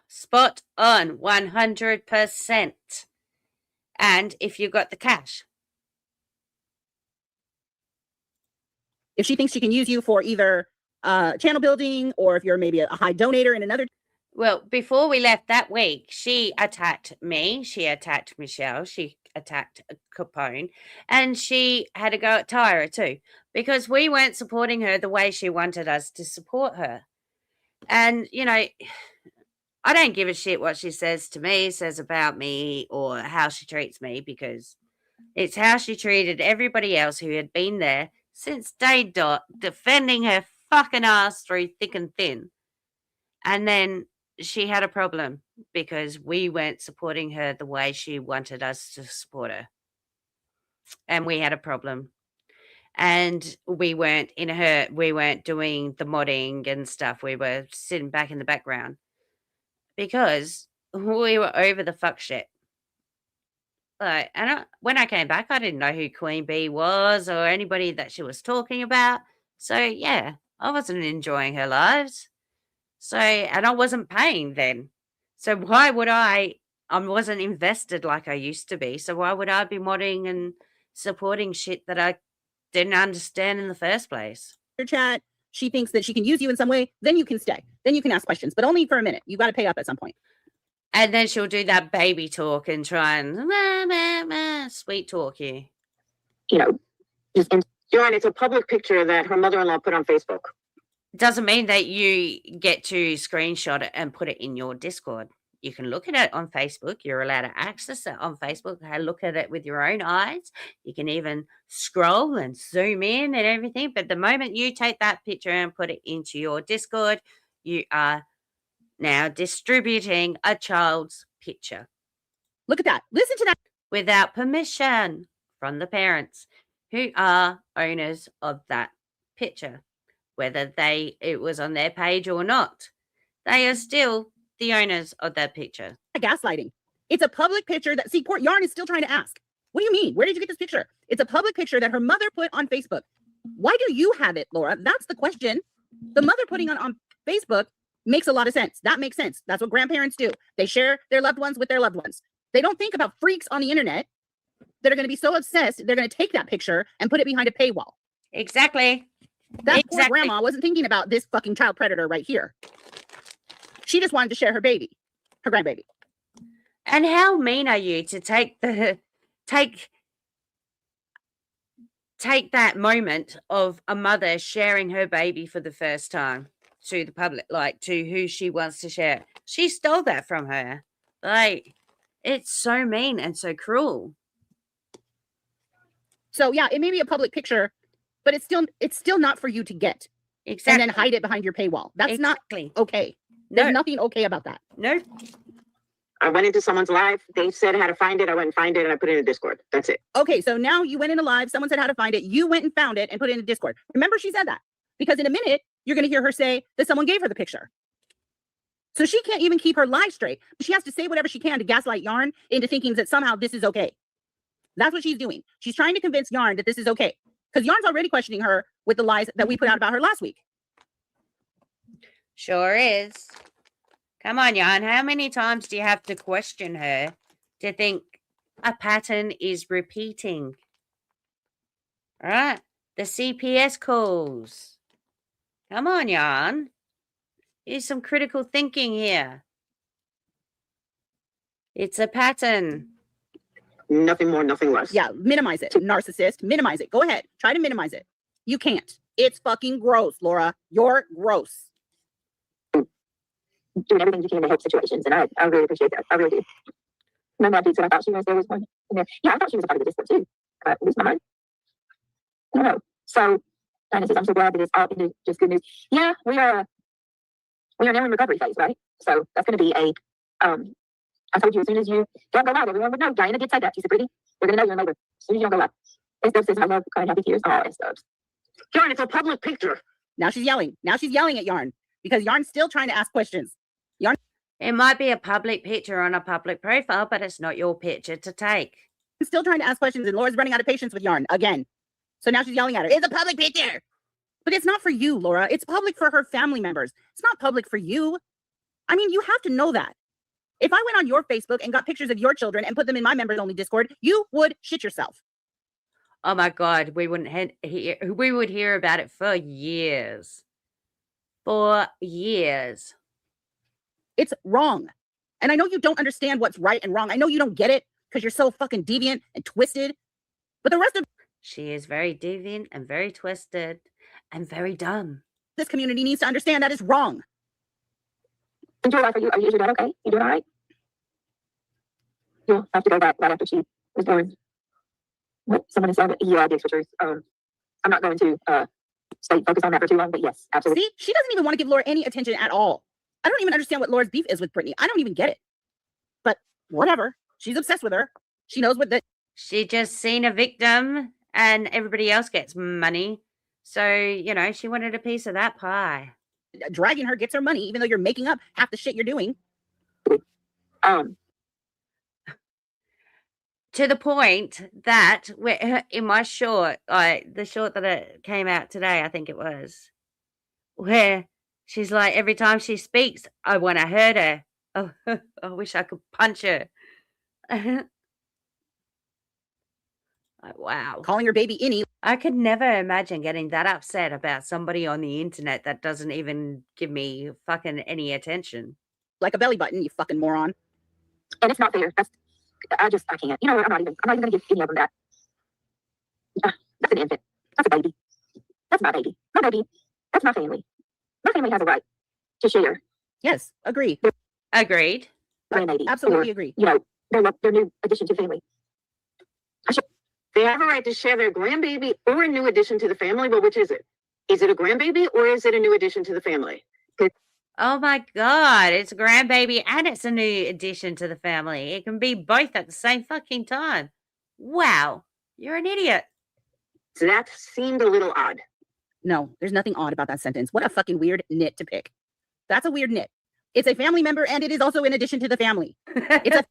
Spot on, 100%. And if you got the cash. If she thinks she can use you for either channel building or if you're maybe a high donator in another. Well, before we left that week, she attacked me. She attacked Michelle. She attacked Capone. And she had to go at Tyra too. Because we weren't supporting her the way she wanted us to support her. And, I don't give a shit what she says to me, says about me, or how she treats me, because it's how she treated everybody else who had been there since day dot, defending her fucking ass through thick and thin. And then she had a problem because we weren't supporting her the way she wanted us to support her. And we had a problem. And we weren't doing the modding and stuff. We were sitting back in the background because we were over the fuck shit. Like, and when I came back, I didn't know who Queen Bee was or anybody that she was talking about. So yeah, I wasn't enjoying her lives. So, and I wasn't paying then. So why would I wasn't invested like I used to be. So why would I be modding and supporting shit that I didn't understand in the first place? Your chat, she thinks that she can use you in some way, then you can stay. Then you can ask questions, but only for a minute. You got to pay up at some point. And then she'll do that baby talk and try and sweet talk you. You know, Joanne, it's a public picture that her mother-in-law put on Facebook. Doesn't mean that you get to screenshot it and put it in your Discord. You can look at it on Facebook. You're allowed to access it on Facebook. Look at it with your own eyes. You can even scroll and zoom in and everything. But the moment you take that picture and put it into your Discord, you are now distributing a child's picture. Look at that. Listen to that. Without permission from the parents who are owners of that picture. Whether it was on their page or not, they are still the owners of that picture. Gaslighting. It's a public picture that, see, poor Yarn is still trying to ask. What do you mean? Where did you get this picture? It's a public picture that her mother put on Facebook. Why do you have it, Laura? That's the question. The mother putting it on Facebook makes a lot of sense. That makes sense. That's what grandparents do. They share their loved ones with their loved ones. They don't think about freaks on the internet that are going to be so obsessed, they're going to take that picture and put it behind a paywall. Exactly. That poor grandma wasn't thinking about this fucking child predator right here. She just wanted to share her baby, her grandbaby. And how mean are you to take that moment of a mother sharing her baby for the first time to the public, like to who she wants to share? She stole that from her. Like, it's so mean and so cruel. So yeah, it may be a public picture, but it's still not for you to get. Exactly. And then hide it behind your paywall. That's exactly. not okay. There's nothing okay about that. No. I went into someone's live. They said how to find it. I went and find it and I put it in Discord. That's it. Okay, so now you went in a live. Someone said how to find it. You went and found it and put it in Discord. Remember, she said that because in a minute you're going to hear her say that someone gave her the picture. So she can't even keep her life straight. She has to say whatever she can to gaslight Yarn into thinking that somehow this is okay. That's what she's doing. She's trying to convince Yarn that this is okay because Yarn's already questioning her with the lies that we put out about her last week. Sure is. Come on, Yarn. How many times do you have to question her to think a pattern is repeating? All right. The CPS calls. Come on, Yarn. Here's some critical thinking here. It's a pattern. Nothing more, nothing less. Yeah, minimize it. Narcissist, minimize it. Go ahead. Try to minimize it. You can't. It's fucking gross, Laura. You're gross. Doing everything you can to help situations, and I really appreciate that. I really do. My mom did, so I thought she was there was one in there. Yeah, I thought she was a part of the Discord too. At least my mind. I don't know. So, I'm so glad that it's all into just good news. Yeah, we are now in recovery phase, right? So that's going to be a. I told you as soon as you don't go live, everyone would know. Diana did say that. She said, "Pretty, we're going to know you're in labor as soon as you don't go live." And Stubbs says, "I love crying happy tears." Oh, and Stubbs. Yarn, it's a public picture. Now she's yelling. Now she's yelling at Yarn because Yarn's still trying to ask questions. Yarn. It might be a public picture on a public profile, but it's not your picture to take. Still trying to ask questions, and Laura's running out of patience with Yarn again. So now she's yelling at her. It's a public picture. But it's not for you, Laura. It's public for her family members. It's not public for you. I mean, you have to know that. If I went on your Facebook and got pictures of your children and put them in my members only Discord, you would shit yourself. Oh my God, we would hear about it for years. For years. It's wrong. And I know you don't understand what's right and wrong. I know you don't get it because you're so fucking deviant and twisted. But the rest of she is very deviant and very twisted and very dumb. This community needs to understand that is wrong. Enjoy life. Are you doing okay? You doing all right? You'll have to go back right after she was born. What someone is saying, yeah, I did switchers. I'm not going to stay focused on that for too long, but yes, absolutely. See, she doesn't even want to give Laura any attention at all. I don't even understand what Laura's beef is with Brittany. I don't even get it. But whatever. She's obsessed with her. She knows what the She just seen a victim and everybody else gets money. So, you know, she wanted a piece of that pie. dragging her gets her money, even though you're making up half the shit you're doing. To the point that in my short, the short that it came out today, I think it was, where she's like, every time she speaks, I want to hurt her. Oh, I wish I could punch her. Like, wow. Calling your baby any. I could never imagine getting that upset about somebody on the internet that doesn't even give me fucking any attention. Like a belly button, you fucking moron. And it's not fair. I can't. You know what? I'm not even gonna give any of them that. That's an infant. That's a baby. That's my baby. My baby. That's my family. My family has a right to share. Yes, agree. Agreed. Grandbaby. Absolutely agree. You know, their new addition to the family. They have a right to share their grandbaby or a new addition to the family, but which is it? Is it a grandbaby or is it a new addition to the family? Oh my God, it's a grandbaby and it's a new addition to the family. It can be both at the same fucking time. Wow, you're an idiot. So that seemed a little odd. No, there's nothing odd about that sentence. What a fucking weird nit to pick. That's a weird nit. It's a family member and it is also in addition to the family. It's a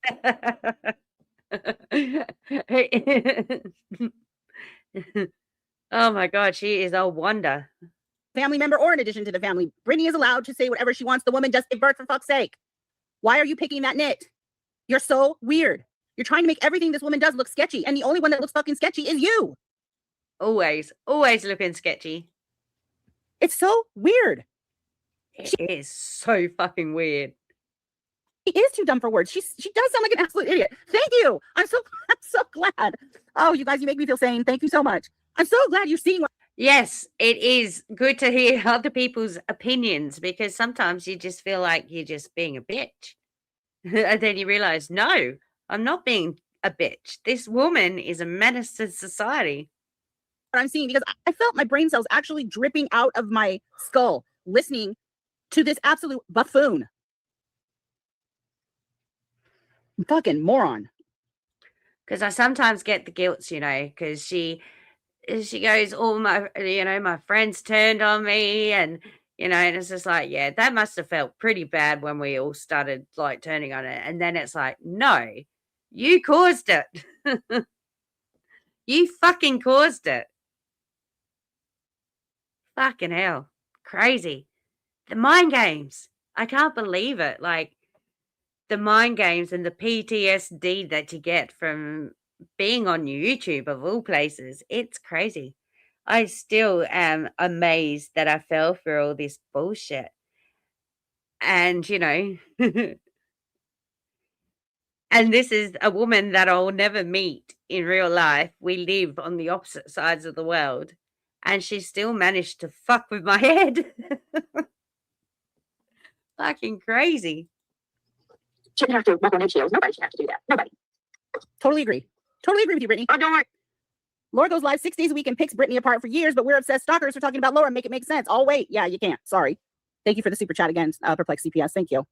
Oh my God, she is a wonder. Family member or in addition to the family. Brittany is allowed to say whatever she wants. The woman just gave birth, for fuck's sake. Why are you picking that nit? You're so weird. You're trying to make everything this woman does look sketchy, and the only one that looks fucking sketchy is you. Always looking sketchy. It's so weird. It is so fucking weird. She is too dumb for words. She does sound like an absolute idiot. Thank you. I'm so glad. Oh, you guys, you make me feel sane. Thank you so much. I'm so glad you're seeing what. Yes, it is good to hear other people's opinions because sometimes you just feel like you're just being a bitch. And then you realize, no, I'm not being a bitch. This woman is a menace to society. I'm seeing because I felt my brain cells actually dripping out of my skull listening to this absolute buffoon. Fucking moron. Because I sometimes get the guilt, you know, because she goes, my friends turned on me and, and it's just like, yeah, that must have felt pretty bad when we all started like turning on it. And then it's like, no, you caused it. You fucking caused it. Fucking hell. Crazy. The mind games. I can't believe it. Like the mind games and the PTSD that you get from being on YouTube of all places, it's crazy. I still am amazed that I fell for all this bullshit. And, and this is a woman that I'll never meet in real life. We live on the opposite sides of the world. And she still managed to fuck with my head. Fucking crazy. Shouldn't have to walk on eggshells. Nobody should have to do that. Nobody. Totally agree. Totally agree with you, Brittany. I don't. Laura goes live 6 days a week and picks Brittany apart for years, but we're obsessed stalkers for talking about Laura. Make it make sense. Oh, wait. Yeah, you can't. Sorry. Thank you for the super chat again, Perplex CPS. Thank you.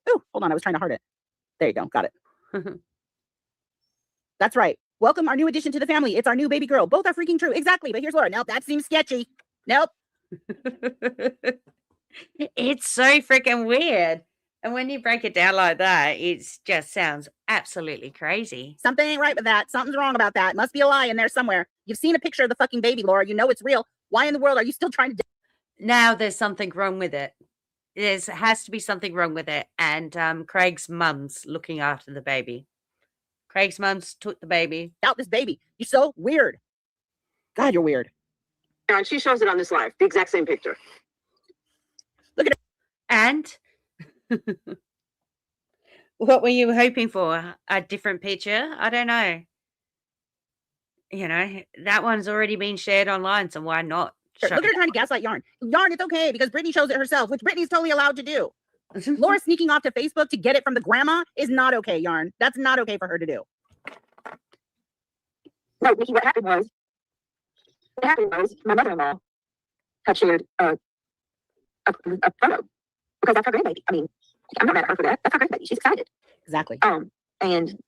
Oh, hold on. I was trying to heart it. There you go. Got it. That's right. Welcome our new addition to the family. It's our new baby girl. Both are freaking true. Exactly. But here's Laura. Nope, that seems sketchy. Nope. It's so freaking weird. And when you break it down like that, it just sounds absolutely crazy. Something ain't right with that. Something's wrong about that. Must be a lie in there somewhere. You've seen a picture of the fucking baby, Laura. You know it's real. Why in the world are you still trying to... Now there's something wrong with it. There has to be something wrong with it. And Craig's mum's looking after the baby. Craig's mum's took the baby. Out this baby. You're so weird. God, you're weird. And she shows it on this live. The exact same picture. Look at it. And... What were you hoping for? A different picture? I don't know. That one's already been shared online, so why not? Look at her trying to gaslight Yarn. Yarn, it's okay because Brittany shows it herself, which Brittany's totally allowed to do. Laura sneaking off to Facebook to get it from the grandma is not okay, Yarn. That's not okay for her to do. No, Nikki, what happened was my mother-in-law had shared a photo because that's her grandbaby. I mean, I'm not mad at her for that. That's her grandbaby. She's excited. Exactly. And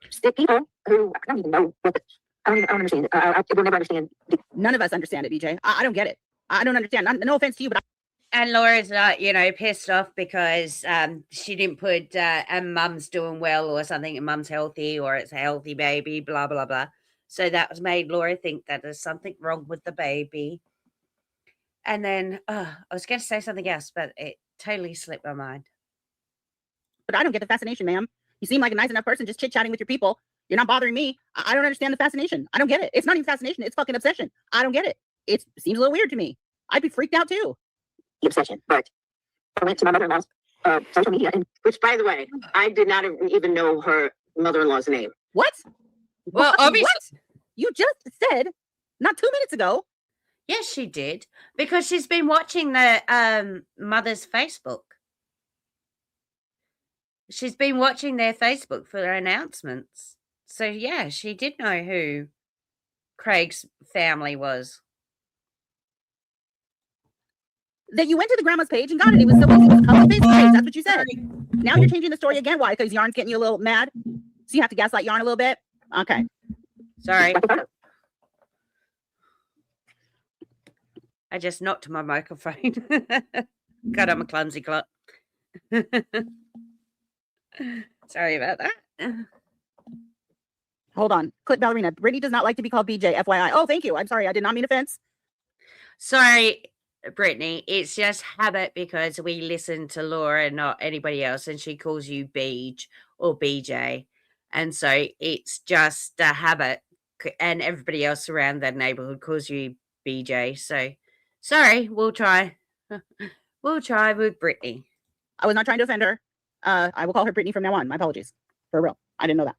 stick people who I don't even know what the, I don't understand it. I will never understand. None of us understand it, BJ. I don't get it. I don't understand. No offense to you, but And Laura's not, pissed off because she didn't put and mum's doing well or something, and mum's healthy or it's a healthy baby, blah, blah, blah. So that was made Laura think that there's something wrong with the baby. And then I was going to say something else, but it totally slipped my mind. But I don't get the fascination, ma'am. You seem like a nice enough person just chit-chatting with your people. You're not bothering me. I don't understand the fascination. I don't get it. It's not even fascination. It's fucking obsession. I don't get it. It seems a little weird to me. I'd be freaked out too. The obsession, but I went to my mother-in-law's social media, and which, by the way, I did not even know her mother-in-law's name. What? Well, obviously, what? You just said not 2 minutes ago. Yes, she did, because she's been watching the mother's Facebook. She's been watching their Facebook for their announcements. So yeah, she did know who Craig's family was. That you went to the grandma's page and got it. It was so easy. It was a couple of Facebook page. That's what you said. Now you're changing the story again. Why? Because Yarn's getting you a little mad. So you have to gaslight Yarn a little bit. Okay. Sorry. I just knocked my microphone. God, I'm a clumsy clock. Sorry about that. Hold on. Clip ballerina. Brittany does not like to be called BJ, FYI. Oh, thank you. I'm sorry. I did not mean offense. Sorry, Brittany. It's just habit because we listen to Laura, not anybody else, and she calls you Beej or BJ. And so it's just a habit, and everybody else around that neighborhood calls you BJ. So sorry, we'll try. We'll try with Brittany. I was not trying to offend her. I will call her Brittany from now on. My apologies. For real. I didn't know that.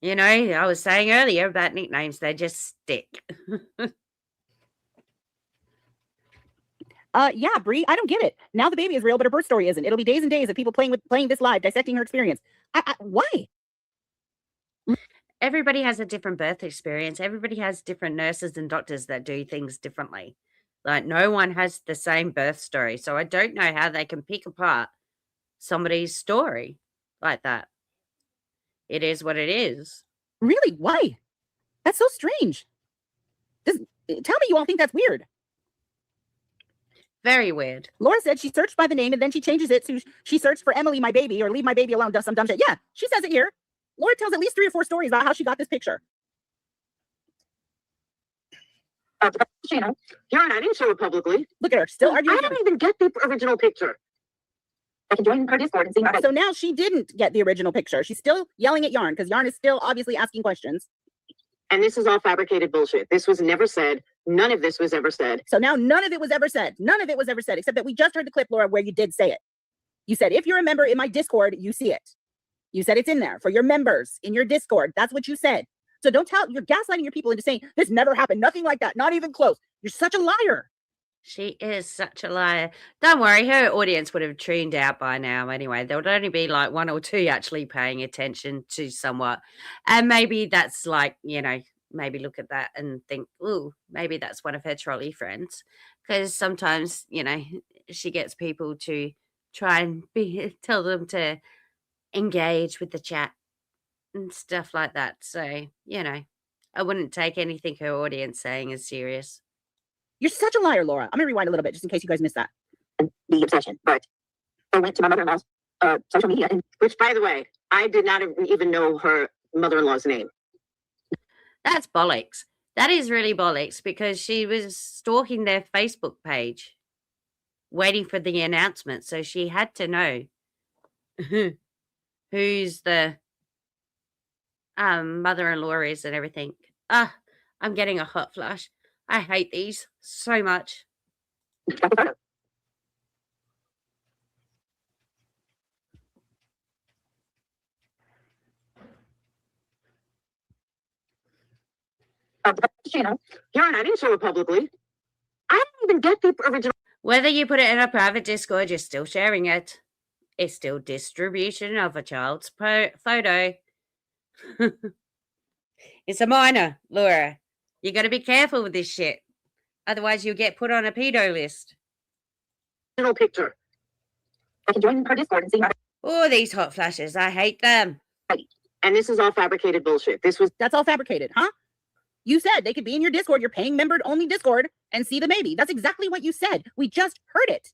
I was saying earlier about nicknames, they just stick. Yeah, Bree, I don't get it. Now the baby is real, but her birth story isn't. It'll be days and days of people playing this live, dissecting her experience. Why? Everybody has a different birth experience. Everybody has different nurses and doctors that do things differently. Like no one has the same birth story. So I don't know how they can pick apart somebody's story like that. It is what it is. Really? Why? That's so strange. Tell me you all think that's weird. Very weird. Laura said she searched by the name and then she changes it to she searched for Emily, my baby, or leave my baby alone, does some dumb shit. Yeah, she says it here. Laura tells at least 3 or 4 stories about how she got this picture. Yarn, I didn't show it publicly. Look at her, still arguing. I don't even get the original picture. I can join her Discord and see her. So now she didn't get the original picture. She's still yelling at Yarn because Yarn is still obviously asking questions. And this is all fabricated bullshit. This was never said. None of this was ever said. So now none of it was ever said. None of it was ever said, except that we just heard the clip, Laura, where you did say it. You said, if you're a member in my Discord, you see it. You said it's in there for your members in your Discord. That's what you said. So don't tell, you're gaslighting your people into saying this never happened. Nothing like that. Not even close. You're such a liar. She is such a liar. Don't worry, her audience would have tuned out by now anyway. There would only be like 1 or 2 actually paying attention to somewhat. And maybe that's like, maybe look at that and think, ooh, maybe that's one of her trolley friends. Because sometimes, she gets people to try and tell them to engage with the chat and stuff like that. So, I wouldn't take anything her audience saying as serious. You're such a liar, Laura. I'm going to rewind a little bit just in case you guys missed that. The obsession, but I went to my mother-in-law's social media, and which, by the way, I did not even know her mother-in-law's name. That's bollocks. That is really bollocks because she was stalking their Facebook page, waiting for the announcement. So she had to know who's the mother-in-law is and everything. I'm getting a hot flush. I hate these so much. Yarn, I didn't show it publicly. I don't even get the original. Whether you put it in a private Discord, you're still sharing it. It's still distribution of a child's photo. It's a minor, Laura. You got to be careful with this shit. Otherwise, you'll get put on a pedo list. No picture. I can join her Discord and see her. Oh, these hot flashes. I hate them. And this is all fabricated bullshit. That's all fabricated, huh? You said they could be in your Discord, your paying member only Discord, and see the baby. That's exactly what you said. We just heard it.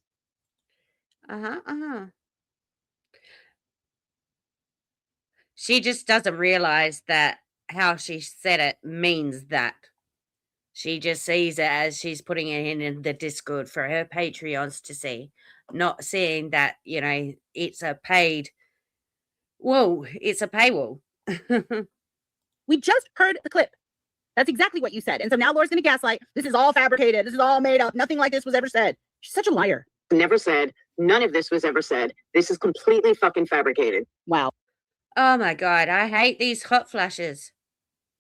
She just doesn't realize that how she said it means that. She just sees it as she's putting it in the Discord for her Patreons to see, not seeing that, you know, it's a paid. Whoa, it's a paywall. We just heard the clip. That's exactly what you said. And so now Laura's going to gaslight. This is all fabricated. This is all made up. Nothing like this was ever said. She's such a liar. Never said. None of this was ever said. This is completely fucking fabricated. Wow. Oh my God, I hate these hot flashes.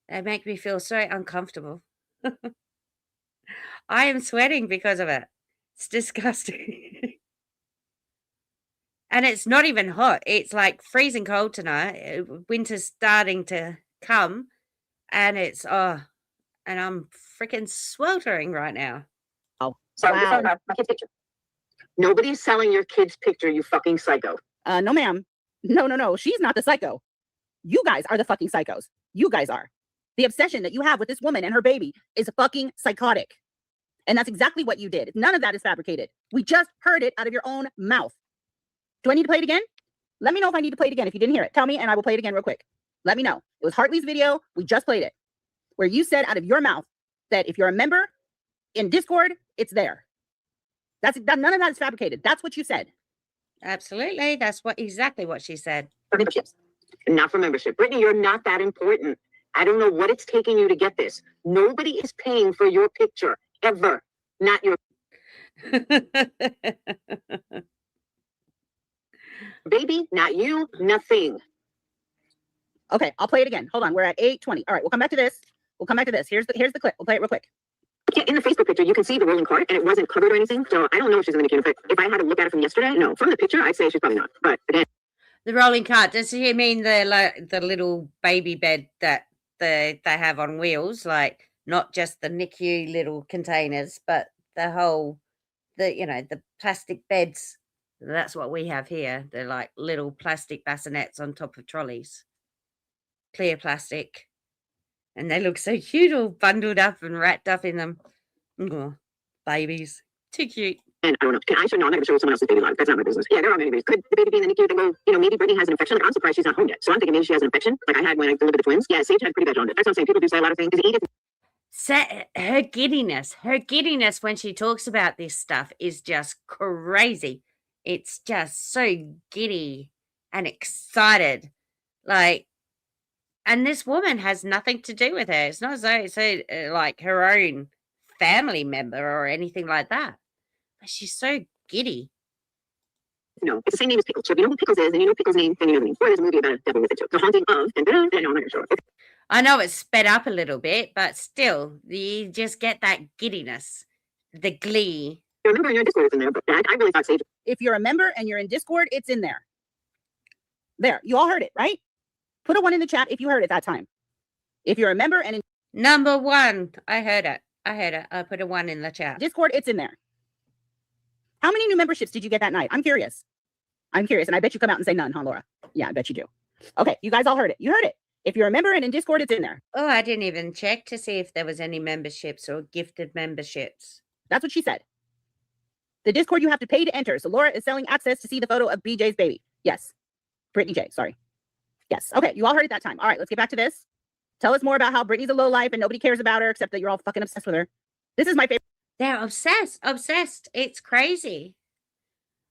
They make me feel so uncomfortable. I am sweating because of it. It's disgusting. And it's not even hot. It's like freezing cold tonight. Winter's starting to come. And it's, and I'm freaking sweltering right now. Oh, sorry, wow. my kid's picture. Nobody's selling your kid's picture, you fucking psycho. No, ma'am. No. She's not the psycho. You guys are the fucking psychos. You guys are. The obsession that you have with this woman and her baby is fucking psychotic. And that's exactly what you did. None of that is fabricated. We just heard it out of your own mouth. Do I need to play it again? Let me know if I need to play it again. If you didn't hear it, tell me and I will play it again real quick. Let me know. It was Hartley's video. We just played it. Where you said out of your mouth that if you're a member in Discord, it's there. None of that is fabricated. That's what you said. Absolutely. That's exactly what she said. For memberships. Not for membership. Brittany, you're not that important. I don't know what it's taking you to get this. Nobody is paying for your picture, ever. Not your baby, not you, nothing. Okay, I'll play it again. Hold on, we're at 8:20. All right, we'll come back to this. Here's the clip. We'll play it real quick. Yeah, in the Facebook picture, you can see the rolling cart, and it wasn't covered or anything. So I don't know if she's going to get if I had to look at it from yesterday, no. From the picture, I'd say she's probably not. But again, the rolling cart. Does she mean the little baby bed that they have on wheels, like not just the NICU little containers, but the plastic beds? That's what we have here. They're like little plastic bassinets on top of trolleys, clear plastic. And they look so cute, all bundled up and wrapped up in them. Oh, babies. Too cute. And I don't know. Can I show? No, I'm not going to show someone else's baby live. That's not my business. Yeah, there are many babies. Could the baby be in the NICU? They go, maybe Brittany has an infection. Like, I'm surprised she's not home yet. So I'm thinking maybe she has an infection, like I had when I delivered the twins. Yeah, Sage had pretty bad jaundice. That's what I'm saying. People do say a lot of things. Her giddiness when she talks about this stuff is just crazy. It's just so giddy and excited. Like, and this woman has nothing to do with her. It's not as though it's like her own family member or anything like that. But she's so giddy. No, it's the same name as Pickles. So if you know who Pickles is and you know Pickles' name, then you know the name. Or there's a movie about a devil with it too. The Haunting of, and no, I'm not going to show it. I know it's sped up a little bit, but still, you just get that giddiness, the glee. I remember in your Discord it's in there, but I really thought Sage. If you're a member and you're in Discord, it's in there. There, you all heard it, right? Put a 1 in the chat if you heard it that time. If you're a member and in number 1, I heard it. I put a 1 in the chat. Discord, it's in there. How many new memberships did you get that night? I'm curious. And I bet you come out and say none, huh, Laura? Yeah, I bet you do. Okay, you guys all heard it. You heard it. If you're a member and in Discord, it's in there. Oh, I didn't even check to see if there was any memberships or gifted memberships. That's what she said. The Discord you have to pay to enter. So Laura is selling access to see the photo of BJ's baby. Yes. Brittany J, sorry. Yes. Okay, you all heard it that time. All right, let's get back to this. Tell us more about how Brittany's a lowlife and nobody cares about her except that you're all fucking obsessed with her. This is my favorite. They're obsessed. It's crazy.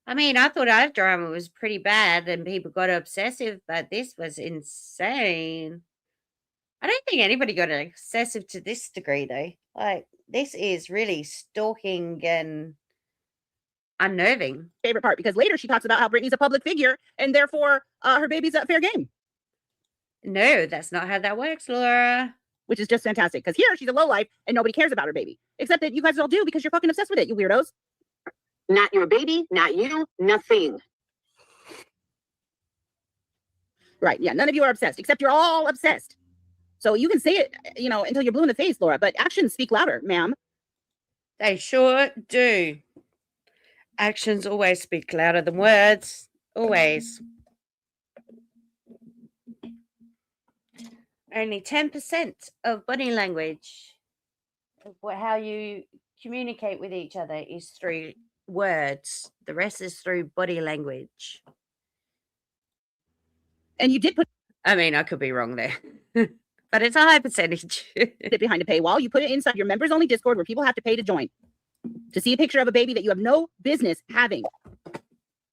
I mean, I thought our drama was pretty bad and people got obsessive, but this was insane. I don't think anybody got obsessive to this degree, though. Like, this is really stalking and unnerving. Favorite part, because later she talks about how Brittany's a public figure and therefore her baby's at fair game. No, that's not how that works, Laura. Which is just fantastic, because here she's a lowlife and nobody cares about her baby. Except that you guys all do because you're fucking obsessed with it, you weirdos. Not your baby, not you, nothing. Right, yeah, none of you are obsessed, except you're all obsessed. So you can say it, until you're blue in the face, Laura, but actions speak louder, ma'am. They sure do. Actions always speak louder than words. Always. Only 10% of body language, of how you communicate with each other, is through words. The rest is through body language. And you did put I mean, I could be wrong there, but it's a high percentage. it behind a paywall. You put it inside your members only Discord where people have to pay to join to see a picture of a baby that you have no business having.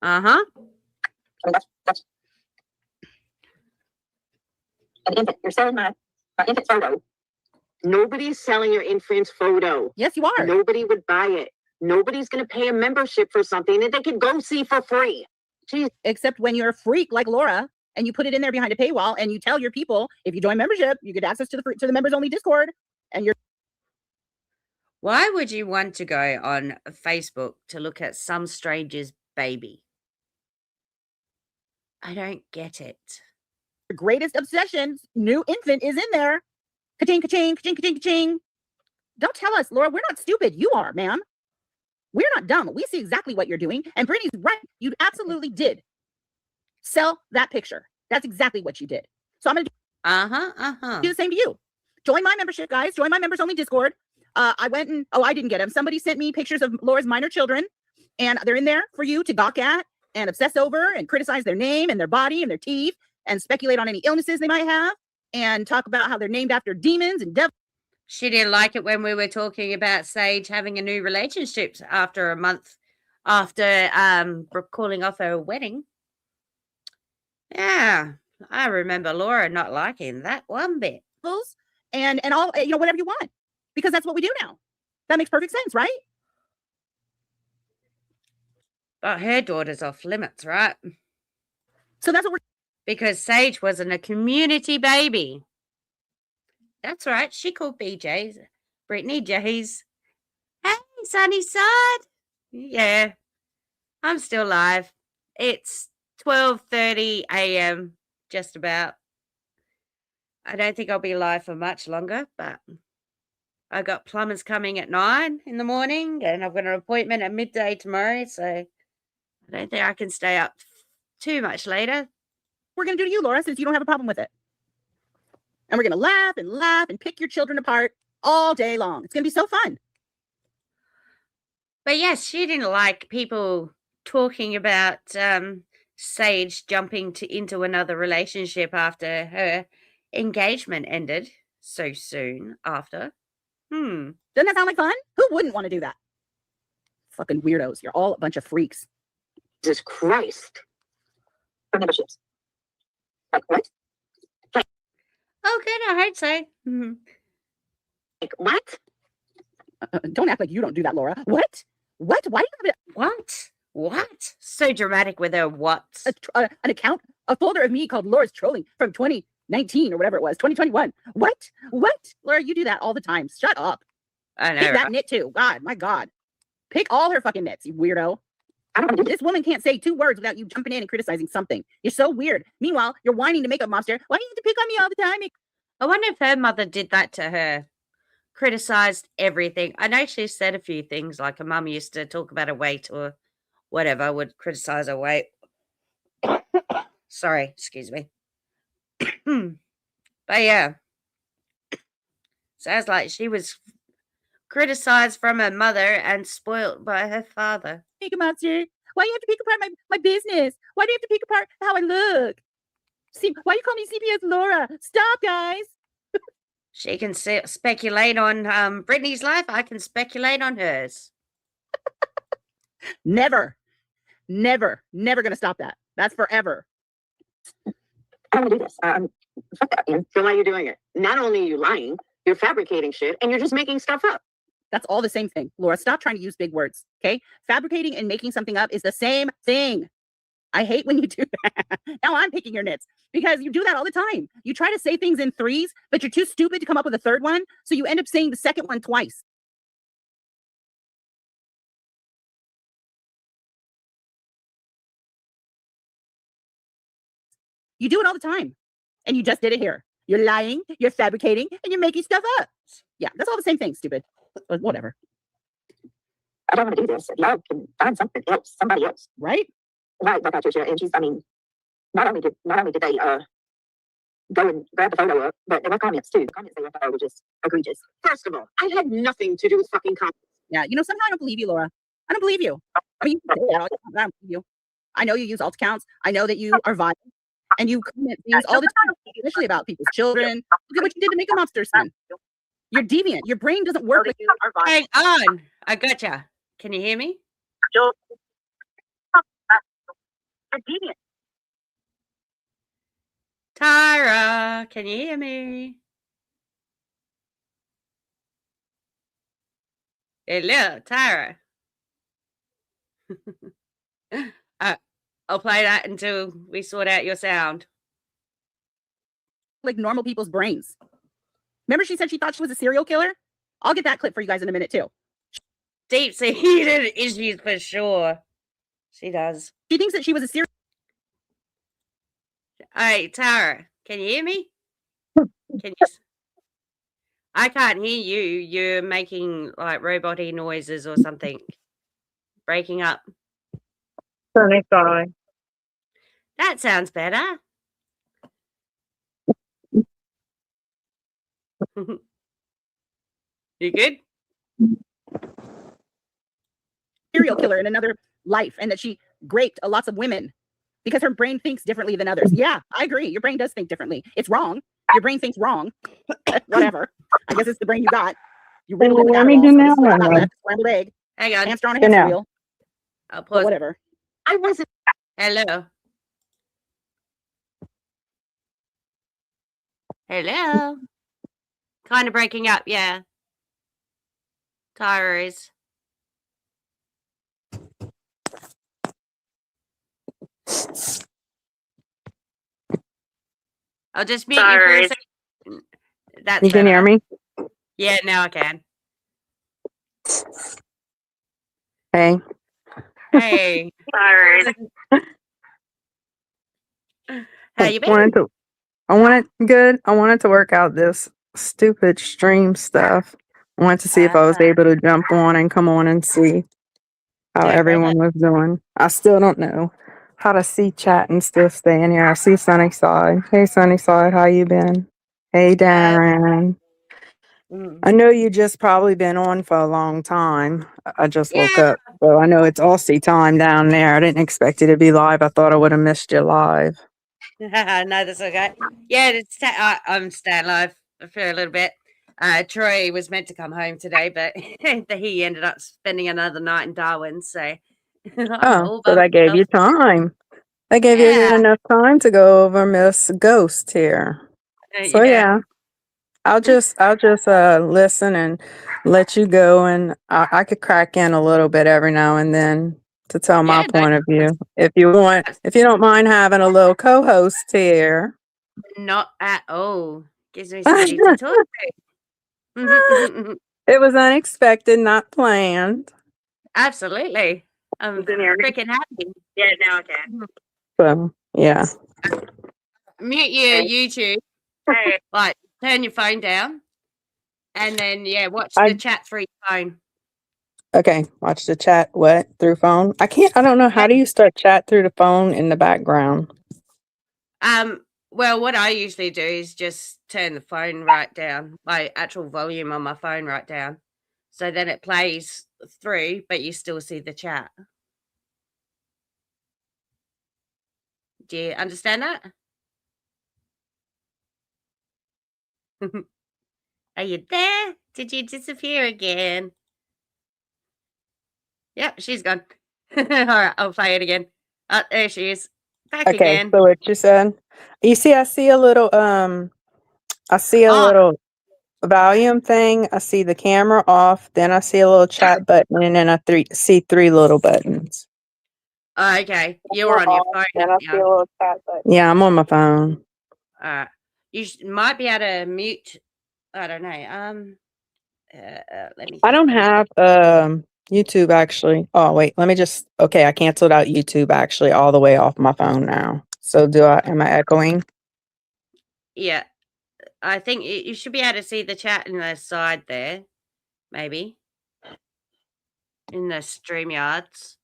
Uh-huh. That's an infant. You're selling my infant photo. Nobody's selling your infant's photo. Yes, you are. Nobody would buy it. Nobody's going to pay a membership for something that they can go see for free. Jeez. Except when you're a freak like Laura and you put it in there behind a paywall and you tell your people, if you join membership, you get access to the members only Discord, and you're. Why would you want to go on Facebook to look at some stranger's baby? I don't get it. Your greatest obsession's new infant is in there. Ka-ching, ka-ching, ka-ching, ka-ching, ka-ching. Don't tell us, Laura. We're not stupid. You are, ma'am. We're not dumb. We see exactly what you're doing. And Brittany's right. You absolutely did sell that picture. That's exactly what you did. So I'm going to do the same to you. Join my membership, guys. Join my members only Discord. I went and, I didn't get them. Somebody sent me pictures of Laura's minor children, and they're in there for you to gawk at and obsess over and criticize their name and their body and their teeth and speculate on any illnesses they might have and talk about how they're named after demons and devils. She didn't like it when we were talking about Sage having a new relationship after a month after calling off her wedding. Yeah, I remember Laura not liking that one bit. And all, whatever you want, because that's what we do now. That makes perfect sense, right? But her daughter's off limits, right? So that's what we're. Because Sage wasn't a community baby. That's right. She called BJ's Brittany J's. Hey, sunny side. Yeah, I'm still live. It's 12:30 a.m. just about. I don't think I'll be live for much longer, but I got plumbers coming at 9 in the morning, and I've got an appointment at midday tomorrow, so I don't think I can stay up too much later. We're going to do to you, Laura, since you don't have a problem with it. And we're going to laugh and pick your children apart all day long. It's going to be so fun. But yes, she didn't like people talking about Sage jumping into another relationship after her engagement ended so soon after. Doesn't that sound like fun? Who wouldn't want to do that? Fucking weirdos. You're all a bunch of freaks. Jesus Christ. For memberships. Like what? Oh, good. I heard so. Like what? Don't act like you don't do that, Laura. What? Why do you have it? What? So dramatic with her what? An account, a folder of me called Laura's Trolling from 2019 or whatever it was, 2021. What? Laura, you do that all the time. Shut up. I know. Pick that knit too. God, my God. Pick all her fucking knits, you weirdo. This woman can't say 2 words without you jumping in and criticizing something. You're so weird. Meanwhile, you're whining to Makeup Monster. Why do you have to pick on me all the time? I wonder if her mother did that to her. Criticized everything. I know she said a few things, like her mum used to talk about her weight or whatever, would criticize her weight. Sorry, excuse me. But yeah. Sounds like she was criticized from her mother and spoilt by her father. Makeup Monster, why do you have to pick apart my business? Why do you have to pick apart how I look? See, why do you call me CPS Laura? Stop, guys. She can speculate on Brittany's life. I can speculate on hers. Never gonna stop that. That's forever. I'm gonna do this. So why are you doing it? Not only are you lying, you're fabricating shit, and you're just making stuff up. That's all the same thing. Laura, stop trying to use big words, okay? Fabricating and making something up is the same thing. I hate when you do that. Now I'm picking your nits because you do that all the time. You try to say things in 3s, but you're too stupid to come up with a 3rd one, so you end up saying the 2nd one twice. You do it all the time, and you just did it here. You're lying, you're fabricating, and you're making stuff up. Yeah, that's all the same thing, stupid. But whatever. I don't want to do this. Y'all can find something else, somebody else. Right? Right, like Patricia. And she's, I mean, not only did they go and grab the photo up, but there were comments too. The comments they were were just egregious. First of all, I had nothing to do with fucking comments. Yeah, you know, somehow I don't believe you, Laura. I don't believe you. I mean, I don't believe you. I know you use alt accounts. I know that you are violent and you comment things all the time, especially about people's children. Look at what you did to make a monster son. You're deviant. Your brain doesn't work like you are violent. Hang on. I gotcha. Can you hear me? You're deviant. Tyra, can you hear me? Hello, Tyra. I'll play that until we sort out your sound. Like normal people's brains. Remember she said she thought she was a serial killer? I'll get that clip for you guys in a minute too. Deep-seated issues for sure. She does. She thinks that she was a serial. Hey, Tara, can you hear me? Can you? I can't hear you. You're making like robot-y noises or something. Breaking up. Sunny side. That sounds better. You good? Serial killer in another life, and that she raped lots of women because her brain thinks differently than others. Yeah, I agree. Your brain does think differently. It's wrong. Your brain thinks wrong. Whatever. I guess it's the brain you got. You riddled with Let me do now. scrambled egg. Hang on. Hamster on a hamster wheel. I'll pause. But whatever. I wasn't. Hello. Hello. Kind of breaking up, yeah. Tyra is. I'll just mute you for a second. That's You can hear better. me? Yeah, now I can. Hey. Hey. Sorry. How you been? I wanted to work out this stupid stream stuff. I wanted to see if I was able to jump on and come on and see how everyone was doing. I still don't know how to see chat and still stay in here. I see Sunnyside. Hey Sunnyside, how you been? Hey Darren. I know you just probably been on for a long time. I just woke up. So I know it's Aussie time down there. I didn't expect you to be live. I thought I would have missed you live. No, that's okay. Yeah, I'm staying live for a little bit. Troy was meant to come home today, but he ended up spending another night in Darwin. So, Oh, so that gave you time. That gave you enough time to go over Miss Ghost here. So yeah, I'll just listen and let you go, and I could crack in a little bit every now and then to tell my point of view. If you don't mind having a little co-host here. Not at all. Gives me somebody to talk to. It was unexpected, not planned. Absolutely. I'm freaking happy. Yeah, now I can. So yeah. Mute your YouTube. Like, turn your phone down. And then, watch the chat through your phone. Okay, watch the chat. What? Through phone? I don't know. How do you start chat through the phone in the background? Well, what I usually do is just turn the phone right down, my actual volume on my phone right down. So then it plays through, but you still see the chat. Do you understand that? Are you there? Did you disappear again? Yep, she's gone. All right, I'll play it again. Oh, there she is. Back again. So what you said? You see, I see a little volume thing. I see the camera off. Then I see a little chat button, and then I see three little buttons. Oh, okay, you're on your phone. Then I see a little chat button. Yeah, I'm on my phone. You might be able to mute. I don't know. Let me. I don't have YouTube actually. Oh wait, let me just. Okay, I canceled out YouTube actually all the way off my phone now. So am I echoing? Yeah. I think you should be able to see the chat in the side there, maybe in the StreamYards.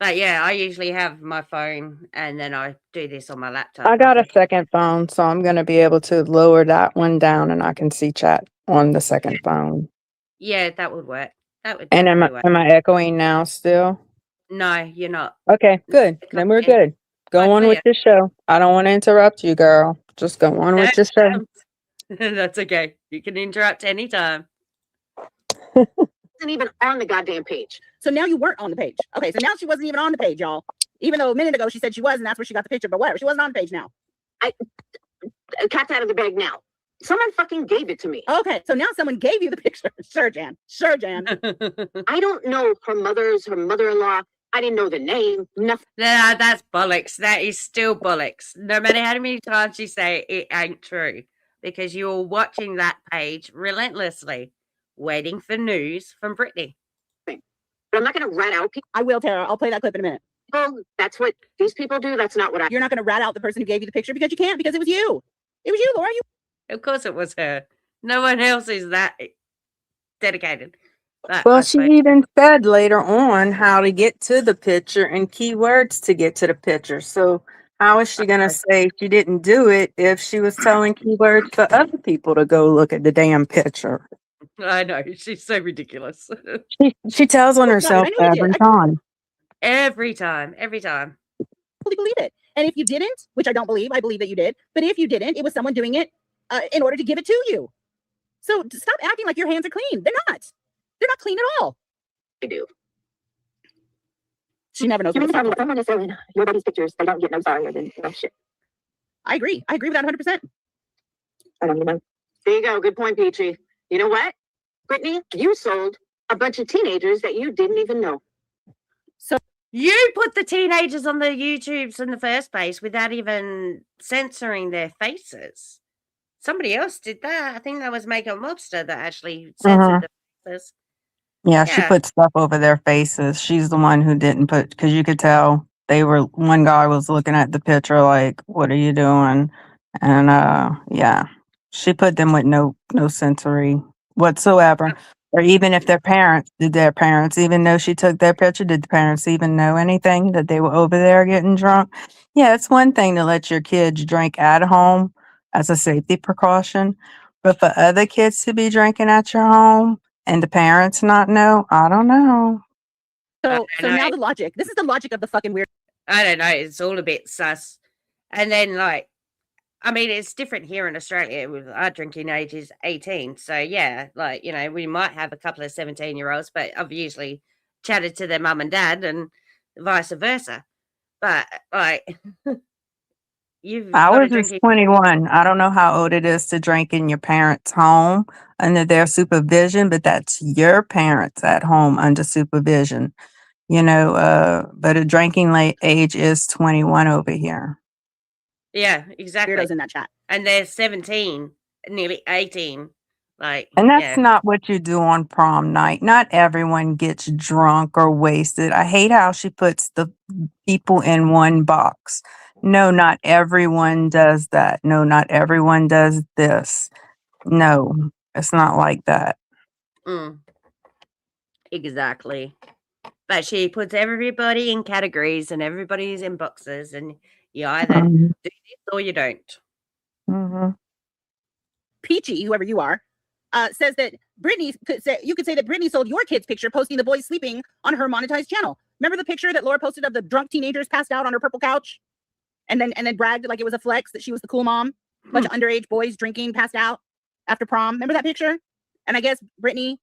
But yeah, I usually have my phone and then I do this on my laptop. I got a second phone, so I'm going to be able to lower that one down and I can see chat on the second phone. Yeah, that would work. That would And definitely work. am I echoing now still? No, you're not. Okay, good. Then we're good. Go on with your show. I don't want to interrupt you, girl. Just go on with your show. That's okay. You can interrupt anytime. Wasn't even on the goddamn page. So now you weren't on the page. Okay, so now she wasn't even on the page, y'all. Even though a minute ago she said she was, and that's where she got the picture. But whatever, she wasn't on the page now. Cat's out of the bag now. Someone fucking gave it to me. Okay, so now someone gave you the picture. Sure, Jan. Sure, Jan. I don't know her mother-in-law. I didn't know the name. Nothing. Nah, that's bollocks. That is still bollocks. No matter how many times you say it ain't true, because you're watching that page relentlessly, waiting for news from Britney. But I'm not going to rat out people. I will, Tara. I'll play that clip in a minute. Oh, that's what these people do. That's not what I. You're not going to rat out the person who gave you the picture because you can't, because it was you. It was you, Laura. Of course it was her. No one else is that dedicated. But Well, I she suppose- even said later on how to get to the picture and keywords to get to the picture. So how is she going to say she didn't do it if she was telling keywords for other people to go look at the damn picture? I know, she's so ridiculous. She tells on herself every time. Every time. Fully believe it. And if you didn't, which I don't believe, I believe that you did. But if you didn't, it was someone doing it in order to give it to you. So stop acting like your hands are clean. They're not. They're not clean at all. I do. She never knows. If someone is selling your baby's pictures, they don't get no sorrier than no shit. I agree. I agree with that 100%. I don't even know. There you go. Good point, Peachy. You know what, Brittany? You sold a bunch of teenagers that you didn't even know. So you put the teenagers on the YouTubes in the first place without even censoring their faces. Somebody else did that. I think that was Megan Webster that actually censored the faces. Yeah, she put stuff over their faces. She's the one who didn't put, because you could tell one guy was looking at the picture like, what are you doing? And yeah, she put them with no sensory whatsoever. Or even if did their parents even know she took their picture? Did the parents even know anything that they were over there getting drunk? Yeah, it's one thing to let your kids drink at home as a safety precaution, but for other kids to be drinking at your home and the parents not know, I don't know. So now the logic. This is the logic of the fucking weird. I don't know. It's all a bit sus. And then, I mean, it's different here in Australia with our drinking age is 18. So, yeah, we might have a couple of 17-year-olds, but I've usually chatted to their mum and dad and vice versa. But, Ours is 21. I don't know how old it is to drink in your parents' home under their supervision, but that's your parents at home under supervision. But a drinking age is 21 over here. Yeah, exactly. Weirdos in that chat. And they're 17, nearly 18. And that's not what you do on prom night. Not everyone gets drunk or wasted. I hate how she puts the people in one box. No, not everyone does that. No, not everyone does this. No, it's not like that. Exactly. But she puts everybody in categories and everybody's in boxes, and you either do this or you don't. Peachy, whoever you are, says that you could say that Brittany sold your kid's picture posting the boys sleeping on her monetized channel. Remember the picture that Laura posted of the drunk teenagers passed out on her purple couch? And then bragged like it was a flex that she was the cool mom. A bunch of underage boys drinking, passed out after prom. Remember that picture? And I guess Brittany,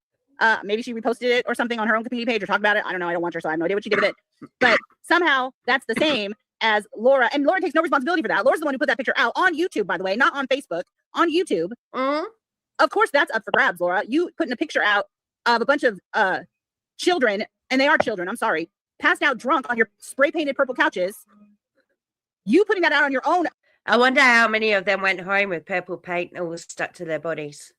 maybe she reposted it or something on her own community page or talked about it. I don't know. I don't watch her, so I have no idea what she did with it. But somehow that's the same as Laura. And Laura takes no responsibility for that. Laura's the one who put that picture out on YouTube, by the way, not on Facebook, on YouTube. Of course, that's up for grabs, Laura. You putting a picture out of a bunch of children, and they are children, I'm sorry, passed out drunk on your spray-painted purple couches. You putting that out on your own. I wonder how many of them went home with purple paint all stuck to their bodies.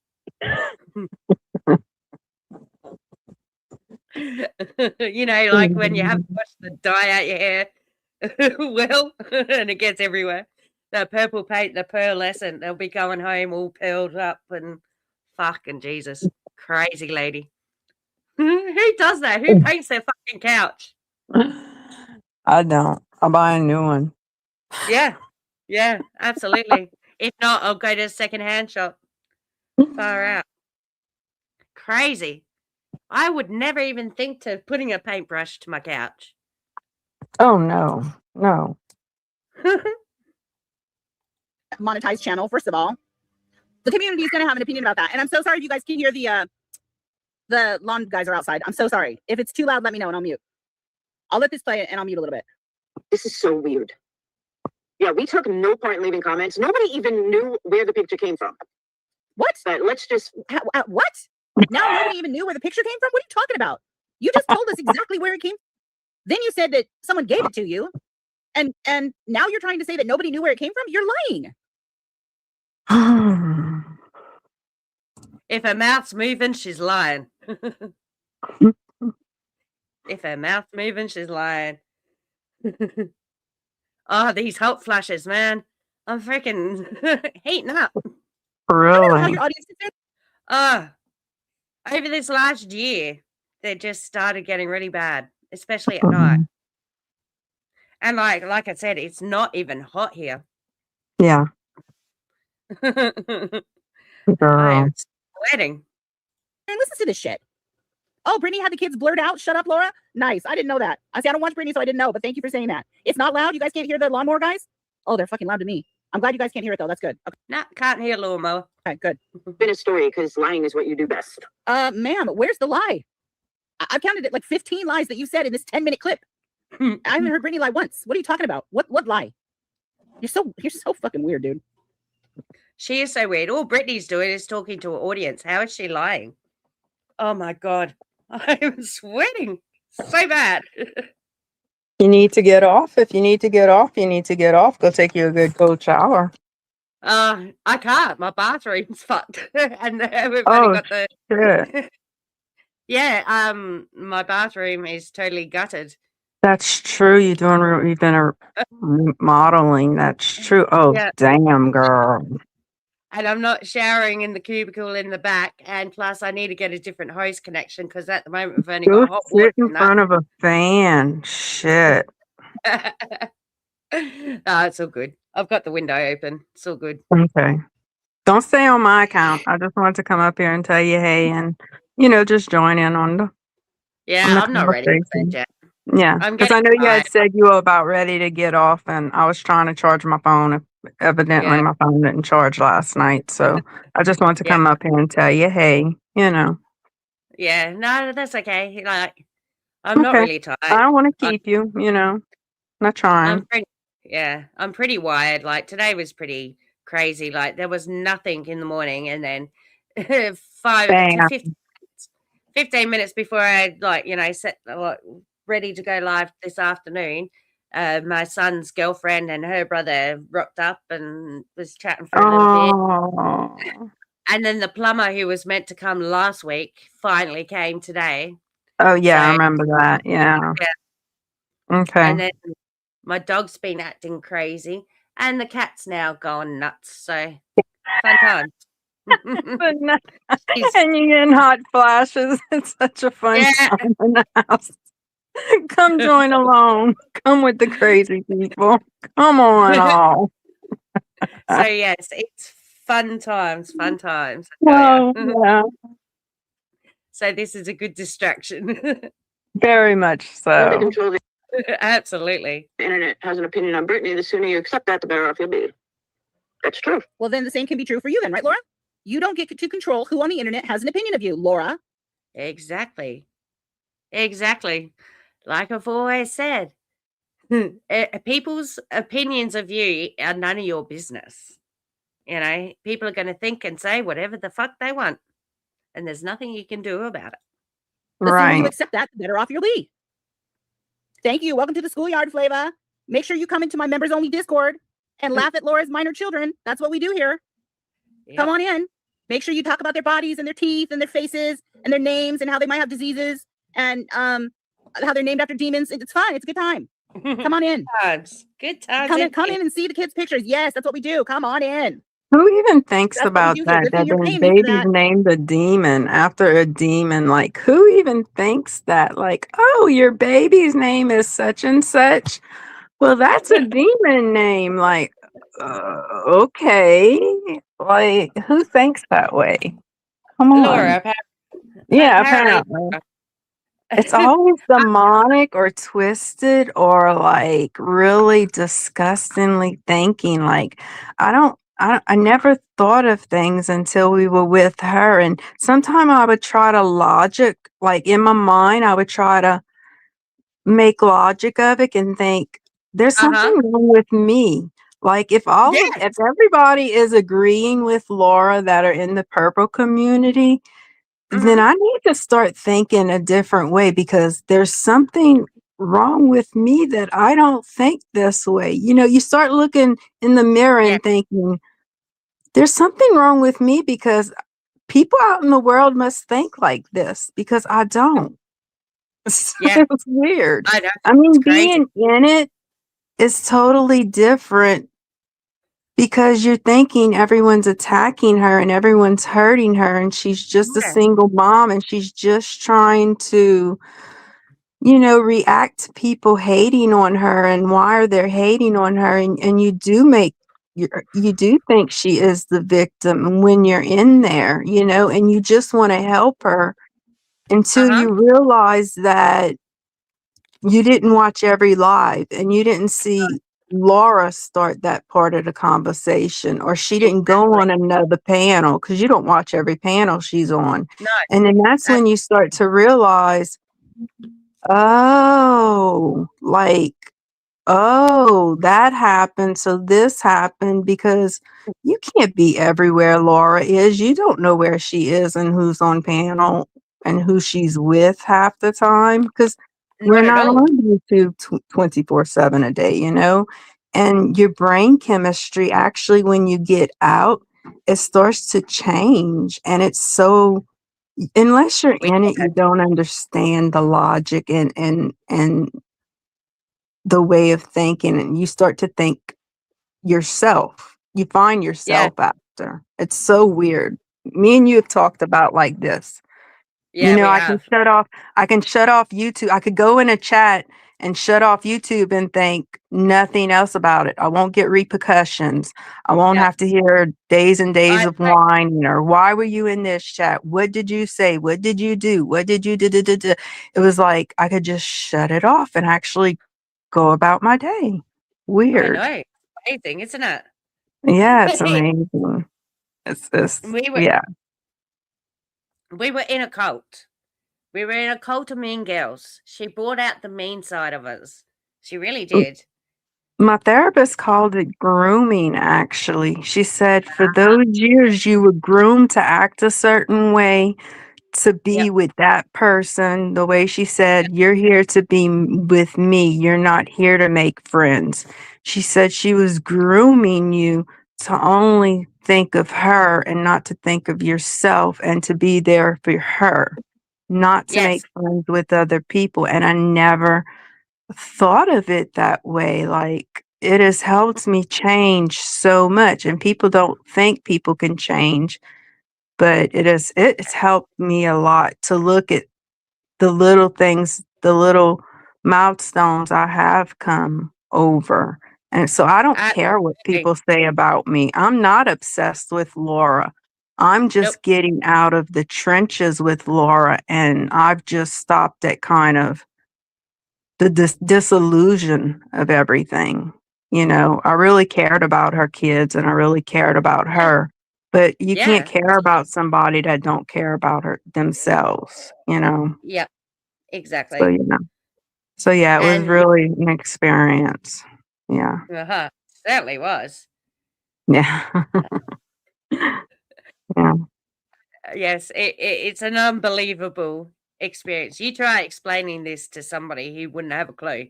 Like when you have to wash the dye out your hair, and it gets everywhere. the purple paint, the pearlescent. They'll be going home all pearled up and fucking Jesus. Crazy lady. Who does that? Who paints their fucking couch? I don't. I'll buy a new one. Yeah. Yeah, absolutely. If not, I'll go to a secondhand shop. Far out. Crazy. I would never even think to putting a paintbrush to my couch. Oh no, no. Monetized channel, first of all. The community is going to have an opinion about that. And I'm so sorry if you guys can hear the lawn guys are outside. I'm so sorry. If it's too loud, let me know and I'll mute. I'll let this play and I'll mute a little bit. This is so weird. Yeah, we took no part in leaving comments. Nobody even knew where the picture came from. What? But let's just... What? Now nobody even knew where the picture came from? What are you talking about? You just told us exactly where it came from. Then you said that someone gave it to you. And now you're trying to say that nobody knew where it came from? You're lying. If her mouth's moving, she's lying. If her mouth's moving, she's lying. Oh, these hot flashes, man. I'm freaking heating up. Really? How your audience is there? Over this last year, they just started getting really bad, especially at night. And like I said, it's not even hot here. Yeah. I Girl. am sweating. And listen to this shit. Oh, Brittany had the kids blurred out. Shut up, Laura. Nice. I didn't know that. I don't watch Brittany, so I didn't know, but thank you for saying that. It's not loud. You guys can't hear the lawnmower guys? Oh, they're fucking loud to me. I'm glad you guys can't hear it, though. That's good. Okay. Nah, can't hear lawnmower. Okay, good. Been a story because lying is what you do best. Ma'am, where's the lie? I've counted it like 15 lies that you said in this 10-minute clip. I haven't heard Brittany lie once. What are you talking about? What lie? You're so fucking weird, dude. She is so weird. All Brittany's doing is talking to her audience. How is she lying? Oh my God. I'm sweating so bad. You need to get off. If you need to get off, you need to get off. Go take you a good cold shower. I can't. My bathroom's fucked. And we've only got the shit. Yeah, my bathroom is totally gutted. That's true. You've been remodeling. That's true. Oh, Yeah. damn, girl. And I'm not showering in the cubicle in the back. And plus, I need to get a different hose connection because at the moment we've only Go got hot water. sit in front of a fan. Shit. No, it's all good. I've got the window open. It's all good. Okay. Don't stay on my account. I just wanted to come up here and tell you, hey, and just join in on the Yeah, I'm not ready for conversation. bed yet. Yeah, I'm because I getting know you had tired. said you were about ready to get off, and I was trying to charge my phone. Evidently, Yeah. my phone didn't charge last night, so I just wanted to Yeah. come up here and tell you, hey, Yeah, no, that's okay. Like, I'm not Okay. really tired. I don't want to keep you, not trying. I'm pretty wired. Like today was pretty crazy. Like there was nothing in the morning, and then 15 minutes before I set ready to go live this afternoon, my son's girlfriend and her brother rocked up and was chatting for a little bit. And then the plumber who was meant to come last week finally came today. Oh, yeah, I So, remember that. Yeah. Okay. And then my dog's been acting crazy, and the cat's now gone nuts. So fun times. And you're getting hot flashes. It's such a fun time in the house. Come join along. Come with the crazy people. Come on, all. So yes, it's fun times. I tell Well, ya. yeah, So this is a good distraction. very much Under so. control the Absolutely. internet has an opinion on Brittany. The sooner you accept that, the better off you'll be. That's true. Well, then the same can be true for you then, right, Laura? You don't get to control who on the internet has an opinion of you, Laura. Exactly. Like I've always said, people's opinions of you are none of your business. People are going to think and say whatever the fuck they want, and there's nothing you can do about it. The sooner you Right. accept that, the better off you'll be. Thank you. Welcome to the schoolyard, Flava. Make sure you come into my members only Discord and laugh at Laura's minor children. That's what we do here. Come on in. Make sure you talk about their bodies and their teeth and their faces and their names and how they might have diseases and how they're named after demons. It's fun. It's a good time. Come on in. Times. Good times. Come in and see the kids' pictures. Yes, that's what we do. Come on in. Who even thinks That's what we about do here. that? Good thing That you're their paying me for baby's that. named a demon after a demon. Like, who even thinks that? Like, oh, your baby's name is such and such. Well, that's a demon name. Like, okay. Like, who thinks that way? Come Laura, on. apparently, Yeah, apparently. It's always demonic or twisted or like really disgustingly thinking. Like, I never thought of things until we were with her. And sometimes I would try to logic, like in my mind, I would try to make logic of it and think there's something wrong with me. Like if everybody is agreeing with Laura that are in the purple community, then I need to start thinking a different way because there's something wrong with me that I don't think this way. You know, you start looking in the mirror and thinking, there's something wrong with me because people out in the world must think like this because I don't. Yeah. It's weird. I know. I mean, It's crazy. being in it is totally different because you're thinking everyone's attacking her and everyone's hurting her and she's just a Yeah. single mom and she's just trying to, react to people hating on her and why are they hating on her and you do think she is the victim when you're in there, and you just want to help her until you realize that you didn't watch every live and you didn't see Laura start that part of the conversation or she didn't go on another panel because you don't watch every panel she's on. No. And then that's when you start to realize, oh, that happened. So this happened because you can't be everywhere Laura is. You don't know where she is and who's on panel and who she's with half the time because we're not on YouTube 24/7 a day, and your brain chemistry actually, when you get out, it starts to change. And it's so, unless you're in it, you don't understand the logic and the way of thinking. And you start to think yourself. You find yourself after. It's so weird. Me and you have talked about like this. Yeah, we I have. can shut off YouTube. I could go in a chat and shut off YouTube and think nothing else about it. I won't get repercussions. I won't have to hear days and days of whining or why were you in this chat? What did you say? What did you do? What did you do? It was like I could just shut it off and actually go about my day. Weird. I know. Amazing, isn't it? Yeah, it's amazing. It's We were in a cult. We were in a cult of mean girls. She brought out the mean side of us. She really did. My therapist called it grooming, actually. She said for those years you were groomed to act a certain way, to be with that person. The way she said, you're here to be with me. You're not here to make friends. She said she was grooming you to only think of her and not to think of yourself and to be there for her, not to make friends with other people. And I never thought of it that way. Like, it has helped me change so much. And people don't think people can change, but it's helped me a lot to look at the little things, the little milestones I have come over. And so I don't care what people say about me. I'm not obsessed with Laura. I'm just getting out of the trenches with Laura, and I've just stopped at kind of the disillusion of everything. I really cared about her kids and I really cared about her. But you can't care about somebody that don't care about themselves. Yep, exactly. So it was really an experience. Yeah. Certainly was. Yeah. Yeah. Yes, it's an unbelievable experience. You try explaining this to somebody who wouldn't have a clue.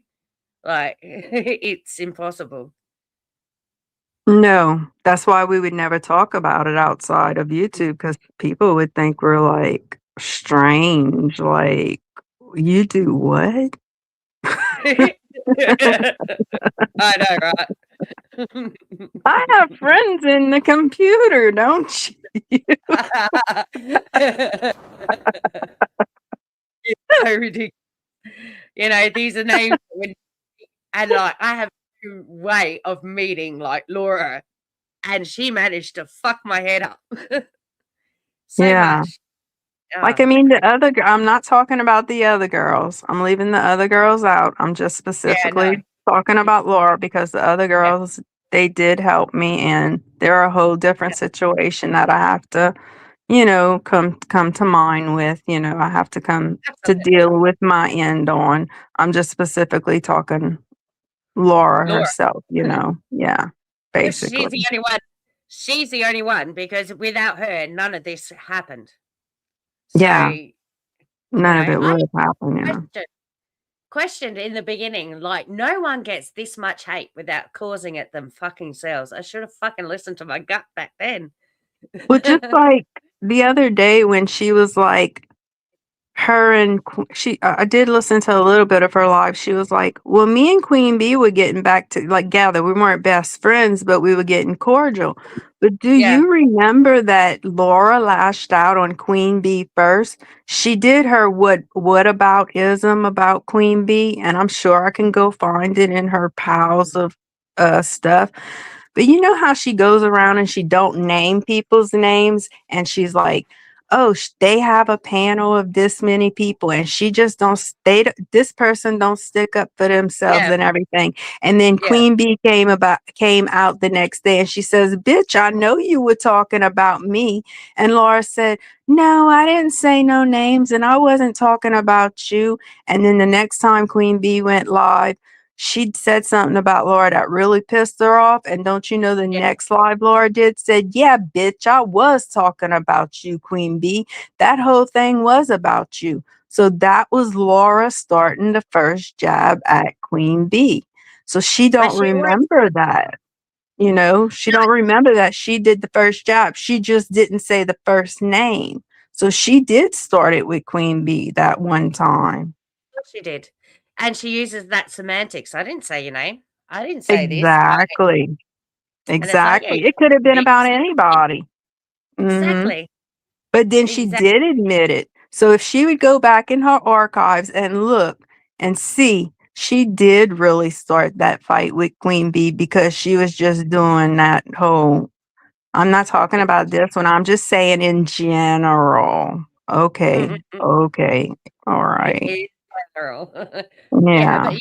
Like, it's impossible. No, that's why we would never talk about it outside of YouTube because people would think we're like strange. Like, you do what? I know, right? I have friends in the computer, don't you? It's so ridiculous. You know, these are names and like I have a way of meeting like Laura, and she managed to fuck my head up so Yeah. much. Like, Oh, I mean, the other, I'm not talking about the other girls. I'm leaving the other girls out. I'm just yeah, no. specifically talking about Laura because the other Yeah, girls, they did help me, and they're a whole different situation that I have to, come to mind with. I have to come to absolutely. deal with my end on. I'm just specifically talking Laura Laura. herself. Yeah, Because she's the basically. only one. She's the only one because without her, none of this happened. So, Yeah, you none know, of it I would have happened. questioned in the beginning, like, no one gets this much hate without causing it them fucking selves. I should have fucking listened to my gut back then. Well, just like the other day when she was like, her and I did listen to a little bit of her live. She was like, "Well, me and Queen Bee were getting back to like gather. We weren't best friends, but we were getting cordial." But do Yeah. you remember that Laura lashed out on Queen Bee first? She did her what about ism about Queen Bee, and I'm sure I can go find it in her piles of stuff. But you know how she goes around and she don't name people's names, and she's like, "Oh, they have a panel of this many people," and she just don't stay. This person don't stick up for themselves Yeah. and everything. And then Yeah. Queen Bee came out the next day, and she says, "Bitch, I know you were talking about me." And Laura said, "No, I didn't say no names, and I wasn't talking about you." And then the next time Queen Bee went live, she said something about Laura that really pissed her off. And don't you know the Yeah. next live Laura did said, "Yeah, bitch, I was talking about you, Queen Bee. That whole thing was about you." So that was Laura starting the first jab at Queen Bee. So she But don't she always remember that. She don't remember that she did the first jab. She just didn't say the first name. So she did start it with Queen Bee that one time. she did. And she uses that semantics. I didn't say your name. I didn't say this. Exactly. And it's like, yeah, Exactly. It could have been you about said anybody. Mhm. exactly. But then she Exactly. did admit it. So if she would go back in her archives and look and see, she did really start that fight with Queen Bee because she was just doing that whole, I'm not talking about this one. I'm just saying in general. Okay. Okay. All right. In general. Yeah, Yeah. but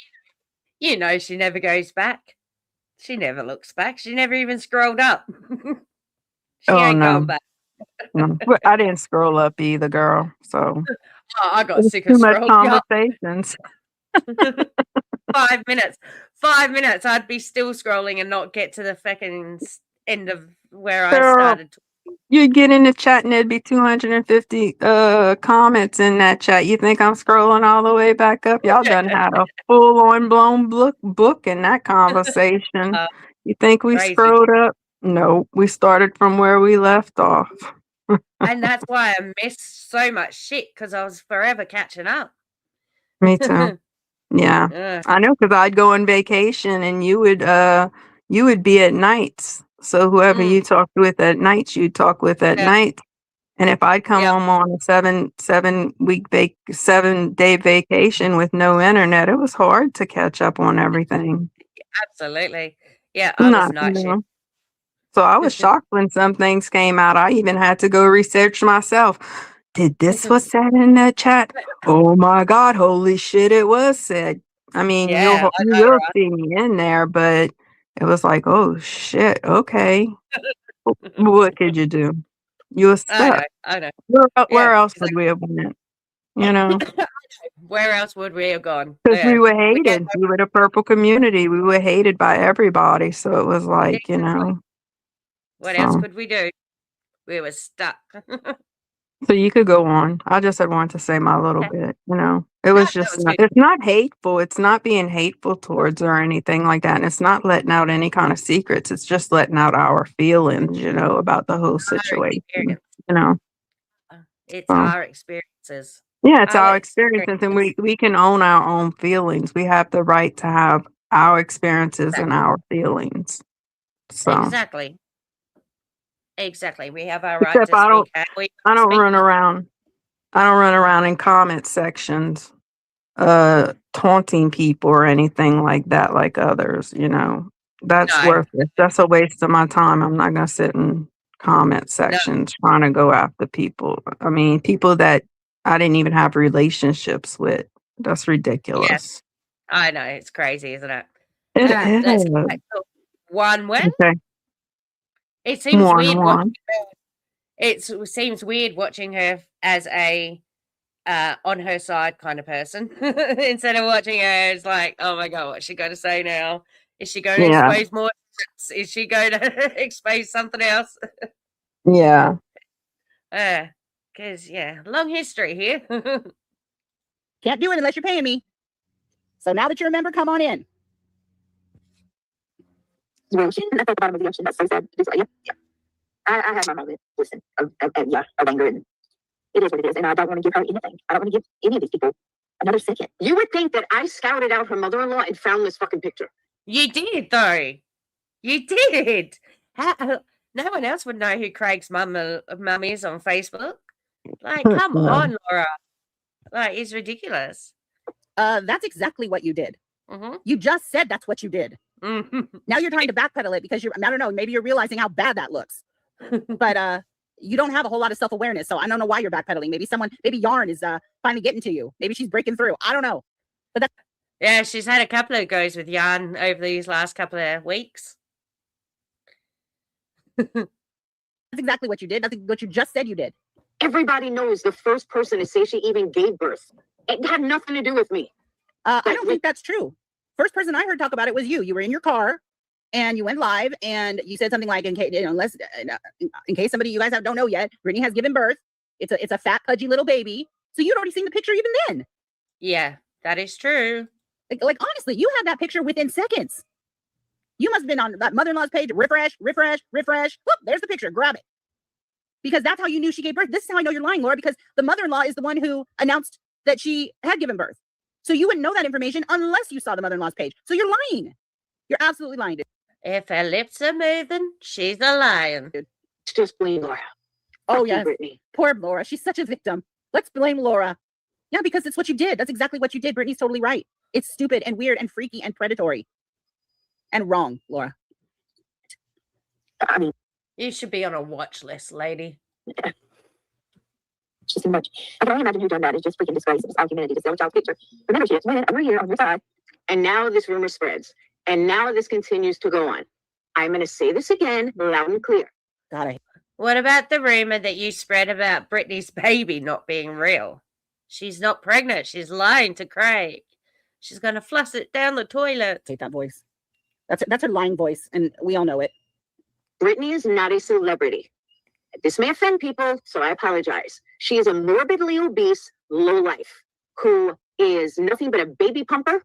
you know she never goes back. She never looks back. She never even scrolled up. She Oh ain't no. going back. No. But I didn't scroll up either, girl. So Oh, I it got was sick too of much scrolling up. conversations. 5 minutes. 5 minutes. I'd be still scrolling and not get to the fucking end of where I Girl, started. you'd get in the chat and there'd be 250 comments in that chat. You think I'm scrolling all the way back up? Y'all done had a full on blown book in that conversation. You think we Crazy. scrolled up? No, we started from where we left off. And that's why I missed so much shit because I was forever catching up. Me too. Yeah. Ugh. I know, because I'd go on vacation and you would be at nights. So whoever you talked with at nights, you'd talk with at Yeah. night. And if I'd come Yep. home on a 7-day vacation with no internet, it was hard to catch up on everything. Absolutely. Yeah, I was night shift. So I was shocked when some things came out. I even had to go research myself. Did this was said in the chat? Oh my God, holy shit, it was said. I mean, Yeah, I you know, will right? see me in there, but it was like, oh shit, okay. What could you do? You were stuck. I know. Where Yeah, else would we have went? Where else would we have gone? Because we were We had hated. We were the purple community. We were hated by everybody. So it was like, what else so. could we do? We were stuck. So you could go on. I just had wanted to say my little bit, It was just was not, good. it's not hateful. It's not being hateful towards or anything like that. And it's not letting out any kind of secrets. It's just letting out our feelings, about the whole situation. experience. You know. It's So, our experiences. Yeah, it's Our our experiences, and we can own our own feelings. We have the right to have our experiences and our feelings. So, Exactly. Exactly. We have our right except to speak how we I don't speak. run around. I don't run around in comment sections, taunting people or anything like that, like others. That's No, worthless. That's a waste of my time. I'm not gonna sit in comment no. sections trying to go after people. I mean, people that I didn't even have relationships with. That's Yeah, ridiculous. I know. It's crazy, isn't it? It Let's get is. back to Onewens. Okay. It seems One weird one. watching her. Seems weird watching her as a on her side kind of person instead of watching her as like, oh my god, what's she going to say now? Is she going to Yeah. expose more? Is she going to expose something else? Yeah. Because long history here. Can't do it unless you're paying me. So now that you're a member, come on in. Well, she didn't at the bottom of the ocean. That's so sad. Just like, yeah. I have my moment, listen, of anger, and it is what it is. And I don't want to give her anything. I don't want to give any of these people another second. You would think that I scouted out her mother-in-law and found this fucking picture. You did, though. You did. No one else would know who Craig's mum is on Facebook. Like, come No. on, Laura. Like, it's ridiculous. That's exactly what you did. Mm-hmm. You just said that's what you did. Now you're trying to backpedal it because I don't know, maybe you're realizing how bad that looks. But you don't have a whole lot of self-awareness, so I don't know why you're backpedaling. Maybe Yarn is finally getting to you. Maybe she's breaking through. I don't know. But that's Yeah, she's had a couple of goes with Yarn over these last couple of weeks. exactly what you did. That's what you just said you did. Everybody knows the first person to say she even gave birth. It had nothing to do with me. I don't think that's true. First person I heard talk about it was you. You were in your car and you went live and you said something like, in case somebody you guys don't know yet, Brittany has given birth. It's a fat, pudgy little baby. So you'd already seen the picture even then. Yeah, that is true. Like honestly, you had that picture within seconds. You must have been on that mother-in-law's page. Refresh. Whoop, there's the picture. Grab it. Because that's how you knew she gave birth. This is how I know you're lying, Laura, because the mother-in-law is the one who announced that she had given birth. So you wouldn't know that information unless you saw the mother-in-law's page. So you're lying. You're absolutely lying, dude. If her lips are moving, she's a lion. It's just blame Laura. Oh, Fuck you, yes. Brittany. Poor Laura. She's such a victim. Let's blame Laura. Yeah, because it's what you did. That's exactly what you did. Brittany's totally right. It's stupid and weird and freaky and predatory. And wrong, Laura. I mean, you should be on a watch list, lady. Yeah. It's just too much. I can only imagine who done that. It's just freaking disgrace. It's our humanity to sell a child's picture. Remember, she is women. We're here on your side. And now this rumor spreads. And now this continues to go on. I'm going to say this again, loud and clear. Got it. What about the rumor that you spread about Brittany's baby not being real? She's not pregnant. She's lying to Craig. She's going to flush it down the toilet. Hate that voice. That's her lying voice, and we all know it. Brittany is not a celebrity. This may offend people, so I apologize. She is a morbidly obese lowlife who is nothing but a baby pumper,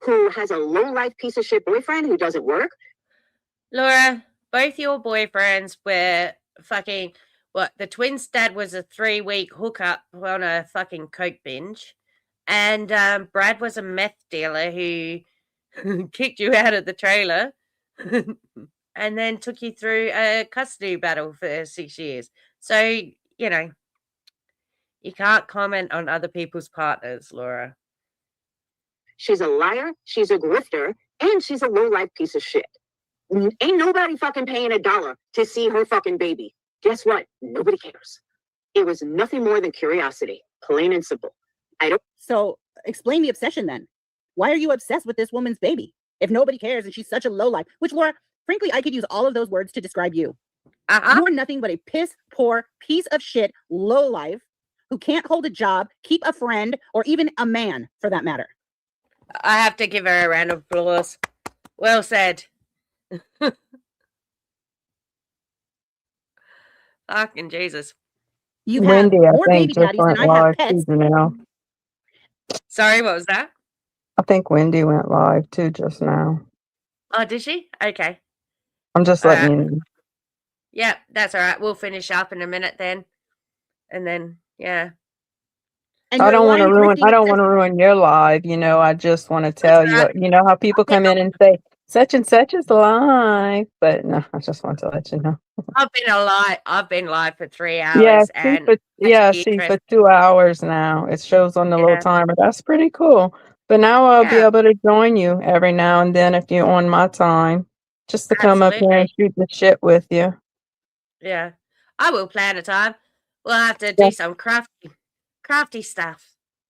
who has a low-life piece of shit boyfriend who doesn't work. Laura, both your boyfriends were fucking... What, the twins' dad was a 3-week hookup on a fucking coke binge. And Brad was a meth dealer who kicked you out of the trailer and then took you through a custody battle for 6 years. So, you can't comment on other people's partners, Laura. She's a liar, she's a grifter, and she's a low-life piece of shit. Ain't nobody fucking paying $1 to see her fucking baby. Guess what? Nobody cares. It was nothing more than curiosity, plain and simple. So explain the obsession then. Why are you obsessed with this woman's baby? If nobody cares and she's such a lowlife, which Laura, frankly, I could use all of those words to describe you. You're nothing but a piss poor piece of shit lowlife who can't hold a job, keep a friend, or even a man for that matter. I have to give her a round of applause. Well said. Fucking Jesus. You have Wendy, I more think, baby just daddies than went I have live pets. too, Janelle. Sorry, what was that? I think Wendy went live too just now. Oh, did she? Okay. I'm just All letting right. you know. Yeah, that's all right. We'll finish up in a minute then. And then, yeah. And I your don't want to line ruin. drifting I is don't want to ruin your live. I just want to tell you. You know how people come in and say such and such is live, but no, I just want to let you know. I've been live for 3 Yeah, hours, and see for 2 hours now. It shows on the little Yeah. timer. That's pretty cool. But now I'll be Yeah. able to join you every now and then if you're on my time, just to come up here and Absolutely. shoot the shit with you. Yeah. I will plan a time. We'll have to Yeah. do some crafty stuff.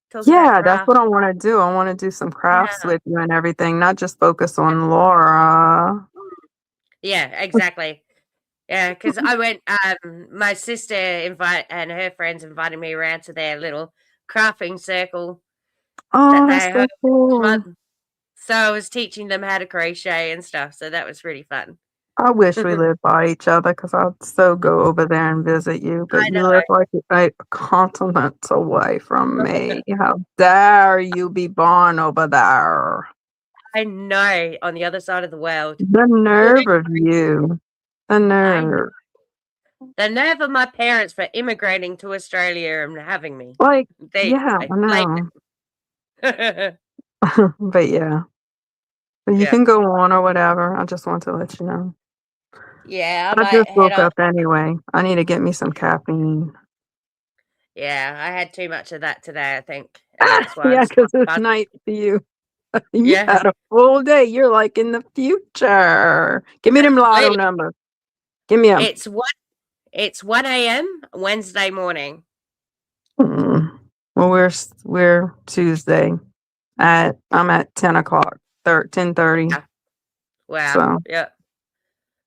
Talk about Yeah, that's craft. what I want to do. I want to do some crafts Yeah. with you and everything, not just focus on Laura. Yeah, exactly. Yeah, because I went. My sister and her friends invited me around to their little crafting circle that Oh, they that's so hold each cool. month. So I was teaching them how to crochet and stuff. So that was really fun. I wish we lived by each other because I'd so go over there and visit you, but I you know. live like a continent away from me. How dare you be born over there? I know, on the other side of the world. The nerve of you. The I know. nerve. The nerve of my parents for immigrating to Australia and having me. Like, They yeah, I know. blamed But yeah. But you Yeah. can go on or whatever. I just want to let you know. Yeah, I I might just head woke off. up anyway. I need to get me some caffeine. Yeah, I had too much of that today, I think. And that's why Yeah, I'm because it's bust- night for you. You Yeah. had a full day. You're like in the future. Give me them lotto Absolutely. numbers. Give me them. It's 1 a.m. Wednesday morning. Well, we're Tuesday. I'm at 10 o'clock, 10:30. Wow. So, Yeah.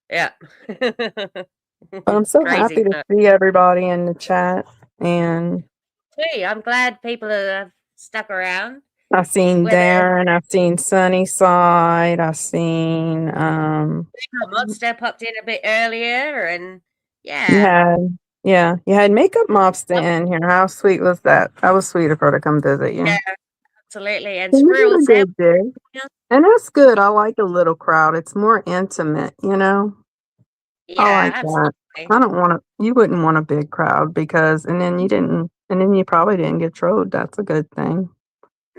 Yeah. but I'm so Crazy. happy to see everybody in the chat, and Gee, I'm glad people have stuck around. I've seen Whether Darren, I've seen Sunnyside, I've seen Monster popped in a bit earlier, and you yeah. had Makeup Mobster in here. How sweet was that? That was sweet of her to come visit you. Yeah, absolutely. And So you Squirrel did a Sam. good day. And that's good. I like a little crowd. It's more intimate, I Yeah, like that. absolutely. I don't want to, you wouldn't want a big crowd because, and then you probably didn't get trolled. That's a good thing.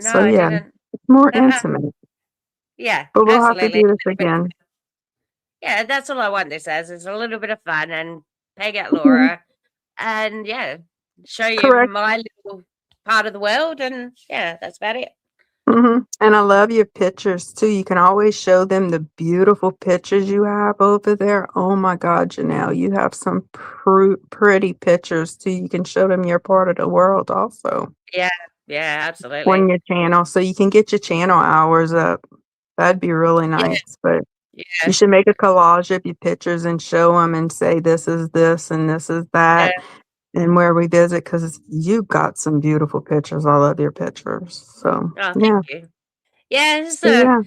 No, So I yeah, didn't. it's more intimate. Yeah, But we'll have to absolutely. do this again. Yeah, that's all I want this as. It's a little bit of fun and peg at Laura and show you Correct. my little part of the world, and yeah, that's about it. And I love your pictures too. You can always show them the beautiful pictures you have over there. Oh my God, Janelle, you have some pretty pictures too. You can show them your part of the world also Yeah, on absolutely. your channel, so you can get your channel hours up. That'd be really nice. But Yeah. you should make a collage of your pictures and show them and say this is this and this is that. And where we visit, because you got some beautiful pictures. I love your pictures. So Oh, yeah. thank you. Yeah, it's So, yeah.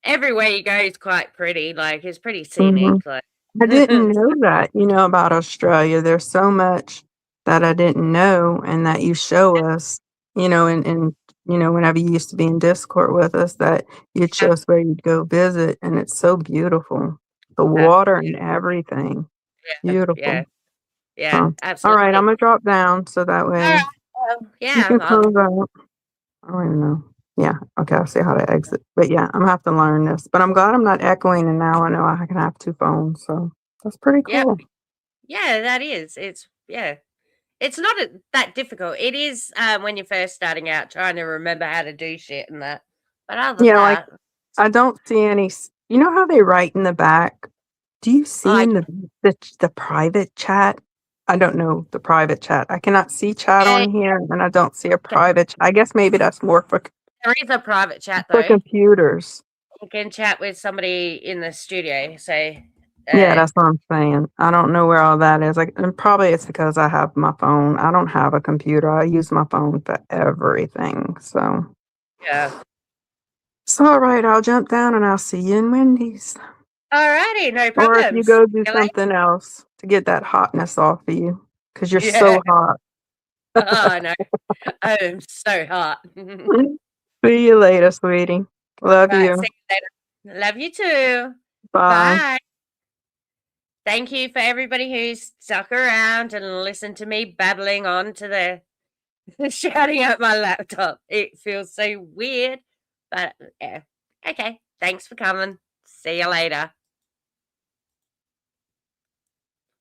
everywhere you go is quite pretty. Like, it's pretty Mhm. scenic. Like, I didn't know that, about Australia. There's so much that I didn't know and that you show us, and whenever you used to be in Discord with us, that you'd show us where you'd go visit, and it's so beautiful. The water and everything. Beautiful. yeah, So, all absolutely. right, I'm gonna drop down so that way Well, you yeah, can close out. I don't even know. Yeah, okay, I'll see how to exit. But yeah, I'm gonna have to learn this. But I'm glad I'm not echoing, and now I know I can have two phones. So that's pretty yeah, cool. yeah, that is. It's not that difficult. It is when you're first starting out trying to remember how to do shit and that. But other than Yeah, like that, I don't see any. You know how they write in the back? Do you see in the private chat? I don't know the private chat. I cannot see chat on here, and I don't see a private. I guess maybe that's more there is a private chat for though. computers. You can chat with somebody in the studio. So Yeah, that's what I'm saying. I don't know where all that is. And probably it's because I have my phone. I don't have a computer. I use my phone for everything. So, yeah. All right, I'll jump down and I'll see you in Wendy's. Alrighty, no Or if you problems. go do See you later. something else to get that hotness off of you, because you're Yeah. so hot. Oh, I know. I am so hot. See you later, sweetie. Love Right, you. see you later. Love you too. Bye. Bye. Thank you for everybody who's stuck around and listened to me babbling on to the shouting at my laptop. It feels so weird, but yeah. Okay. Thanks for coming. See you later.